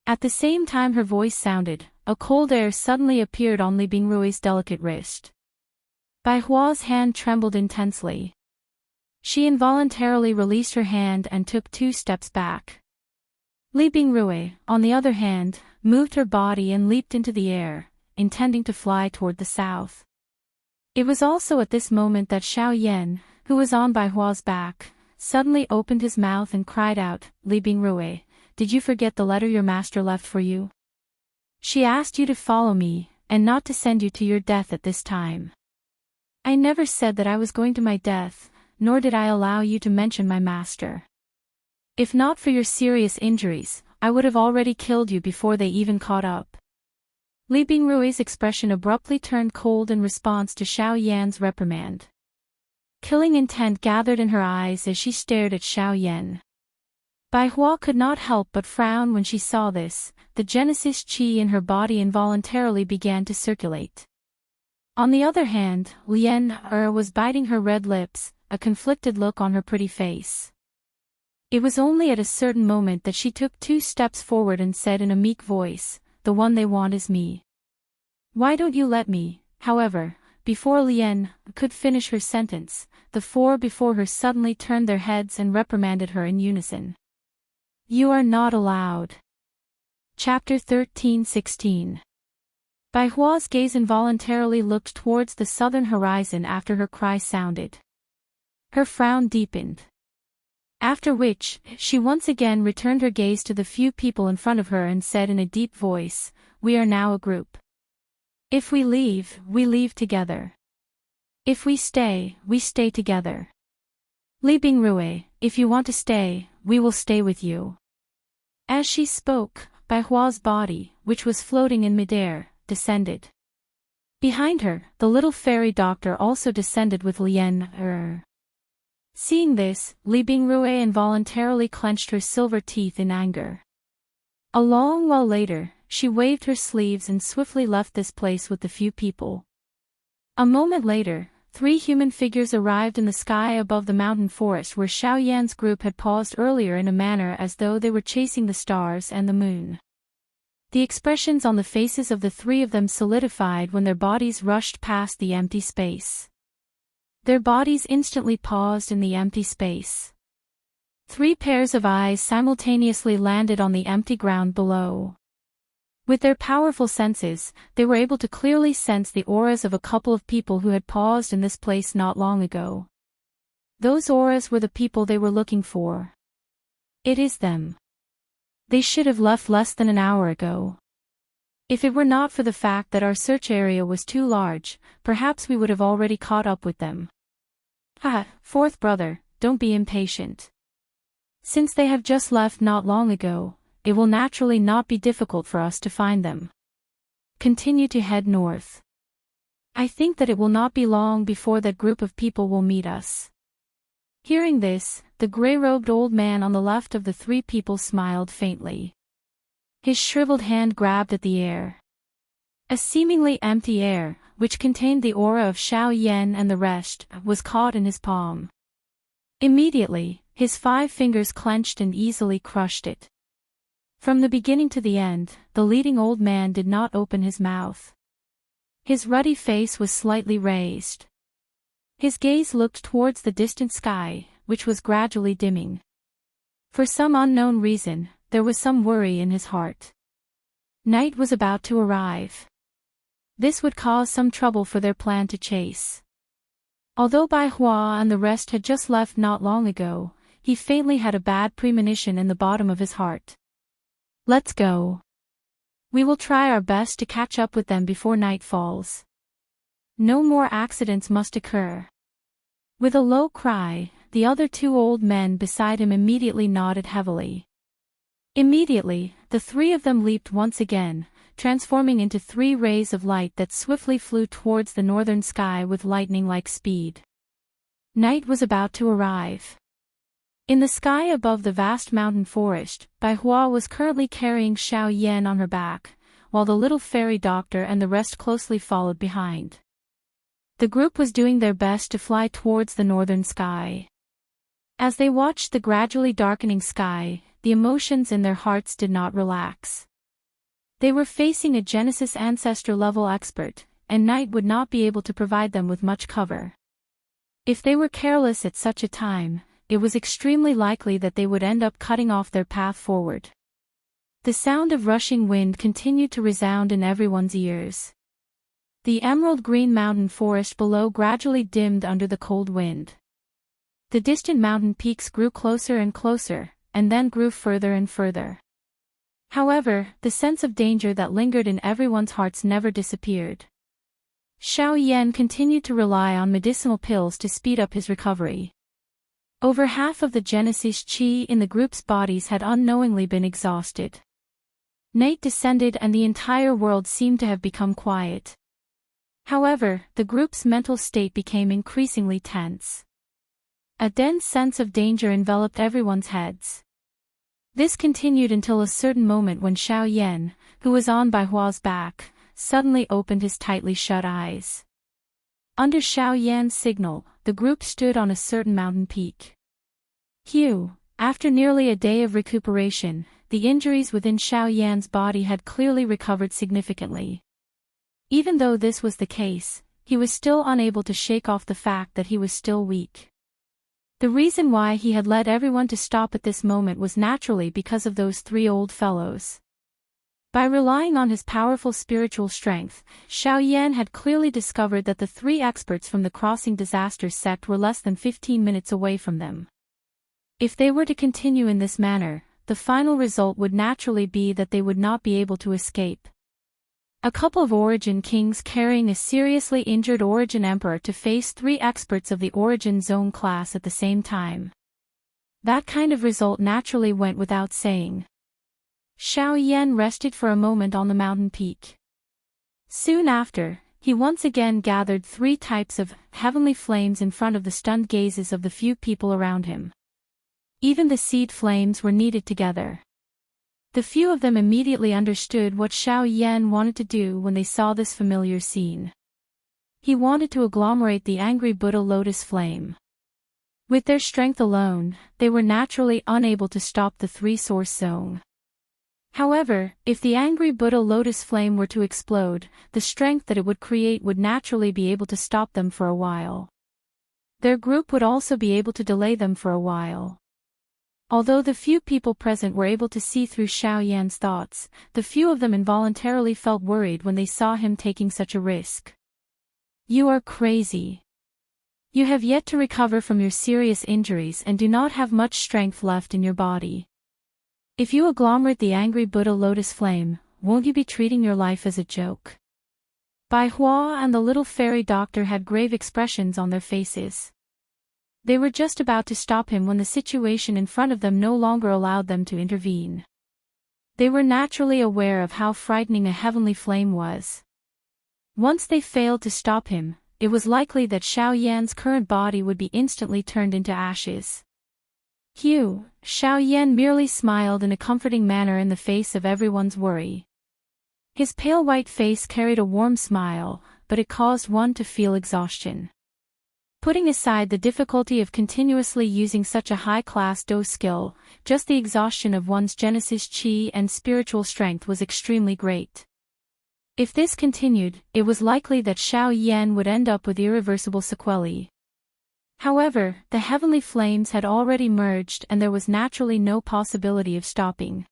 At the same time her voice sounded, a cold air suddenly appeared on Li Bingrui's delicate wrist. Bai Hua's hand trembled intensely. She involuntarily released her hand and took 2 steps back. Li Bingrui, on the other hand, moved her body and leaped into the air, intending to fly toward the south. It was also at this moment that Xiao Yan, who was on Bai Hua's back, suddenly opened his mouth and cried out, "Li Bingrui, did you forget the letter your master left for you? She asked you to follow me, and not to send you to your death at this time. I never said that I was going to my death, nor did I allow you to mention my master. If not for your serious injuries, I would have already killed you before they even caught up." Li Bingrui's expression abruptly turned cold in response to Xiao Yan's reprimand. Killing intent gathered in her eyes as she stared at Xiao Yan. Bai Hua could not help but frown when she saw this. The Genesis Qi in her body involuntarily began to circulate. On the other hand, Lian was biting her red lips, a conflicted look on her pretty face. It was only at a certain moment that she took 2 steps forward and said in a meek voice, "The one they want is me. Why don't you let me?" However, before Lian could finish her sentence, the 4 before her suddenly turned their heads and reprimanded her in unison. "You are not allowed." Chapter 13:16. Bai Hua's gaze involuntarily looked towards the southern horizon after her cry sounded. Her frown deepened. After which, she once again returned her gaze to the few people in front of her and said in a deep voice, "We are now a group. If we leave together. If we stay together. Li Bingrui, if you want to stay, we will stay with you." As she spoke, Bai Hua's body, which was floating in midair, descended. Behind her, the little fairy doctor also descended with Lian. Seeing this, Li Bingrui involuntarily clenched her silver teeth in anger. A long while later, she waved her sleeves and swiftly left this place with the few people. A moment later, 3 human figures arrived in the sky above the mountain forest where Xiao Yan's group had paused earlier in a manner as though they were chasing the stars and the moon. The expressions on the faces of the 3 of them solidified when their bodies rushed past the empty space. Their bodies instantly paused in the empty space. 3 pairs of eyes simultaneously landed on the empty ground below. With their powerful senses, they were able to clearly sense the auras of a couple of people who had paused in this place not long ago. Those auras were the people they were looking for. It is them. They should have left less than an hour ago. If it were not for the fact that our search area was too large, perhaps we would have already caught up with them. Fourth brother, don't be impatient. Since they have just left not long ago, it will naturally not be difficult for us to find them. Continue to head north. I think that it will not be long before that group of people will meet us. Hearing this, the gray-robed old man on the left of the 3 people smiled faintly. His shriveled hand grabbed at the air. A seemingly empty air, which contained the aura of Xiao Yan and the rest, was caught in his palm. Immediately, his 5 fingers clenched and easily crushed it. From the beginning to the end, the leading old man did not open his mouth. His ruddy face was slightly raised. His gaze looked towards the distant sky, which was gradually dimming. For some unknown reason, there was some worry in his heart. Night was about to arrive. This would cause some trouble for their plan to chase. Although Bai Hua and the rest had just left not long ago, he faintly had a bad premonition in the bottom of his heart. Let's go. We will try our best to catch up with them before night falls. No more accidents must occur. With a low cry, the other 2 old men beside him immediately nodded heavily. Immediately, the 3 of them leaped once again, transforming into 3 rays of light that swiftly flew towards the northern sky with lightning-like speed. Night was about to arrive. In the sky above the vast mountain forest, Bai Hua was currently carrying Xiao Yan on her back, while the little fairy doctor and the rest closely followed behind. The group was doing their best to fly towards the northern sky. As they watched the gradually darkening sky, the emotions in their hearts did not relax. They were facing a Genesis Ancestor-level expert, and night would not be able to provide them with much cover. If they were careless at such a time, it was extremely likely that they would end up cutting off their path forward. The sound of rushing wind continued to resound in everyone's ears. The emerald green mountain forest below gradually dimmed under the cold wind. The distant mountain peaks grew closer and closer, and then grew further and further. However, the sense of danger that lingered in everyone's hearts never disappeared. Xiao Yan continued to rely on medicinal pills to speed up his recovery. Over half of the Genesis Qi in the group's bodies had unknowingly been exhausted. Night descended and the entire world seemed to have become quiet. However, the group's mental state became increasingly tense. A dense sense of danger enveloped everyone's heads. This continued until a certain moment when Xiao Yan, who was on Bai Hua's back, suddenly opened his tightly shut eyes. Under Xiao Yan's signal, the group stood on a certain mountain peak. After nearly a day of recuperation, the injuries within Xiao Yan's body had clearly recovered significantly. Even though this was the case, he was still unable to shake off the fact that he was still weak. The reason why he had led everyone to stop at this moment was naturally because of those three old fellows. By relying on his powerful spiritual strength, Xiao Yan had clearly discovered that the three experts from the Crossing Disaster sect were less than 15 minutes away from them. If they were to continue in this manner, the final result would naturally be that they would not be able to escape. A couple of Origin Kings carrying a seriously injured Origin Emperor to face three experts of the Origin Zone class at the same time. That kind of result naturally went without saying. Xiao Yan rested for a moment on the mountain peak. Soon after, he once again gathered three types of heavenly flames in front of the stunned gazes of the few people around him. Even the seed flames were kneaded together. The few of them immediately understood what Xiao Yan wanted to do when they saw this familiar scene. He wanted to agglomerate the angry Buddha lotus flame. With their strength alone, they were naturally unable to stop the three-source zone. However, if the angry Buddha lotus flame were to explode, the strength that it would create would naturally be able to stop them for a while. Their group would also be able to delay them for a while. Although the few people present were able to see through Xiao Yan's thoughts, the few of them involuntarily felt worried when they saw him taking such a risk. You are crazy. You have yet to recover from your serious injuries and do not have much strength left in your body. If you agglomerate the angry Buddha lotus flame, won't you be treating your life as a joke? Bai Hua and the little fairy doctor had grave expressions on their faces. They were just about to stop him when the situation in front of them no longer allowed them to intervene. They were naturally aware of how frightening a heavenly flame was. Once they failed to stop him, it was likely that Xiao Yan's current body would be instantly turned into ashes. Xiao Yan merely smiled in a comforting manner in the face of everyone's worry. His pale white face carried a warm smile, but it caused one to feel exhaustion. Putting aside the difficulty of continuously using such a high-class dose skill, just the exhaustion of one's Genesis Qi and spiritual strength was extremely great. If this continued, it was likely that Xiao Yan would end up with irreversible sequelae. However, the heavenly flames had already merged and there was naturally no possibility of stopping.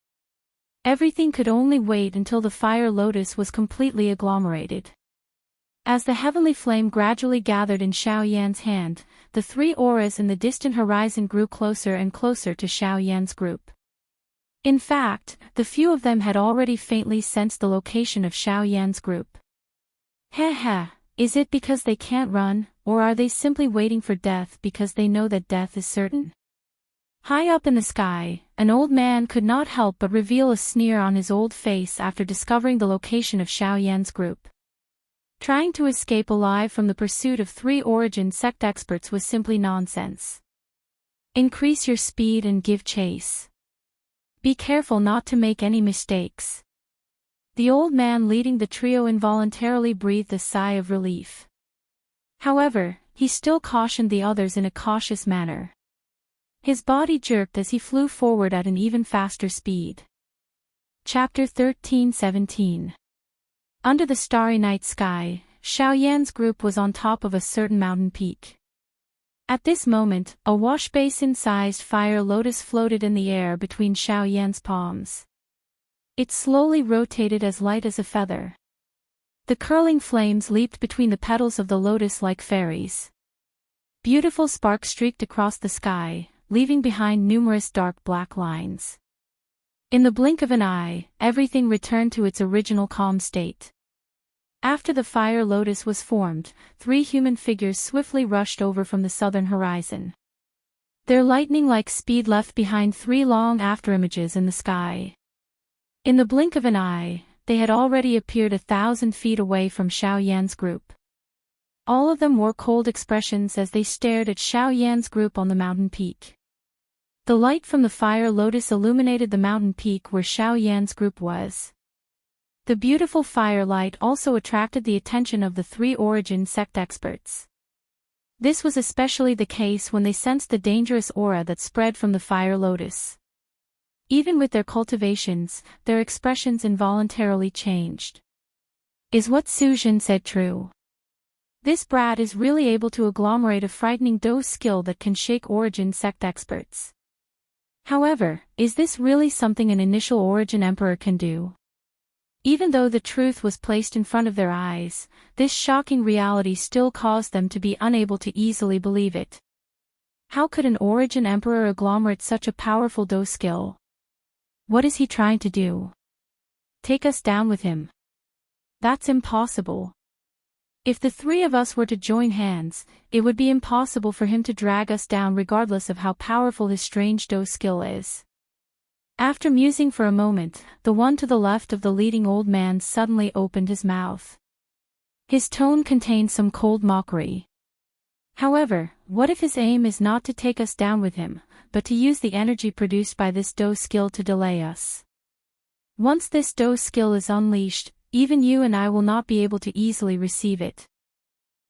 Everything could only wait until the fire lotus was completely agglomerated. As the heavenly flame gradually gathered in Xiao Yan's hand, the three auras in the distant horizon grew closer and closer to Xiao Yan's group. In fact, the few of them had already faintly sensed the location of Xiao Yan's group. Is it because they can't run, or are they simply waiting for death because they know that death is certain? High up in the sky, an old man could not help but reveal a sneer on his old face after discovering the location of Xiao Yan's group. Trying to escape alive from the pursuit of three Origin sect experts was simply nonsense. Increase your speed and give chase. Be careful not to make any mistakes. The old man leading the trio involuntarily breathed a sigh of relief. However, he still cautioned the others in a cautious manner. His body jerked as he flew forward at an even faster speed. Chapter 13-17. Under the starry night sky, Xiao Yan's group was on top of a certain mountain peak. At this moment, a wash-basin-sized fire lotus floated in the air between Xiao Yan's palms. It slowly rotated as light as a feather. The curling flames leaped between the petals of the lotus like fairies. Beautiful sparks streaked across the sky, leaving behind numerous dark black lines. In the blink of an eye, everything returned to its original calm state. After the fire lotus was formed, 3 human figures swiftly rushed over from the southern horizon. Their lightning-like speed left behind 3 long afterimages in the sky. In the blink of an eye, they had already appeared 1,000 feet away from Xiao Yan's group. All of them wore cold expressions as they stared at Xiao Yan's group on the mountain peak. The light from the fire lotus illuminated the mountain peak where Xiao Yan's group was. The beautiful firelight also attracted the attention of the 3 origin sect experts. This was especially the case when they sensed the dangerous aura that spread from the fire lotus. Even with their cultivations, their expressions involuntarily changed. Is what Su Jin said true? This brat is really able to agglomerate a frightening dose skill that can shake origin sect experts. However, is this really something an initial origin emperor can do? Even though the truth was placed in front of their eyes, this shocking reality still caused them to be unable to easily believe it. How could an origin emperor agglomerate such a powerful dose skill? What is he trying to do? Take us down with him? That's impossible. If the 3 of us were to join hands, it would be impossible for him to drag us down regardless of how powerful his strange dose skill is. After musing for a moment, the one to the left of the leading old man suddenly opened his mouth. His tone contained some cold mockery. However, what if his aim is not to take us down with him, but to use the energy produced by this dose skill to delay us? Once this dose skill is unleashed, even you and I will not be able to easily receive it.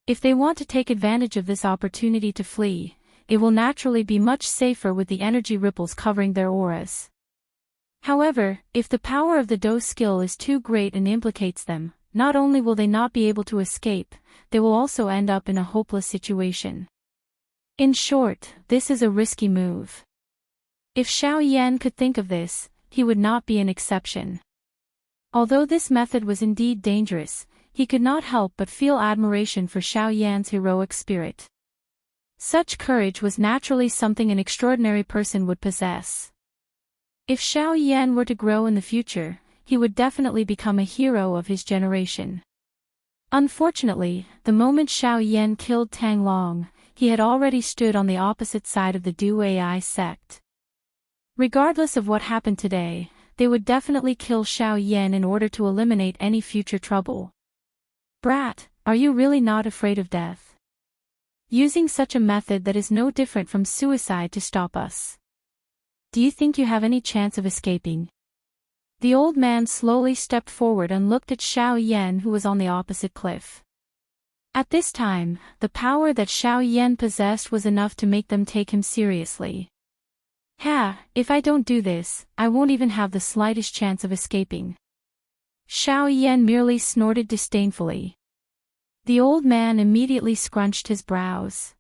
If they want to take advantage of this opportunity to flee, it will naturally be much safer with the energy ripples covering their auras. However, if the power of the dose skill is too great and implicates them, not only will they not be able to escape, they will also end up in a hopeless situation. In short, this is a risky move. If Xiao Yan could think of this, he would not be an exception. Although this method was indeed dangerous, he could not help but feel admiration for Xiao Yan's heroic spirit. Such courage was naturally something an extraordinary person would possess. If Xiao Yan were to grow in the future, he would definitely become a hero of his generation. Unfortunately, the moment Xiao Yan killed Tang Long, he had already stood on the opposite side of the Du Ai sect. Regardless of what happened today, they would definitely kill Xiao Yan in order to eliminate any future trouble. Brat, are you really not afraid of death? Using such a method that is no different from suicide to stop us. Do you think you have any chance of escaping? The old man slowly stepped forward and looked at Xiao Yan, who was on the opposite cliff. At this time, the power that Xiao Yan possessed was enough to make them take him seriously. If I don't do this, I won't even have the slightest chance of escaping. Xiao Yan merely snorted disdainfully. The old man immediately scrunched his brows.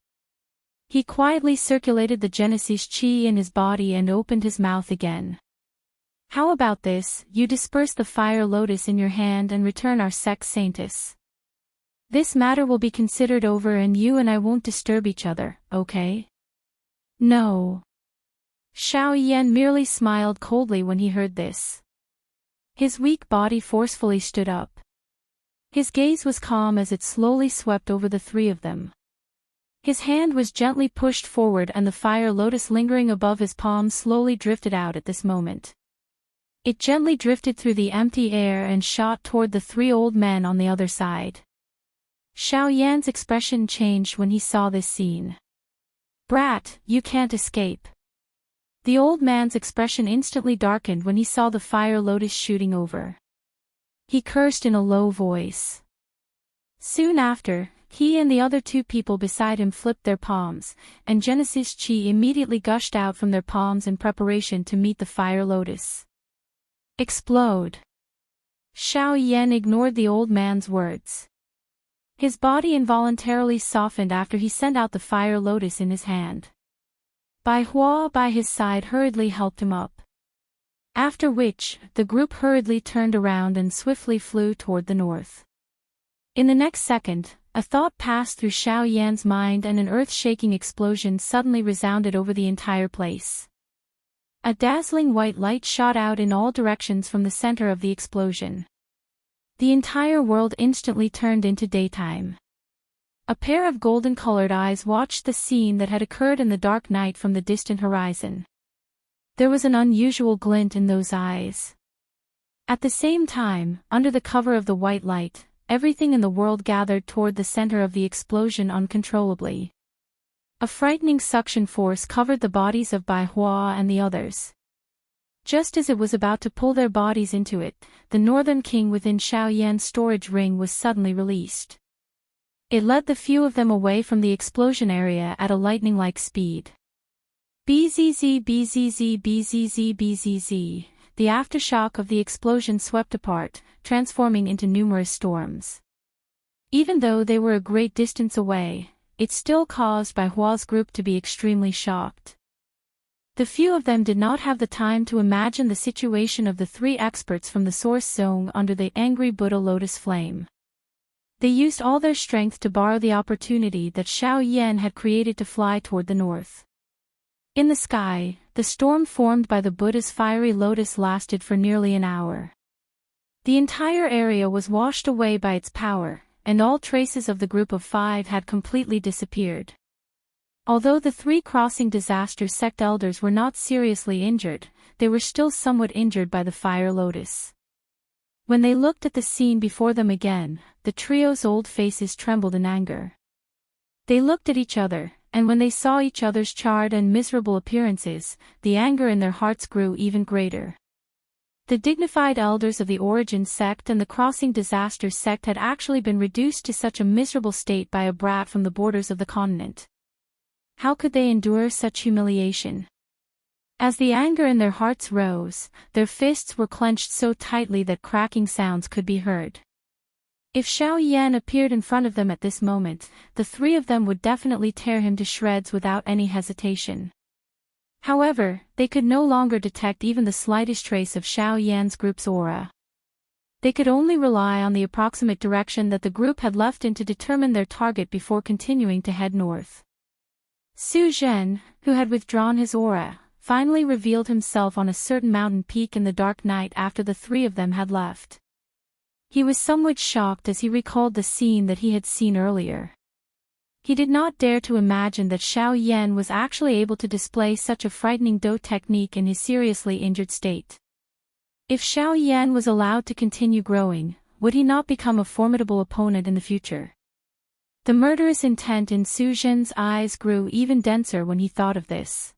He quietly circulated the Genesis chi in his body and opened his mouth again. How about this, you disperse the fire lotus in your hand and return our sex saintus. This matter will be considered over and you and I won't disturb each other, okay? No. Xiao Yan merely smiled coldly when he heard this. His weak body forcefully stood up. His gaze was calm as it slowly swept over the 3 of them. His hand was gently pushed forward and the fire lotus lingering above his palm slowly drifted out at this moment. It gently drifted through the empty air and shot toward the 3 old men on the other side. Xiao Yan's expression changed when he saw this scene. Brat, you can't escape. The old man's expression instantly darkened when he saw the fire lotus shooting over. he cursed in a low voice. Soon after, he and the other two people beside him flipped their palms, and Genesis Chi immediately gushed out from their palms in preparation to meet the fire lotus. Explode. Xiao Yan ignored the old man's words. His body involuntarily softened after he sent out the fire lotus in his hand. Bai Hua by his side hurriedly helped him up. After which, the group hurriedly turned around and swiftly flew toward the north. In the next second, a thought passed through Xiao Yan's mind and an earth-shaking explosion suddenly resounded over the entire place. A dazzling white light shot out in all directions from the center of the explosion. The entire world instantly turned into daytime. A pair of golden-colored eyes watched the scene that had occurred in the dark night from the distant horizon. There was an unusual glint in those eyes. At the same time, under the cover of the white light, everything in the world gathered toward the center of the explosion uncontrollably. A frightening suction force covered the bodies of Bai Hua and the others. Just as it was about to pull their bodies into it, the Northern King within Xiao Yan's storage ring was suddenly released. It led the few of them away from the explosion area at a lightning-like speed. Bzz bzz bzz bzz. The aftershock of the explosion swept apart, transforming into numerous storms. Even though they were a great distance away, it still caused Bai Hua's group to be extremely shocked. The few of them did not have the time to imagine the situation of the three experts from the source zone under the angry Buddha lotus flame. They used all their strength to borrow the opportunity that Xiao Yan had created to fly toward the north. In the sky, the storm formed by the Buddha's fiery lotus lasted for nearly an hour. The entire area was washed away by its power, and all traces of the group of five had completely disappeared. Although the three crossing disaster sect elders were not seriously injured, they were still somewhat injured by the fire lotus. When they looked at the scene before them again, the trio's old faces trembled in anger. They looked at each other, and when they saw each other's charred and miserable appearances, the anger in their hearts grew even greater. The dignified elders of the Origin sect and the Crossing Disaster sect had actually been reduced to such a miserable state by a brat from the borders of the continent. How could they endure such humiliation? As the anger in their hearts rose, their fists were clenched so tightly that cracking sounds could be heard. If Xiao Yan appeared in front of them at this moment, the three of them would definitely tear him to shreds without any hesitation. However, they could no longer detect even the slightest trace of Xiao Yan's group's aura. They could only rely on the approximate direction that the group had left in to determine their target before continuing to head north. Su Zhen, who had withdrawn his aura, finally revealed himself on a certain mountain peak in the dark night after the three of them had left. He was somewhat shocked as he recalled the scene that he had seen earlier. He did not dare to imagine that Xiao Yan was actually able to display such a frightening Do technique in his seriously injured state. If Xiao Yan was allowed to continue growing, would he not become a formidable opponent in the future? The murderous intent in Su Zhen's eyes grew even denser when he thought of this.